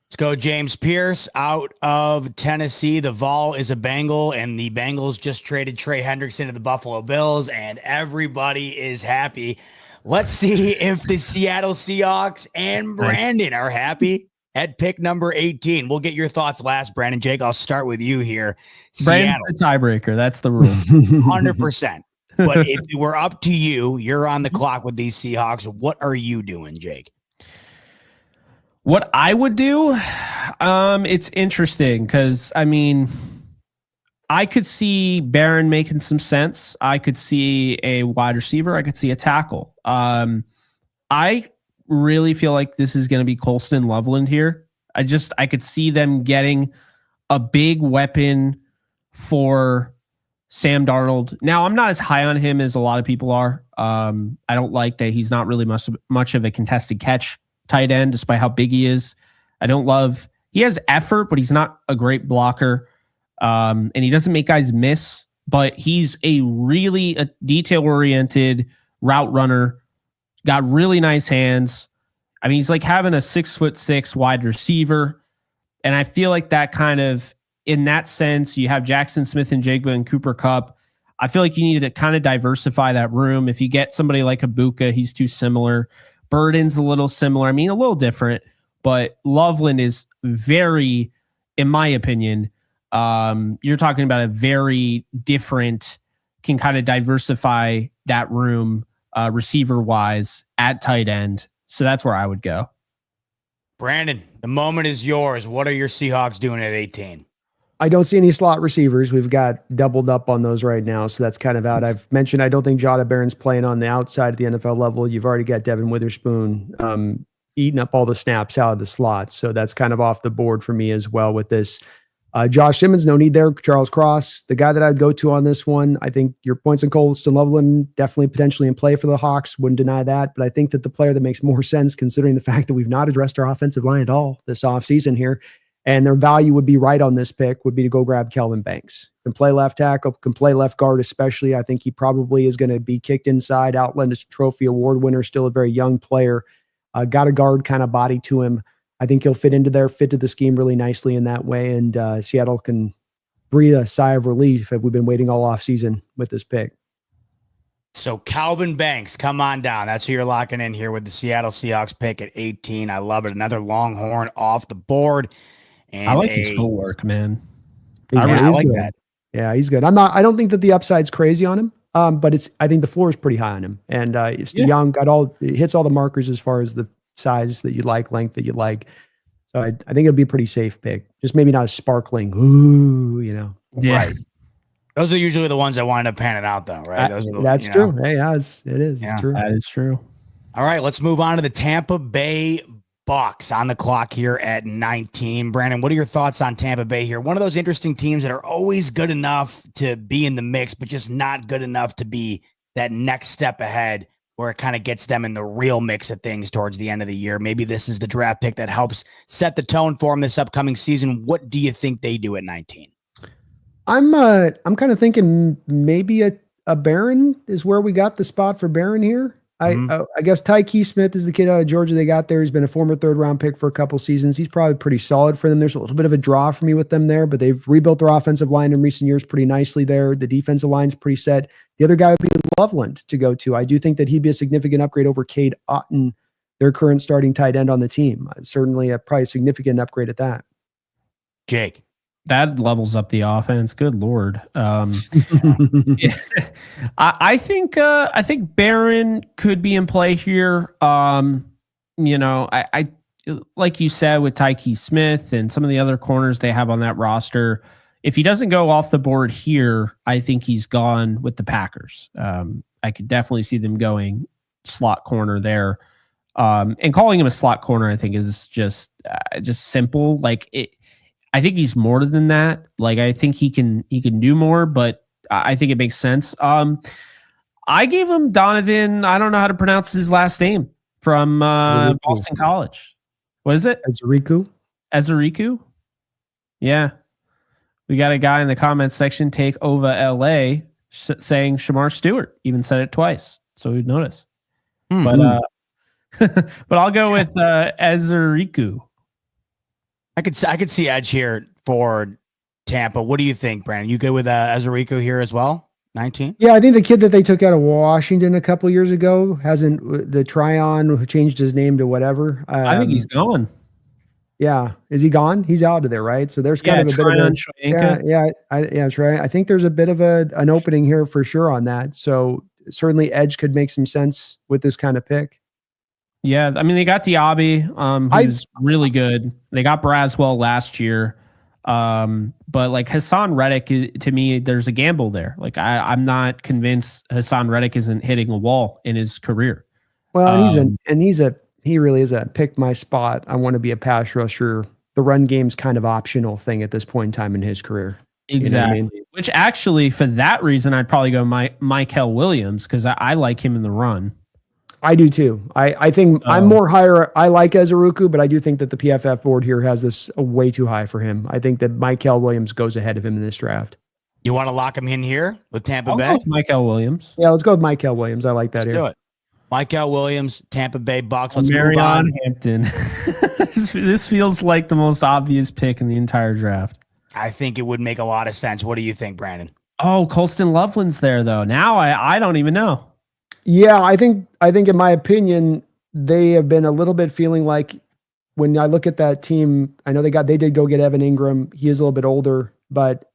Let's go James Pierce out of Tennessee. The Vol is a Bengal, and the Bengals just traded Trey Hendrickson to the Buffalo Bills, and everybody is happy. Let's see if the Seattle Seahawks and Brandon are happy at pick number 18. We'll get your thoughts last, Brandon. Jake, I'll start with you here. Brandon's the tiebreaker. That's the rule. 100%. But if it were up to you, you're on the clock with these Seahawks. What are you doing, Jake? What I would do, it's interesting because, I could see Barron making some sense. I could see a wide receiver. I could see a tackle. I really feel like this is going to be Colston Loveland here. I could see them getting a big weapon for Sam Darnold. Now, I'm not as high on him as a lot of people are. I don't like that he's not really much of a contested catch tight end, despite how big he is. He has effort, but he's not a great blocker. And he doesn't make guys miss, but he's a really detail-oriented route runner, got really nice hands. I mean, he's like having a 6'6" wide receiver. And I feel like that kind of, in that sense, you have Jackson Smith and Jigba and Cooper Kupp. I feel like you need to kind of diversify that room. If you get somebody like Ibuka, he's too similar. Burden's a little similar. I mean, a little different, but Loveland is very, in my opinion, you're talking about a very different, can kind of diversify that room receiver-wise at tight end. So that's where I would go. Brandon, the moment is yours. What are your Seahawks doing at 18? I don't see any slot receivers. We've got doubled up on those right now, so that's kind of out. I've mentioned I don't think Jada Barron's playing on the outside of the NFL level. You've already got Devin Witherspoon eating up all the snaps out of the slot, so that's kind of off the board for me as well with this. Josh Simmons, no need there. Charles Cross, the guy that I'd go to on this one. I think your points and Colston Loveland definitely potentially in play for the Hawks. Wouldn't deny that, but I think that the player that makes more sense, considering the fact that we've not addressed our offensive line at all this offseason here, and their value would be right on this pick, would be to go grab Kelvin Banks. Can play left tackle, can play left guard especially. I think he probably is going to be kicked inside. Outland is a trophy award winner, still a very young player. Got a guard kind of body to him. I think he'll fit to the scheme really nicely in that way, and Seattle can breathe a sigh of relief if we've been waiting all offseason with this pick. So Calvin Banks, come on down. That's who you're locking in here with the Seattle Seahawks pick at 18. I love it. Another Longhorn off the board. And I like his footwork, man. I like that. Yeah, he's good. I don't think that the upside's crazy on him, but I think the floor is pretty high on him. And he's young, hits all the markers as far as the size that you like, length that you like. So I think it'll be a pretty safe pick. Just maybe not a sparkling, Yeah. Right. Those are usually the ones that wind up panning out, though, right? That's true. Hey, it is. Yeah, it's true. That is true. All right, let's move on to the Tampa Bay Bucks on the clock here at 19. Brandon, what are your thoughts on Tampa Bay here? One of those interesting teams that are always good enough to be in the mix, but just not good enough to be that next step ahead where it kind of gets them in the real mix of things towards the end of the year. Maybe this is the draft pick that helps set the tone for them this upcoming season. What do you think they do at 19? I'm kind of thinking maybe a Barron is where we got the spot for Barron here. I guess Tyke Smith is the kid out of Georgia they got there. He's been a former third-round pick for a couple seasons. He's probably pretty solid for them. There's a little bit of a draw for me with them there, but they've rebuilt their offensive line in recent years pretty nicely there. The defensive line's pretty set. The other guy would be Loveland to go to. I do think that he'd be a significant upgrade over Cade Otton, their current starting tight end on the team. Certainly probably a significant upgrade at that. Jake. That levels up the offense. Good Lord. I think Barron could be in play here. I like you said with Tyke Smith and some of the other corners they have on that roster. If he doesn't go off the board here, I think he's gone with the Packers. I could definitely see them going slot corner there. And calling him a slot corner, I think, is just simple. Like it. I think he's more than that. Like I think he can do more, but I think it makes sense. I gave him Donovan. I don't know how to pronounce his last name from Boston College. What is it? Ezeriku. Yeah, we got a guy in the comments section take over LA saying Shamar Stewart. Even said it twice, so we'd notice. But I'll go with Ezeriku. I could see edge here for Tampa. What do you think, Brandon? You good with Ezeriku here as well? 19? Yeah, I think the kid that they took out of Washington a couple years ago the Tryon who changed his name to whatever. I think he's gone. Yeah, is he gone? He's out of there, right? So there's kind of a bit of that's right. I think there's a bit of an opening here for sure on that. So certainly edge could make some sense with this kind of pick. Yeah, I mean, they got Diaby, who's really good. They got Braswell last year. But like Hassan Reddick, to me, there's a gamble there. Like I'm not convinced Hassan Reddick isn't hitting a wall in his career. Well, he really is a pick my spot. I want to be a pass rusher. The run game's kind of optional thing at this point in time in his career. Exactly. You know what I mean? Which actually, for that reason, I'd probably go Michael Williams because I like him in the run. I do too. I think I'm more higher. I like Ezeruku, but I do think that the PFF board here has this way too high for him. I think that Michael Williams goes ahead of him in this draft. You want to lock him in here with Tampa I'll Bay? go with Michael Williams. Yeah, let's go with Michael Williams. I like that Let's here. do it. Michael Williams, Tampa Bay Bucks. Let's move Marion on. Hampton. This feels like the most obvious pick in the entire draft. I think it would make a lot of sense. What do you think, Brandon? Oh, Colston Loveland's there though. Now I don't even know. Yeah, I think in my opinion, they have been a little bit feeling like when I look at that team, I know they did go get Evan Ingram. He is a little bit older, but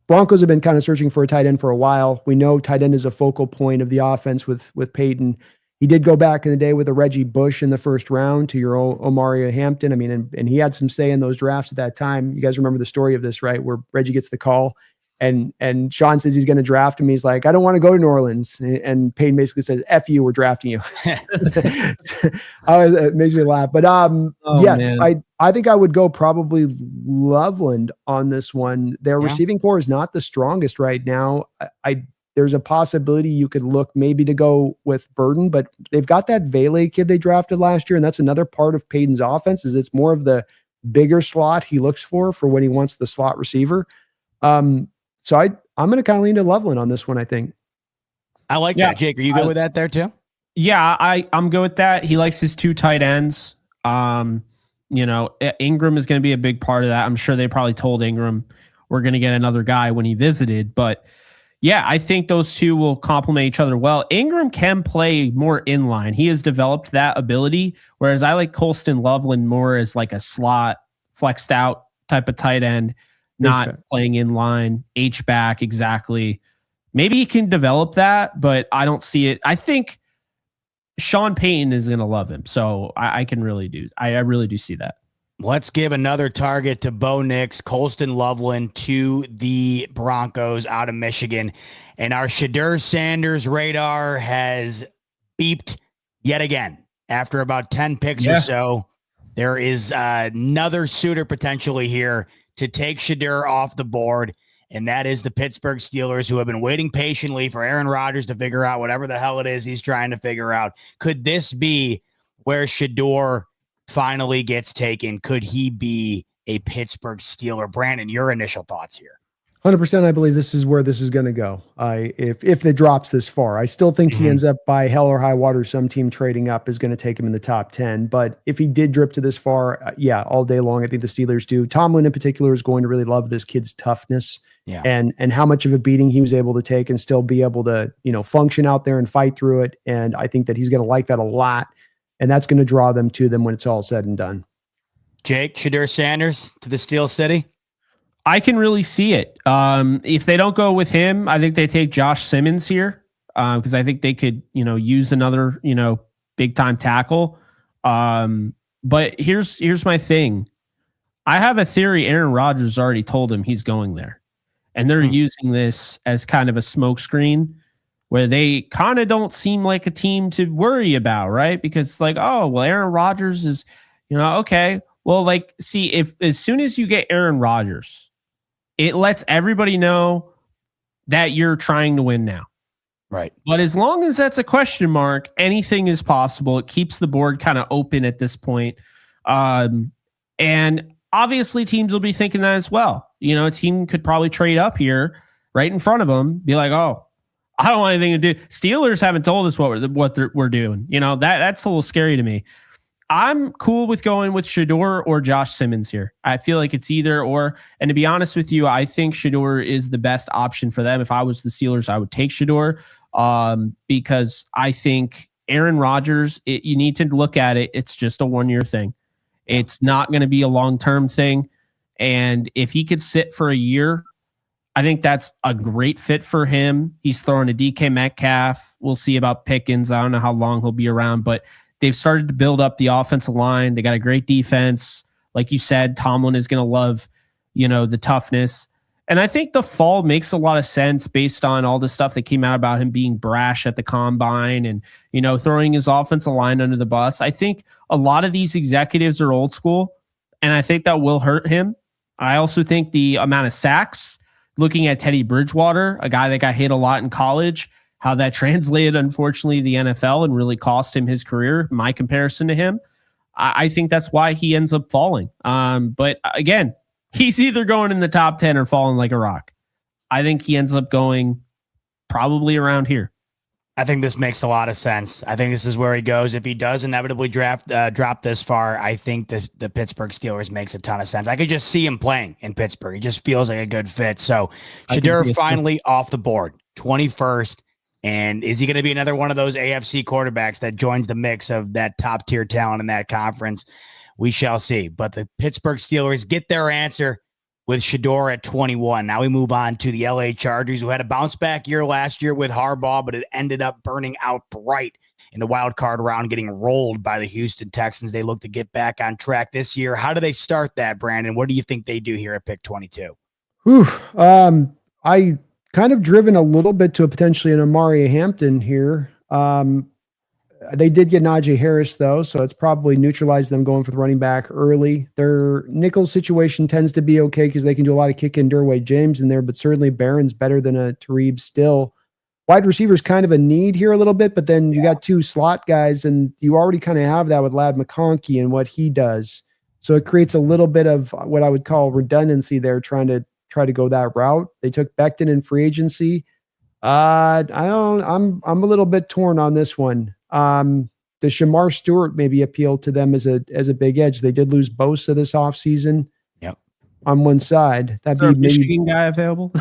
Broncos have been kind of searching for a tight end for a while. We know tight end is a focal point of the offense with Peyton. He did go back in the day with a Reggie Bush in the first round to your Omari Hampton. I mean, and he had some say in those drafts at that time. You guys remember the story of this, right? Where Reggie gets the call and Sean says he's going to draft him. He's like, I don't want to go to New Orleans. And Peyton basically says, F you, we're drafting you. It makes me laugh. But yes, man. I think I would go probably Loveland on this one. Their receiving core is not the strongest right now. There's a possibility you could look maybe to go with Burden, but they've got that Vele kid they drafted last year. And that's another part of Peyton's offense is it's more of the bigger slot he looks for when he wants the slot receiver. So I'm going to kind of lean to Loveland on this one, I think. I like that. Jake, are you good with that there too? Yeah, I'm good with that. He likes his two tight ends. Ingram is going to be a big part of that. I'm sure they probably told Ingram we're going to get another guy when he visited, but yeah, I think those two will complement each other well. Ingram can play more inline. He has developed that ability, whereas I like Colston Loveland more as like a slot, flexed out type of tight end, not playing inline, H-back, exactly. Maybe he can develop that, but I don't see it. I think Sean Payton is going to love him, so I really do see that. Let's give another target to Bo Nix, Colston Loveland to the Broncos out of Michigan. And our Shadur Sanders radar has beeped yet again. After about 10 picks or so, there is another suitor potentially here to take Shadur off the board, and that is the Pittsburgh Steelers, who have been waiting patiently for Aaron Rodgers to figure out whatever the hell it is he's trying to figure out. Could this be where Shadur finally gets taken? Could he be a Pittsburgh Steeler? Brandon, your initial thoughts here. 100%. I believe this is where this is going to go. If it drops this far, I still think he ends up by hell or high water. Some team trading up is going to take him in the top 10. But if he did drip to this far, all day long, I think the Steelers do. Tomlin in particular is going to really love this kid's toughness and how much of a beating he was able to take and still be able to, function out there and fight through it. And I think that he's going to like that a lot. And that's going to draw them to them when it's all said and done. Jake, Shadur Sanders to the Steel City? I can really see it. If they don't go with him, I think they take Josh Simmons here because I think they could, use another, big time tackle. But here's my thing. I have a theory. Aaron Rodgers already told him he's going there, and they're using this as kind of a smokescreen where they kind of don't seem like a team to worry about, right? Because Aaron Rodgers is, okay. Well, if as soon as you get Aaron Rodgers, it lets everybody know that you're trying to win now. Right. But as long as that's a question mark, anything is possible. It keeps the board kind of open at this point. And obviously teams will be thinking that as well. A team could probably trade up here right in front of them, be like, oh, I don't want anything to do. Steelers haven't told us what we're doing. That's a little scary to me. I'm cool with going with Shadur or Josh Simmons here. I feel like it's either or. And to be honest with you, I think Shadur is the best option for them. If I was the Steelers, I would take Shadur because I think Aaron Rodgers, you need to look at it. It's just a one-year thing. It's not going to be a long-term thing. And if he could sit for a year, I think that's a great fit for him. He's throwing a DK Metcalf. We'll see about Pickens. I don't know how long he'll be around, but they've started to build up the offensive line. They got a great defense. Like you said, Tomlin is going to love, the toughness. And I think the fall makes a lot of sense based on all the stuff that came out about him being brash at the combine and, throwing his offensive line under the bus. I think a lot of these executives are old school, and I think that will hurt him. I also think the amount of sacks, looking at Teddy Bridgewater, a guy that got hit a lot in college, how that translated, unfortunately, the NFL and really cost him his career. My comparison to him, I think that's why he ends up falling. But again, he's either going in the top 10 or falling like a rock. I think he ends up going probably around here. I think this makes a lot of sense. I think this is where he goes. If he does inevitably drop this far, I think the Pittsburgh Steelers makes a ton of sense. I could just see him playing in Pittsburgh. He just feels like a good fit. So Shedeur finally off the board, 21st. And is he going to be another one of those AFC quarterbacks that joins the mix of that top tier talent in that conference? We shall see. But the Pittsburgh Steelers get their answer with Shedeur at 21. Now we move on to the LA Chargers, who had a bounce back year last year with Harbaugh, but it ended up burning out bright in the wild card round, getting rolled by the Houston Texans. They look to get back on track this year. How do they start that, Brandon? What do you think they do here at pick 22? I kind of driven a little bit to a potentially an Amari Hampton here. They did get Najee Harris, though, so it's probably neutralized them going for the running back early. Their nickel situation tends to be okay because they can do a lot of kick in Derway James in there, but certainly Barron's better than a Tariq still. Wide receiver's kind of a need here a little bit, but then you got two slot guys, and you already kind of have that with Ladd McConkey and what he does. So it creates a little bit of what I would call redundancy there, trying to go that route. They took Becton in free agency. I'm a little bit torn on this one. Does Shamar Stewart maybe appeal to them as a big edge? They did lose Bosa this offseason. Yep. On one side. That'd be maybe Michigan guy available.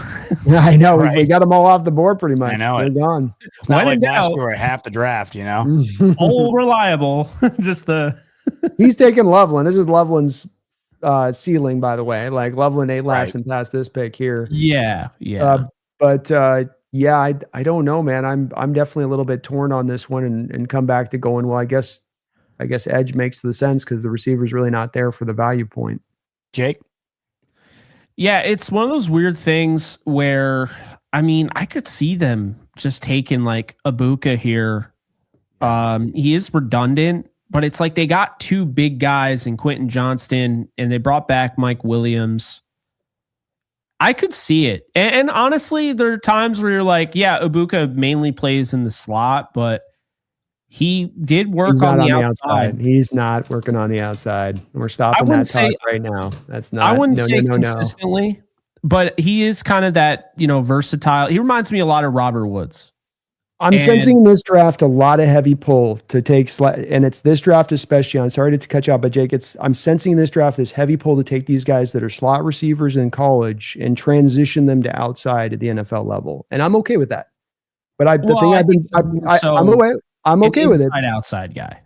I know. Right. We got them all off the board pretty much. I know They're it. gone. It's not like last year at half the draft, you know? All reliable. Just the He's taking Loveland. This is Loveland's ceiling, by the way. Like Loveland ain't lasting past this pick here. Yeah. Yeah, I don't know, man. I'm definitely a little bit torn on this one and come back to going, well, I guess edge makes the sense because the receiver's really not there for the value point. Jake? Yeah, it's one of those weird things where, I mean, I could see them just taking like Ibuka here. He is redundant, but it's like they got two big guys in Quentin Johnston and they brought back Mike Williams. I could see it. And honestly, there are times where you're like, yeah, Ibuka mainly plays in the slot, but he did work on the outside. He's not working on the outside. We're stopping that talk right now. That's not. I wouldn't say consistently, but he is kind of that, versatile. He reminds me a lot of Robert Woods. I'm sensing in this draft a lot of heavy pull to take, and it's this draft especially. I'm sorry to cut you off, but Jake, I'm sensing in this draft this heavy pull to take these guys that are slot receivers in college and transition them to outside at the NFL level, and I'm okay with that. But I'm okay with it. Outside guy.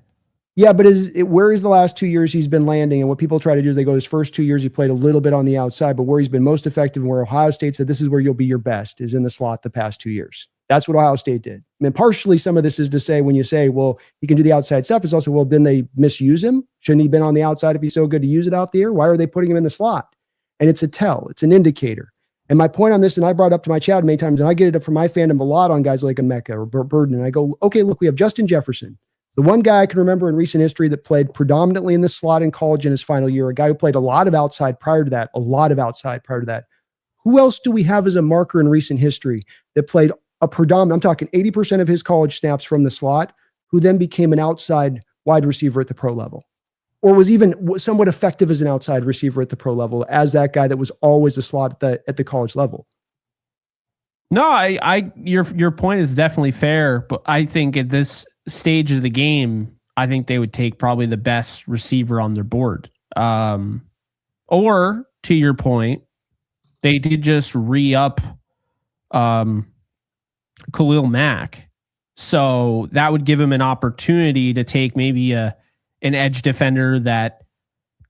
Yeah, but where is the last 2 years he's been landing? And what people try to do is they go his first 2 years he played a little bit on the outside, but where he's been most effective and where Ohio State said this is where you'll be your best is in the slot the past 2 years. That's what Ohio State did. I mean, partially some of this is to say when you say, well, he can do the outside stuff, it's also, well, then they misuse him. Shouldn't he have been on the outside if he's so good to use it out there? Why are they putting him in the slot? And it's a tell. It's an indicator. And my point on this, and I brought up to my chat many times, and I get it up from my fandom a lot on guys like Emeka or Burden, and I go, okay, look, we have Justin Jefferson. The one guy I can remember in recent history that played predominantly in the slot in college in his final year, a guy who played a lot of outside prior to that. Who else do we have as a marker in recent history that played a predominant, I'm talking 80% of his college snaps from the slot, who then became an outside wide receiver at the pro level, or was even somewhat effective as an outside receiver at the pro level as that guy that was always a slot at the college level? No, your point is definitely fair, but I think at this stage of the game, I think they would take probably the best receiver on their board. Or to your point, they did just re-up Khalil Mack. So that would give him an opportunity to take maybe an edge defender that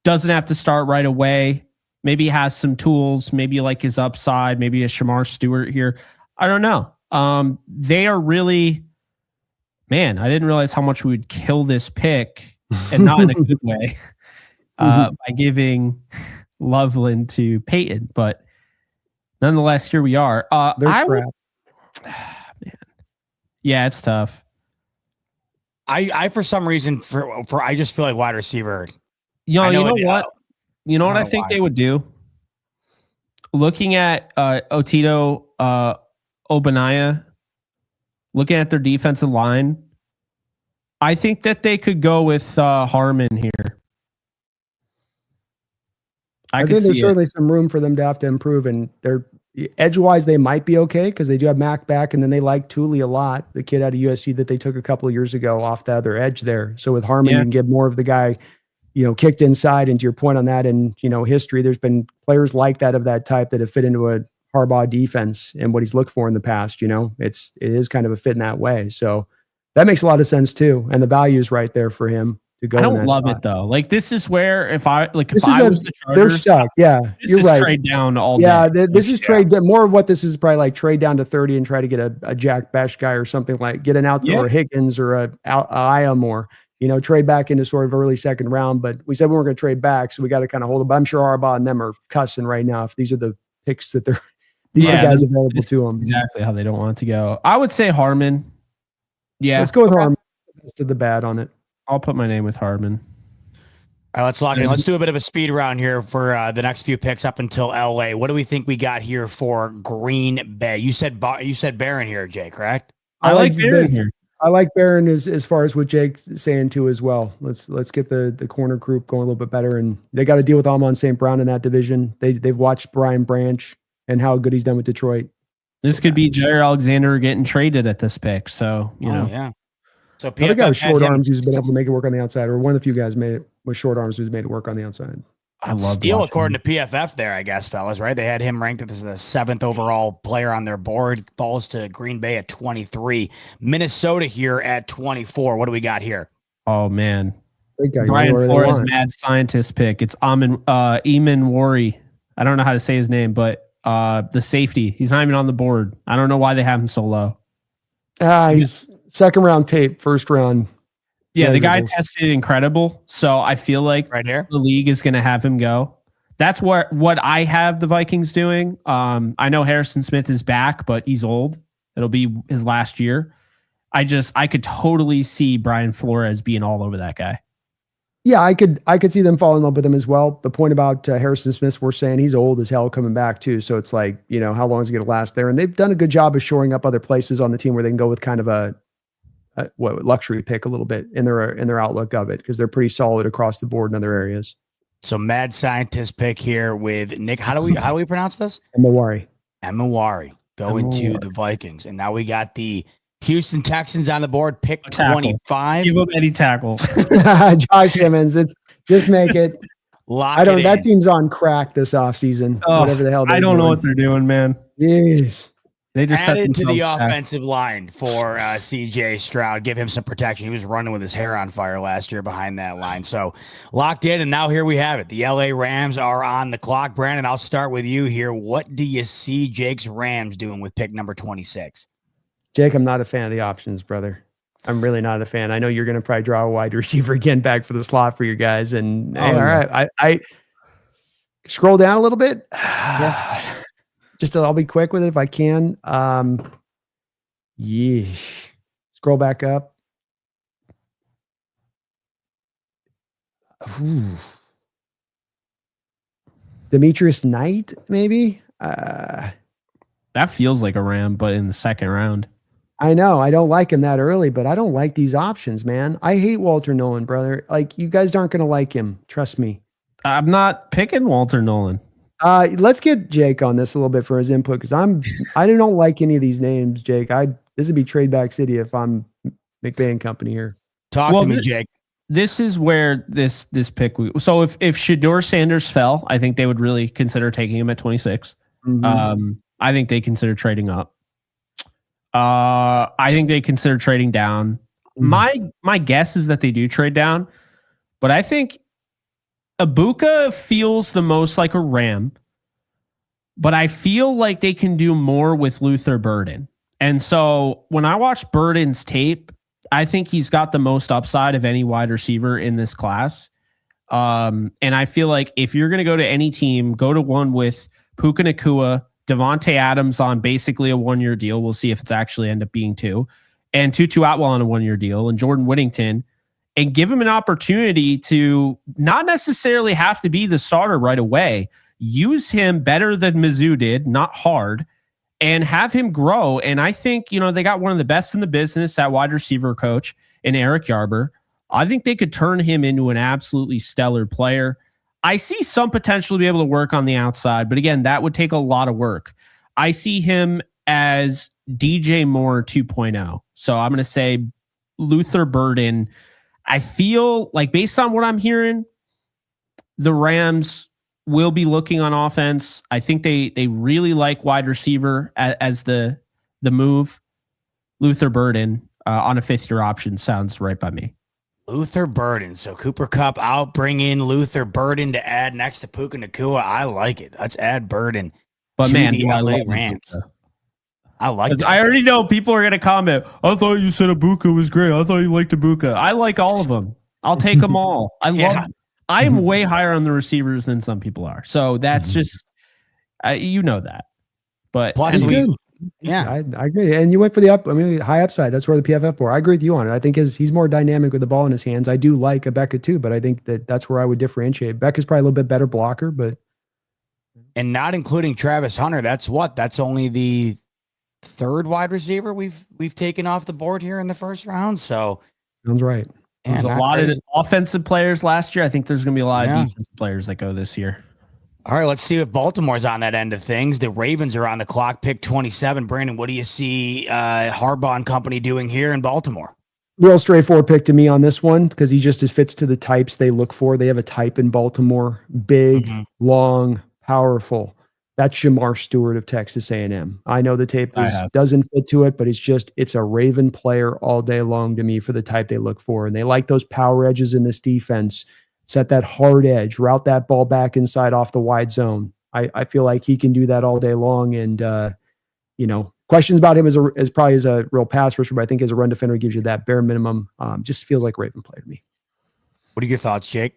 doesn't have to start right away. Maybe has some tools, maybe like his upside, maybe a Shamar Stewart here. I don't know. They are really, man, I didn't realize how much we would kill this pick, and not in a good way, by giving Loveland to Peyton. But nonetheless, here we are. Man. Yeah, it's tough. I for some reason for I just feel like wide receiver. You know what? You know what I think they would do? Looking at Otito Ogbonnaya, looking at their defensive line, I think that they could go with Harmon here. I think there's certainly some room for them to have to improve, and they're edge-wise, they might be okay because they do have Mac back, and then they like Thule a lot, the kid out of USC that they took a couple of years ago off the other edge there. So with Harmon, you can get more of the guy, kicked inside. And to your point on that, and history, there's been players like that of that type that have fit into a Harbaugh defense and what he's looked for in the past. It is kind of a fit in that way. So that makes a lot of sense too, and the value is right there for him. I don't love it though. Like this is where if I was the Chargers, they're stuck. Yeah, you're right. Trade down all day. Yeah, this is trade more of what this is probably like trade down to 30 and try to get a Jack Besh guy or something, like get an outdoor Higgins or a Iam or trade back into sort of early second round. But we said we weren't going to trade back, so we got to kind of hold it. But I'm sure Harbaugh and them are cussing right now if these are the picks that are the guys available to them. Exactly how they don't want to go. I would say Harmon. Yeah, let's go with Harmon. To the bad on it. I'll put my name with Harmon. All right, let's lock in. Let's do a bit of a speed round here for the next few picks up until LA. What do we think we got here for Green Bay? You said Barron here, Jay, correct? I like Barron here. I like Barron as far as what Jake's saying too as well. Let's get the corner group going a little bit better, and they got to deal with Amon St. Brown in that division. They've watched Brian Branch and how good he's done with Detroit. This could be Jair Alexander getting traded at this pick. So yeah. So the guy with short arms who's been able to make it work on the outside, or one of the few guys made it with short arms who's made it work on the outside. I love Steele according to PFF there, I guess, fellas, right? They had him ranked as the 7th overall player on their board. Falls to Green Bay at 23. Minnesota here at 24. What do we got here? Oh, man. Brian Flores, mad scientist pick. It's Eamon Worry. I don't know how to say his name, but the safety. He's not even on the board. I don't know why they have him so low. He's second round tape, first round. Yeah, the guy tested incredible. So I feel like right here, the league is going to have him go. That's what I have the Vikings doing. I know Harrison Smith is back, but he's old. It'll be his last year. I could totally see Brian Flores being all over that guy. Yeah, I could see them falling in love with him as well. The point about Harrison Smith, we're saying he's old as hell coming back too. So it's like, how long is he going to last there? And they've done a good job of shoring up other places on the team where they can go with kind of a luxury pick a little bit in their outlook of it, because they're pretty solid across the board in other areas. So mad scientist pick here with Nick. How do we pronounce this? Emawari going to the Vikings, and now we got the Houston Texans on the board, pick 25. Give them any tackle. Josh Simmons, just make it. That team's on crack this offseason. Whatever the hell I don't know what they're doing, man. Jeez. They just added to the offensive line for CJ Stroud. Give him some protection. He was running with his hair on fire last year behind that line. So locked in, and now here we have it. The LA Rams are on the clock. Brandon, I'll start with you here. What do you see Jake's Rams doing with pick number 26? Jake, I'm not a fan of the options, brother. I'm really not a fan. I know you're going to probably draw a wide receiver again back for the slot for your guys. And all right, I scroll down a little bit. Yeah. I'll be quick with it if I can. Scroll back up. Demetrius Knight, maybe. That feels like a Ram, but in the second round. I know. I don't like him that early, but I don't like these options, man. I hate Walter Nolan, brother. Like, you guys aren't going to like him. Trust me. I'm not picking Walter Nolan. Let's get Jake on this a little bit for his input, because I don't like any of these names, Jake. This would be trade back city if I'm McVay and company here. Talk to me, Jake. This is where this pick. So if Shedeur Sanders fell, I think they would really consider taking him at 26. Mm-hmm. I think they consider trading up. I think they consider trading down. Mm-hmm. My guess is that they do trade down, but I think Ibuka feels the most like a Ram, but I feel like they can do more with Luther Burden. And so when I watch Burden's tape, I think he's got the most upside of any wide receiver in this class. And I feel like if you're going to go to any team, go to one with Puka Nacua, Devontae Adams on basically a 1-year deal. We'll see if it's actually end up being 2. And Tutu Atwell on a 1-year deal, and Jordan Whittington, and give him an opportunity to not necessarily have to be the starter right away. Use him better than Mizzou did, not hard, and have him grow. And I think, they got one of the best in the business at wide receiver coach in Eric Yarber. I think they could turn him into an absolutely stellar player. I see some potential to be able to work on the outside, but again, that would take a lot of work. I see him as DJ Moore 2.0. So I'm going to say Luther Burden. I feel like based on what I'm hearing, the Rams will be looking on offense. I think they really like wide receiver as the move. Luther Burden on a 5th-year option sounds right by me. Luther Burden. So Cooper Kupp out, bring in Luther Burden to add next to Puka Nacua. I like it. Let's add Burden. But man, the LA Rams. I like that. I already know people are going to comment, I thought you said Ibuka was great. I thought you liked Ibuka. I like all of them. I'll take them all. I'm way higher on the receivers than some people are. So that's just, that. But plus, good. I agree. And you went for the high upside. That's where the PFF for. I agree with you on it. I think he's more dynamic with the ball in his hands. I do like Ibeka too, but I think that's where I would differentiate. Ibeka's probably a little bit better blocker, but. And not including Travis Hunter. That's only the 3rd wide receiver we've taken off the board here in the first round. So sounds right. There's a lot of offensive players last year. I think there's going to be a lot of defensive players that go this year. All right, let's see if Baltimore's on that end of things. The Ravens are on the clock, pick 27. Brandon, what do you see Harbaugh and company doing here in Baltimore? Real straightforward pick to me on this one because he just fits to the types they look for. They have a type in Baltimore: big, long, powerful. That's Shamar Stewart of Texas A&M. I know the tape doesn't fit to it, but it's a Raven player all day long to me for the type they look for. And they like those power edges in this defense. Set that hard edge, route that ball back inside off the wide zone. I feel like he can do that all day long. And, questions about him as a real pass rusher, but I think as a run defender, gives you that bare minimum. Just feels like a Raven player to me. What are your thoughts, Jake?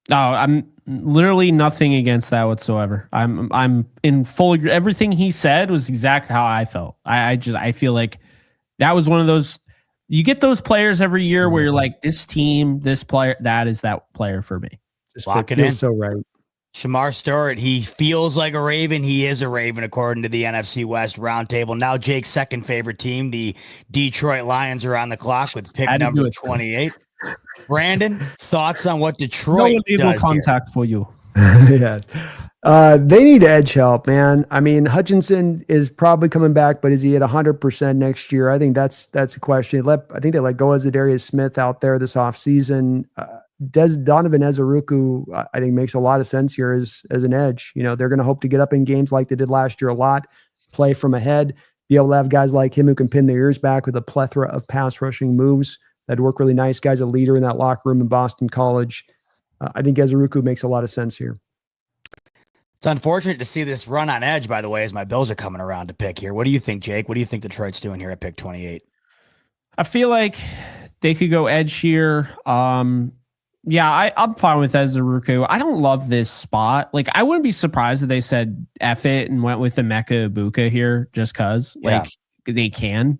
No, I'm literally nothing against that whatsoever. I'm in full. Everything he said was exactly how I felt. I feel like that was one of those. You get those players every year where you're like, this team, this player, that is that player for me. Just lock it in. So right. Shamar Stewart, he feels like a Raven. He is a Raven, according to the NFC West Roundtable. Now, Jake's second favorite team, the Detroit Lions, are on the clock with pick number 28. Brandon, thoughts on what Detroit does contact here? For you. Yes. They need edge help, man. I mean, Hutchinson is probably coming back, but is he at 100% next year? I think that's a question. I think they let go of Zadarius Smith out there this offseason. Donovan Ezeruku, I think, makes a lot of sense here as an edge. They're going to hope to get up in games like they did last year a lot, play from ahead, be able to have guys like him who can pin their ears back with a plethora of pass rushing moves that work really nice. Guy's a leader in that locker room in Boston College. I think Ezeruku makes a lot of sense here. It's unfortunate to see this run on edge, by the way, as my Bills are coming around to pick here. What do you think, Jake? What do you think Detroit's doing here at pick 28? I feel like they could go edge here. I'm fine with Ezeruku. I don't love this spot. Like, I wouldn't be surprised if they said F it and went with Emeka Ibuka here just because they can.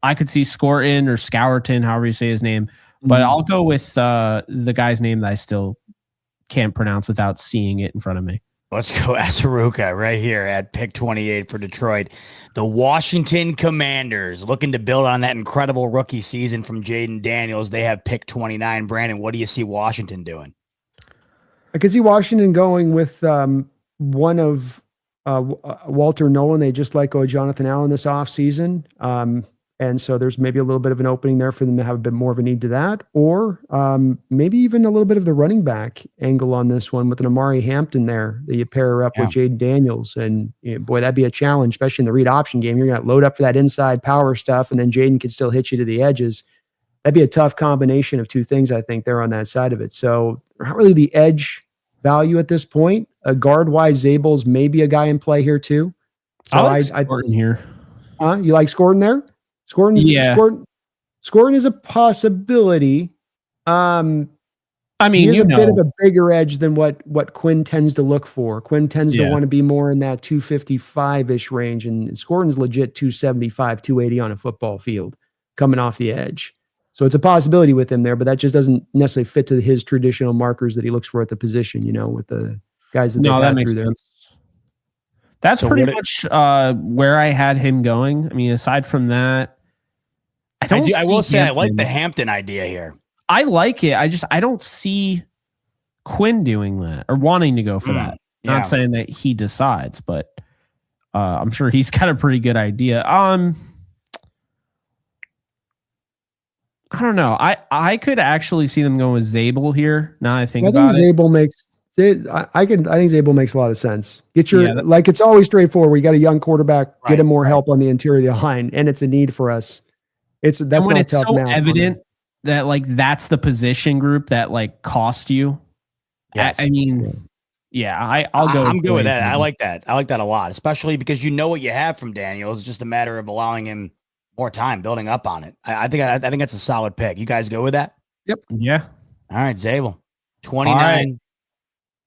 I could see Scorton or Scourton, however you say his name, but I'll go with the guy's name that I still can't pronounce without seeing it in front of me. Let's go Ezeruku right here at pick 28 for Detroit. The Washington Commanders, looking to build on that incredible rookie season from Jaden Daniels. They have pick 29. Brandon, what do you see Washington doing? I could see Washington going with one of Walter Nolan. They just let go of Jonathan Allen this offseason. And so there's maybe a little bit of an opening there for them to have a bit more of a need to that, or maybe even a little bit of the running back angle on this one with an Amari Hampton there that you pair up with Jaden Daniels. And boy, that'd be a challenge, especially in the read option game. You're going to load up for that inside power stuff, and then Jaden can still hit you to the edges. That'd be a tough combination of two things, I think, there on that side of it. So not really the edge value at this point. Guard-wise, Zabel's maybe a guy in play here too. So I like Scorton here. You like Scorton there? Scorton is a possibility. I mean, he's a bit of a bigger edge than what Quinn tends to look for. Quinn tends to want to be more in that 255-ish range, and Scorton's legit 275, 280 on a football field coming off the edge. So it's a possibility with him there, but that just doesn't necessarily fit to his traditional markers that he looks for at the position, with the guys that they've had through there. That's So pretty much where I had him going. I mean, aside from that, I will say I like the Hampton. Hampton idea here. I like it. I don't see Quinn doing that or wanting to go for that. Yeah. Not saying that he decides, but I'm sure he's got a pretty good idea. I don't know. I could actually see them going with Zabel here. Now I think about it. Zabel makes. I think Zabel makes a lot of sense. Get your Yeah, like it's always straightforward. We got a young quarterback, get him more right. help on the interior of the line, and it's a need for us. That's and when not it's tough so math. evident that like that's the position group that like cost you. Yes. I mean, yeah, I'll go. I'm good with that. Zabel. I like that. I like that a lot, especially because you know what you have from Daniels. It's just a matter of allowing him more time building up on it. I think that's a solid pick. You guys go with that? Yep. Yeah. All right, Zabel. 29. Right.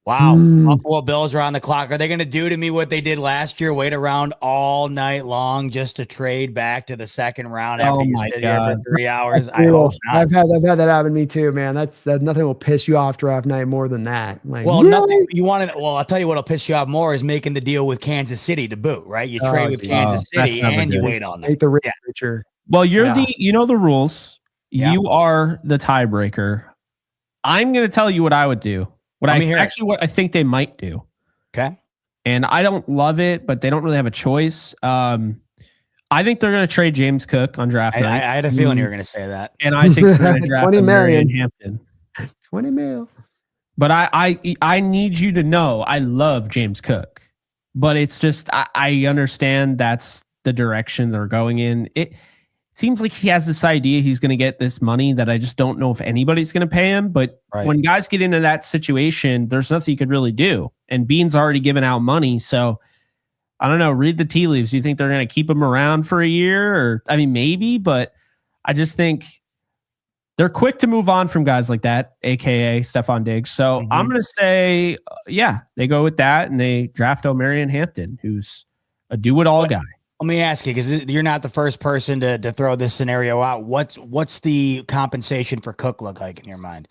Wow. Buffalo Bills are on the clock. Are they going to do to me what they did last year? Wait around all night long just to trade back to the second round after you sit here for 3 hours? I hope not. I've had that happen to me too, man. That nothing will piss you off draft night more than that. Like, well, really? nothing you want to. Well, I'll tell you what'll piss you off more is making the deal with Kansas City to boot. Right? You trade with Kansas City and you wait on that. Make the richer. Well, you're you know the rules. Yeah. You are the tiebreaker. I'm going to tell you what I would do. What I think they might do. Okay. And I don't love it, but they don't really have a choice. I think they're going to trade James Cook on draft night. I had a feeling you were going to say that. And I think they're going to draft 20 million. Hampton. 20 mil. But I need you to know I love James Cook. But it's just I understand that's the direction they're going in. It seems like he has this idea he's going to get this money that I just don't know if anybody's going to pay him. But when guys get into that situation, there's nothing you could really do. And Bean's already given out money. So I don't know. Read the tea leaves. Do you think they're going to keep him around for a year? Or I mean, maybe, but I just think they're quick to move on from guys like that, a.k.a. Stephon Diggs. So I'm going to say, they go with that and they draft O'Marion Hampton, who's a do-it-all guy. Let me ask you, because you're not the first person to throw this scenario out. What's the compensation for Cook look like in your mind?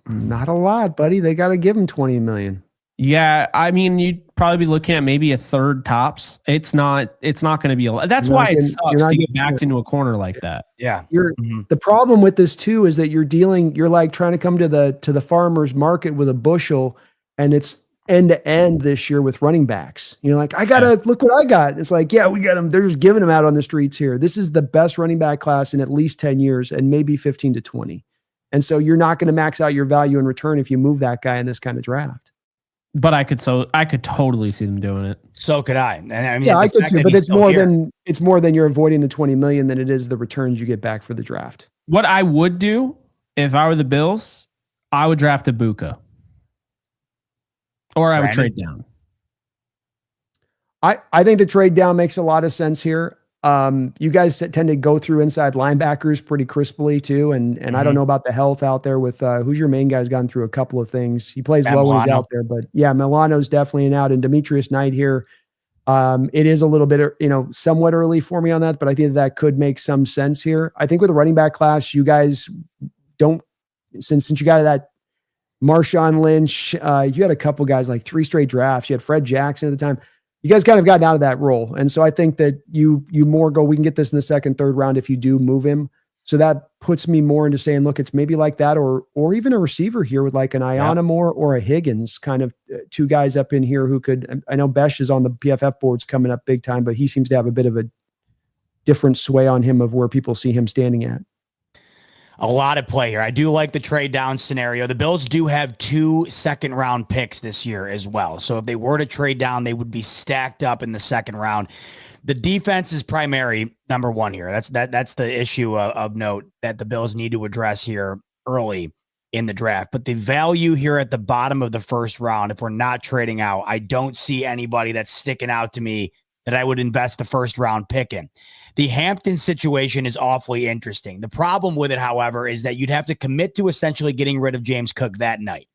Not a lot, buddy. They got to give him 20 million. Yeah, I mean, you'd probably be looking at maybe a third tops. It's not going to be a lot. That's why it sucks to get backed into a corner like that. Yeah. The problem with this too is that you're like trying to come to the farmer's market with a bushel, and it's end to end this year with running backs. You're like, I gotta look what I got. It's like, yeah, we got them. They're just giving them out on the streets here. This is the best running back class in at least 10 years and maybe 15 to 20. And so you're not going to max out your value in return if you move that guy in this kind of draft. But I could totally see them doing it. So could I. And I mean, yeah, I could too. But it's more than you're avoiding the 20 million than it is the returns you get back for the draft. What I would do if I were the Bills, I would draft Ibuka. Or I would trade down. I think the trade down makes a lot of sense here. You guys tend to go through inside linebackers pretty crisply too. And I don't know about the health out there with who's your main guy's gone through a couple of things. He plays well when he's out there, but yeah, Milano's definitely an out, and Demetrius Knight here. It is a little bit, somewhat early for me on that, but I think that could make some sense here. I think with the running back class, you guys don't, since you got that Marshawn Lynch, you had a couple guys like 3 straight drafts. You had Fred Jackson at the time. You guys kind of gotten out of that role. And so I think that you more go, we can get this in the second, third round if you do move him. So that puts me more into saying, look, it's maybe like that, or even a receiver here with like an Ionamore or a Higgins, kind of 2 guys up in here who could, I know Besh is on the PFF boards coming up big time, but he seems to have a bit of a different sway on him of where people see him standing at. A lot of play here. I do like the trade down scenario. The Bills do have 2 second round picks this year as well. So if they were to trade down, they would be stacked up in the second round. The defense is primary number one here. That's the issue of note that the Bills need to address here early in the draft. But the value here at the bottom of the first round, if we're not trading out, I don't see anybody that's sticking out to me that I would invest the first round pick in. The Hampton situation is awfully interesting. The problem with it, however, is that you'd have to commit to essentially getting rid of James Cook that night.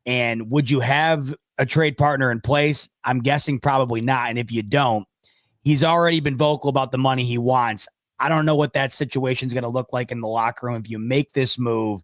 And would you have a trade partner in place? I'm guessing probably not. And if you don't, he's already been vocal about the money he wants. I don't know what that situation is going to look like in the locker room if you make this move.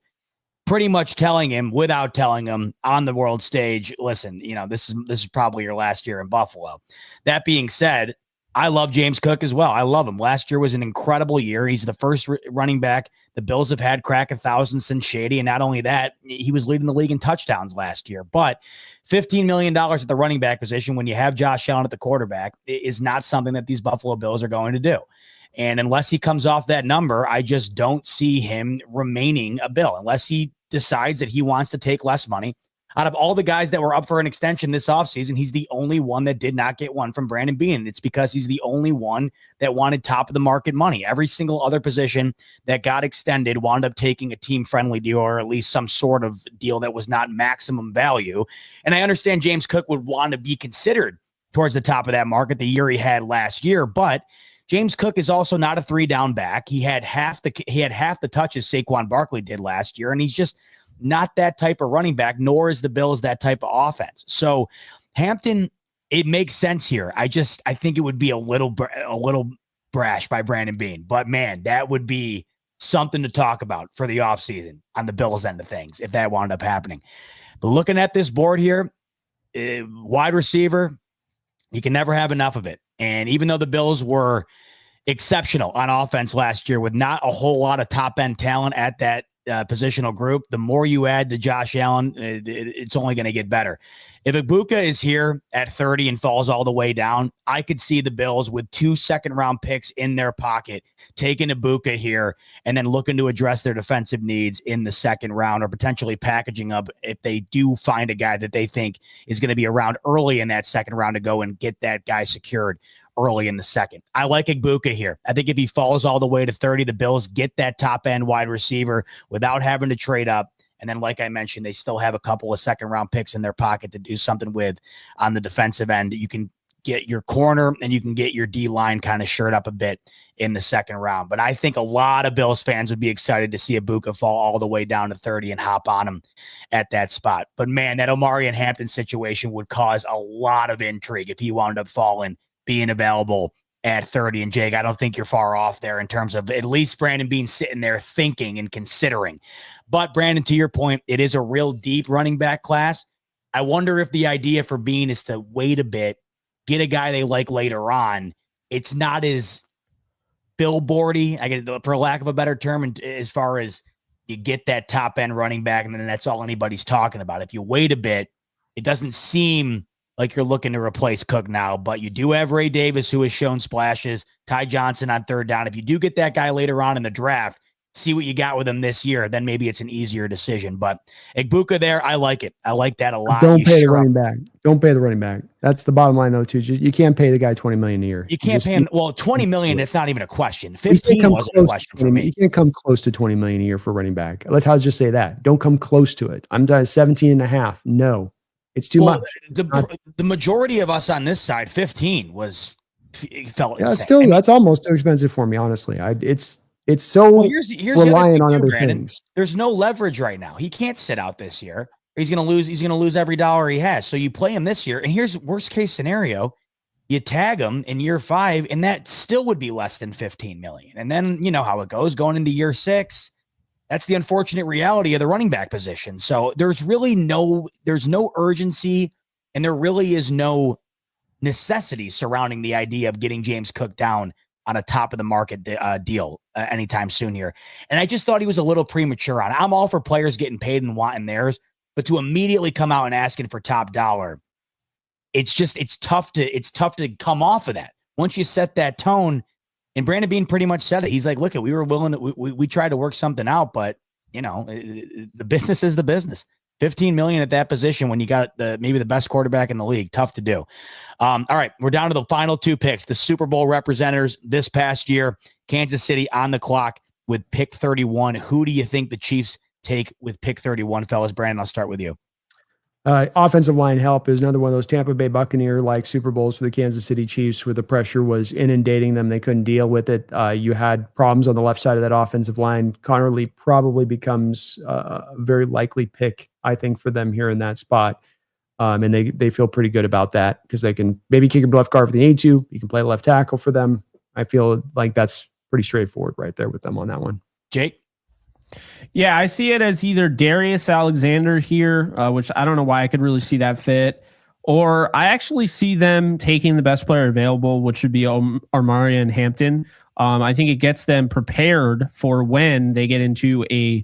pretty much telling him, without telling him on the world stage, listen, this is probably your last year in Buffalo. That being said, I love James Cook as well. I love him. Last year was an incredible year. He's the first running back the Bills have had crack 1,000 since Shady. And not only that, he was leading the league in touchdowns last year. But $15 million at the running back position when you have Josh Allen at the quarterback is not something that these Buffalo Bills are going to do. And unless he comes off that number, I just don't see him remaining a Bill unless he decides that he wants to take less money. Out of all the guys that were up for an extension this offseason, he's the only one that did not get one from Brandon Beane. It's because he's the only one that wanted top of the market money. Every single other position that got extended wound up taking a team-friendly deal or at least some sort of deal that was not maximum value. And I understand James Cook would want to be considered towards the top of that market the year he had last year, but James Cook is also not a 3-down back. He had half the touches Saquon Barkley did last year, and he's just not that type of running back, nor is the Bills that type of offense. So Hampton, it makes sense here. I think it would be a little brash by Brandon Beane, but man, that would be something to talk about for the offseason on the Bills end of things if that wound up happening. But looking at this board here, wide receiver, you can never have enough of it. And even though the Bills were exceptional on offense last year with not a whole lot of top end talent at that positional group, the more you add to Josh Allen, it's only going to get better. If Ibuka is here at 30 and falls all the way down, I could see the Bills with 2 second-round picks in their pocket, taking Ibuka here and then looking to address their defensive needs in the second round or potentially packaging up if they do find a guy that they think is going to be around early in that second round to go and get that guy secured early in the second. I like Ibuka here. I think if he falls all the way to 30, the Bills get that top-end wide receiver without having to trade up. And then, like I mentioned, they still have a couple of second-round picks in their pocket to do something with on the defensive end. You can get your corner and you can get your D-line kind of shored up a bit in the second round. But I think a lot of Bills fans would be excited to see Ibuka fall all the way down to 30 and hop on him at that spot. But, man, that Omari and Hampton situation would cause a lot of intrigue if he wound up being available at 30. And Jake, I don't think you're far off there in terms of at least Brandon Beane sitting there thinking and considering. But Brandon, to your point, it is a real deep running back class. I wonder if the idea for Beane is to wait a bit, get a guy they like later on. It's not as billboardy, I guess, for lack of a better term, and as far as you get that top end running back and then that's all anybody's talking about. If you wait a bit, it doesn't seem like you're looking to replace Cook now, but you do have Ray Davis, who has shown splashes, Ty Johnson on third down. If you do get that guy later on in the draft, see what you got with him this year, then maybe it's an easier decision. But Ibuka there, I like it. I like that a lot. Don't pay the running back. Don't pay the running back. That's the bottom line, though, too. You can't pay the guy $20 million a year. You can't pay him. Well, $20 million, that's not even a question. 15 wasn't a question for me. You can't come close to $20 million a year for running back. Let's just say that. Don't come close to it. I'm 17 and a half. No. It's too much. The majority of us on this side, 15 felt yeah, insane. Still, that's almost too expensive for me, honestly. It's so here's reliant on other things. There's no leverage right now. He can't sit out this year. He's gonna lose every dollar he has. So you play him this year, and here's worst case scenario: you tag him in year 5, and that still would be less than 15 million. And then you know how it goes going into year 6. That's the unfortunate reality of the running back position. So there's no urgency, and there really is no necessity surrounding the idea of getting James Cook down on a top of the market deal anytime soon here. And I just thought he was a little premature on it. I'm all for players getting paid and wanting theirs, but to immediately come out and asking for top dollar, it's tough to come off of that. Once you set that tone. And Brandon Beane pretty much said it. He's like, look, we were willing to, we tried to work something out, but the business is the business. 15 million at that position when you got maybe the best quarterback in the league, tough to do. All right, we're down to the final 2 picks. The Super Bowl representatives this past year, Kansas City on the clock with pick 31. Who do you think the Chiefs take with pick 31, fellas? Brandon, I'll start with you. Offensive line help is another one of those Tampa Bay Buccaneer-like Super Bowls for the Kansas City Chiefs where the pressure was inundating them. They couldn't deal with it. You had problems on the left side of that offensive line. Connor Lee probably becomes a very likely pick, I think, for them here in that spot. And they feel pretty good about that because they can maybe kick a left guard if they need to. You can play left tackle for them. I feel like that's pretty straightforward right there with them on that one. Jake? Yeah, I see it as either Darius Alexander here, which I don't know why I could really see that fit, or I actually see them taking the best player available, which would be Armarian Hampton. I think it gets them prepared for when they get into a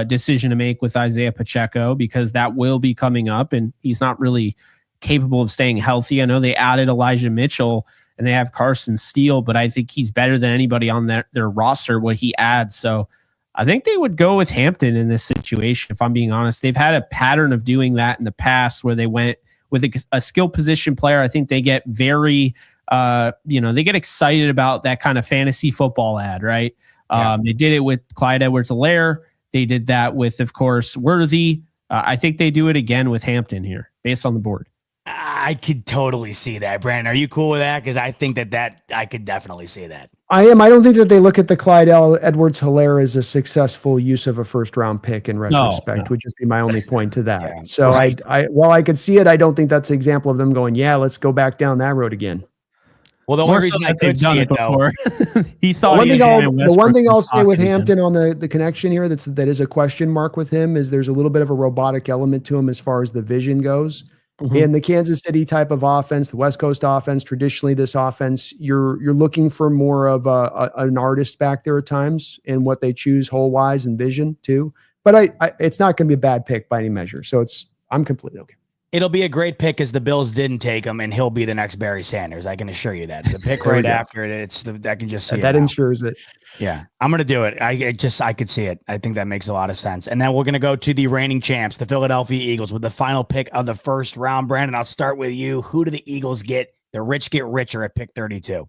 decision to make with Isaiah Pacheco, because that will be coming up, and he's not really capable of staying healthy. I know they added Elijah Mitchell and they have Carson Steele, but I think he's better than anybody on their roster, what he adds. So I think they would go with Hampton in this situation, if I'm being honest. They've had a pattern of doing that in the past where they went with a skill position player. I think they get very, they get excited about that kind of fantasy football ad, right? Yeah. They did it with Clyde Edwards-Helaire. They did that with, of course, Worthy. I think they do it again with Hampton here, based on the board. I could totally see that. Brandon, are you cool with that? Because I think that I could definitely see that. I am. I don't think that they look at the Clyde Edwards-Helaire as a successful use of a first-round pick in retrospect, would just be my only point to that. Yeah, so right. While I could see it, I don't think that's an example of them going, yeah, let's go back down that road again. Well, the only reason I could see it before, he thought the one thing I'll say with Hampton on the connection here that is a question mark with him is there's a little bit of a robotic element to him as far as the vision goes. Mm-hmm. In the Kansas City type of offense, the West Coast offense, traditionally this offense, you're looking for more of an artist back there at times in what they choose hole wise and vision too. But it's not going to be a bad pick by any measure. So I'm completely okay. It'll be a great pick because the Bills didn't take him, and he'll be the next Barry Sanders. I can assure you that. The pick right after it, I can just see that ensures it. Yeah, I'm going to do it. I could see it. I think that makes a lot of sense. And then we're going to go to the reigning champs, the Philadelphia Eagles, with the final pick of the first round. Brandon, I'll start with you. Who do the Eagles get? The rich get richer at pick 32.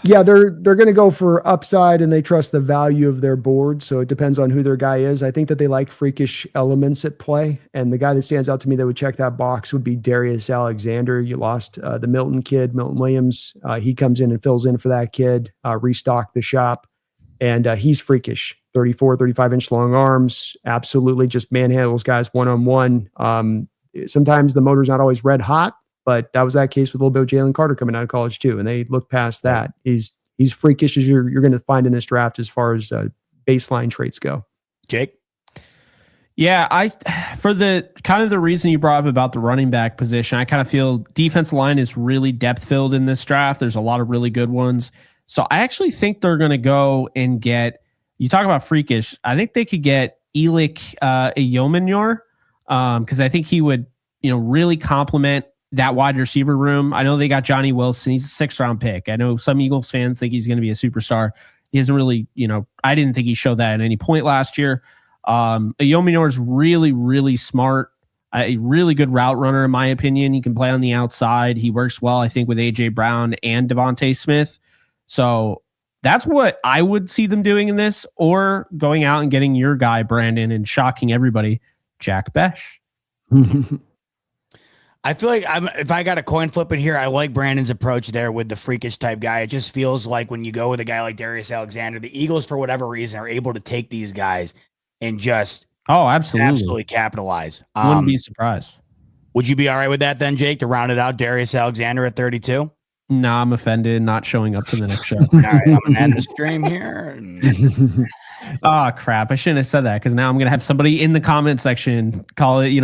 Yeah, they're going to go for upside, and they trust the value of their board. So it depends on who their guy is. I think that they like freakish elements at play. And the guy that stands out to me that would check that box would be Darius Alexander. You lost the Milton Williams. He comes in and fills in for that kid, restock the shop. And he's freakish, 34, 35-inch long arms, absolutely just manhandles guys one-on-one. Sometimes the motor's not always red hot, but that was that case with a little bit of Jalen Carter coming out of college too. And they look past that. He's freakish as you're going to find in this draft as far as baseline traits go. Jake? Yeah, for the kind of the reason you brought up about the running back position, I kind of feel defensive line is really depth filled in this draft. There's a lot of really good ones. So I actually think they're going to go and get, you talk about freakish, I think they could get Elik Eyomenor, because I think he would, really complement that wide receiver room. I know they got Johnny Wilson. He's a 6th round pick. I know some Eagles fans think he's going to be a superstar. He isn't really, I didn't think he showed that at any point last year. Eyomenor is really, really smart. A really good route runner, in my opinion. He can play on the outside. He works well, I think, with A.J. Brown and Devontae Smith. So that's what I would see them doing in this, or going out and getting your guy, Brandon, and shocking everybody, Jack Besh. I feel like if I got a coin flip in here, I like Brandon's approach there with the freakish type guy. It just feels like when you go with a guy like Darius Alexander, the Eagles, for whatever reason, are able to take these guys and just absolutely capitalize. Wouldn't be surprised. Would you be all right with that then, Jake, to round it out, Darius Alexander at 32? No, I'm offended not showing up to the next show. All right, I'm going to end the stream here. Oh, crap. I shouldn't have said that, because now I'm going to have somebody in the comment section call it,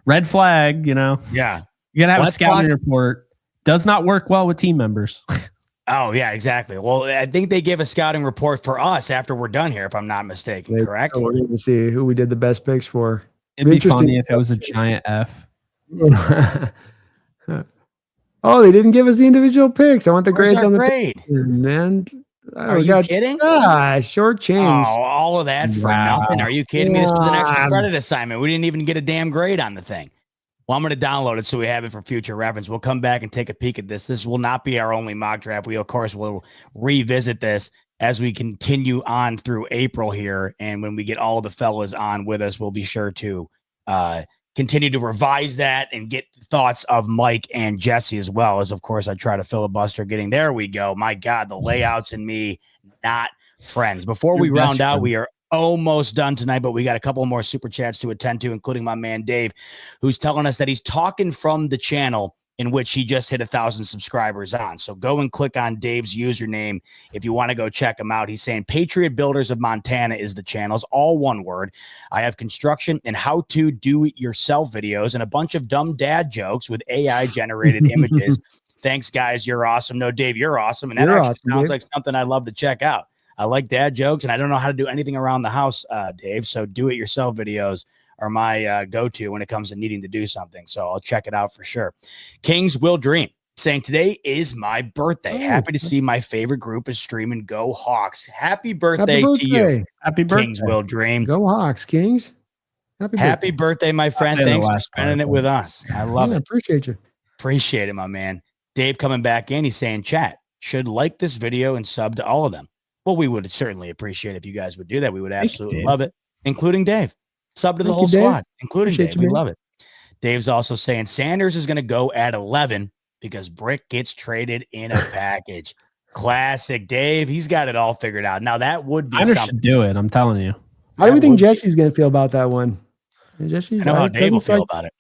red flag, Yeah. You got to have a scouting report. Does not work well with team members. Oh, yeah, exactly. Well, I think they give a scouting report for us after we're done here, if I'm not mistaken, correct? We're going to see who we did the best picks for. It'd be funny if it was a giant F. Oh, they didn't give us the individual picks. I want the grades on the grade, man. Are you kidding? Short change. Oh, all of that for nothing. Are you kidding me? This was an extra credit assignment. We didn't even get a damn grade on the thing. Well, I'm going to download it so we have it for future reference. We'll come back and take a peek at this. This will not be our only mock draft. We, of course, will revisit this as we continue on through April here. And when we get all the fellas on with us, we'll be sure to continue to revise that and get thoughts of Mike and Jesse, as well as, of course, I try to filibuster getting there. We go. My God, the layouts and me, not friends. Before we round out, we are almost done tonight, but we got a couple more super chats to attend to, including my man Dave, who's telling us that he's talking from the channel in which he just hit 1,000 subscribers on. So go and click on Dave's username if you want to go check him out. He's saying Patriot Builders of Montana is the channel's all one word. I have construction and how to do it yourself videos and a bunch of dumb dad jokes with AI generated images. Thanks, guys. You're awesome. No, Dave, you're awesome. And that sounds like something I'd love to check out. I like dad jokes, and I don't know how to do anything around the house, Dave. So do-it-yourself videos are my go-to when it comes to needing to do something. So I'll check it out for sure. Kings Will Dream saying, today is my birthday. Happy to see my favorite group is streaming. Go Hawks. Happy birthday to you. Happy birthday. Kings Will Dream. Go Hawks, Kings. Happy birthday, my friend. Thanks for spending it with us. I love it. Appreciate you. Appreciate it, my man. Dave coming back in. He's saying, chat, should like this video and sub to all of them. Well, we would certainly appreciate if you guys would do that. We would absolutely love it, including Dave. Sub to the whole squad, including Dave. We love it. Dave's also saying Sanders is going to go at 11 because Brick gets traded in a package. Classic Dave. He's got it all figured out. Now, that would be something. Should do it. I'm telling you. How do we think Jesse's going to feel about that one? Jesse's I know how Dave will feel about it.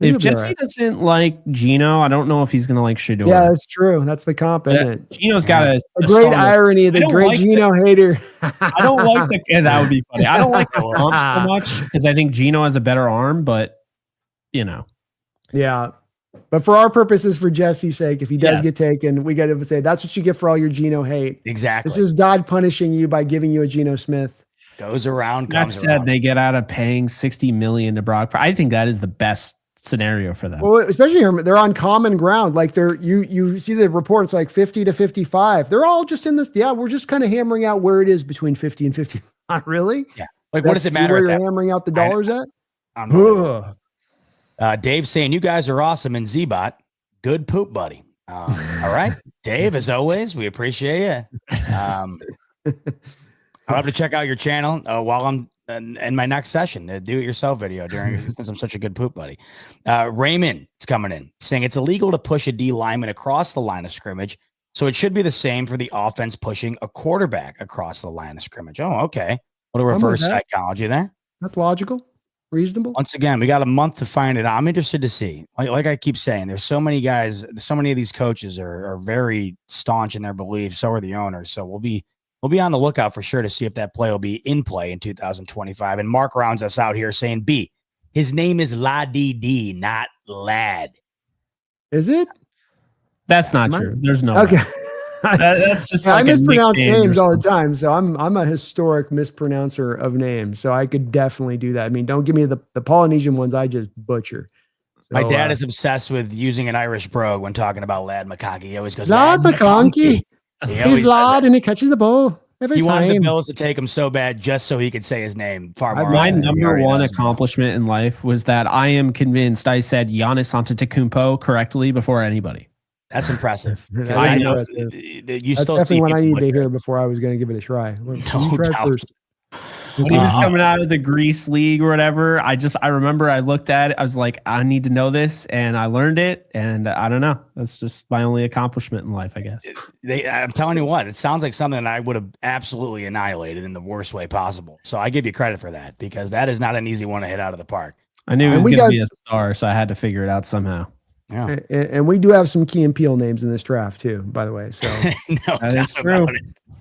If Jesse doesn't like Gino, I don't know if he's going to like Shedeur. Yeah, that's true. That's the comp, isn't it? Gino's got a great irony. The great Gino hater. I don't like the. Yeah, that would be funny. I don't like the comp so much because I think Gino has a better arm, but Yeah. But for our purposes, for Jesse's sake, if he does get taken, we got to say that's what you get for all your Gino hate. Exactly. This is God punishing you by giving you a Geno Smith. Goes around. That said, they get out of paying $60 million to Brock. I think that is the best scenario for them. Well, especially here, they're on common ground. Like you see the reports like 50 to 55. They're all just in this. Yeah, we're just kind of hammering out where it is between 50 and 50. Not really. Yeah. Like, what does it matter? Where you're hammering out the dollars at? Dave saying you guys are awesome and Zbot, good poop buddy. All right, Dave, as always, we appreciate you. I'll have to check out your channel while I'm in my next session, the do-it-yourself video since I'm such a good poop buddy. Raymond is coming in saying it's illegal to push a D lineman across the line of scrimmage, so it should be the same for the offense pushing a quarterback across the line of scrimmage. Oh, okay. What a reverse psychology there. That's logical, reasonable. Once again, we got a month to find it. I'm interested to see. Like I keep saying, there's so many guys, so many of these coaches are very staunch in their beliefs. So are the owners. So we'll be on the lookout for sure to see if that play will be in play in 2025. And Mark rounds us out here saying, B, his name is La-D-D, not Lad. Is it? That's not true. There's no. Okay. That's just I mispronounce names all the time. So I'm a historic mispronouncer of names. So I could definitely do that. I mean, don't give me the Polynesian ones. I just butcher. So, my dad is obsessed with using an Irish brogue when talking about Lad McConkey. He always goes, Lad McConkey. He's Lad and he catches the ball every time. He wanted the Bills to take him so bad just so he could say his name far more. My number one accomplishment in life was that I am convinced I said Giannis Antetokounmpo correctly before anybody. That's impressive. I know that you still see what I need to hear before I was going to give it a try. No doubt. First. When he was coming out of the Greece league or whatever, I remember I looked at it. I was like, I need to know this, and I learned it. And I don't know. That's just my only accomplishment in life, I guess. I'm telling you what, it sounds like something that I would have absolutely annihilated in the worst way possible. So I give you credit for that because that is not an easy one to hit out of the park. I knew he was going to be a star, so I had to figure it out somehow. Yeah. And we do have some Key and Peele names in this draft too, by the way. So that is true.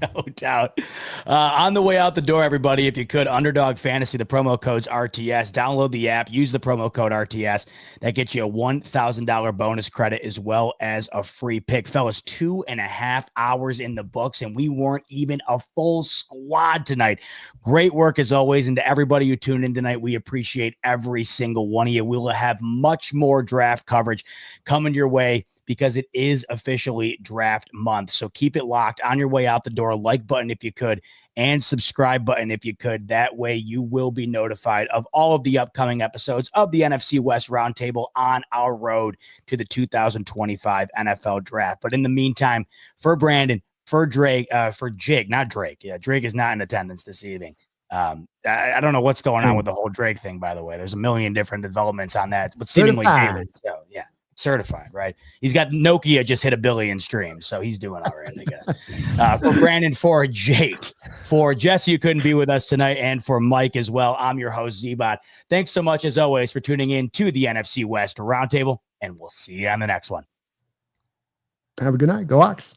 No doubt. On the way out the door, everybody, if you could, Underdog Fantasy, the promo code's RTS. Download the app, use the promo code RTS. That gets you a $1,000 bonus credit as well as a free pick. Fellas, 2.5 hours in the books, and we weren't even a full squad tonight. Great work as always. And to everybody who tuned in tonight, we appreciate every single one of you. We will have much more draft coverage coming your way because it is officially draft month. So keep it locked on your way out the door. Like button if you could, and subscribe button if you could. That way you will be notified of all of the upcoming episodes of the NFC West Roundtable on our road to the 2025 NFL Draft. But in the meantime, for Brandon, for Drake, for Jake, not Drake. Yeah, Drake is not in attendance this evening. I don't know what's going on with the whole Drake thing, by the way. There's a million different developments on that, but seemingly daily. So yeah. Certified, right? He's got Nokia just hit 1 billion streams, so he's doing all right, I guess. For Brandon, for Jake, for Jesse, who couldn't be with us tonight, and for Mike as well, I'm your host, Zbot. Thanks so much, as always, for tuning in to the NFC West Roundtable, and we'll see you on the next one. Have a good night. Go Hawks.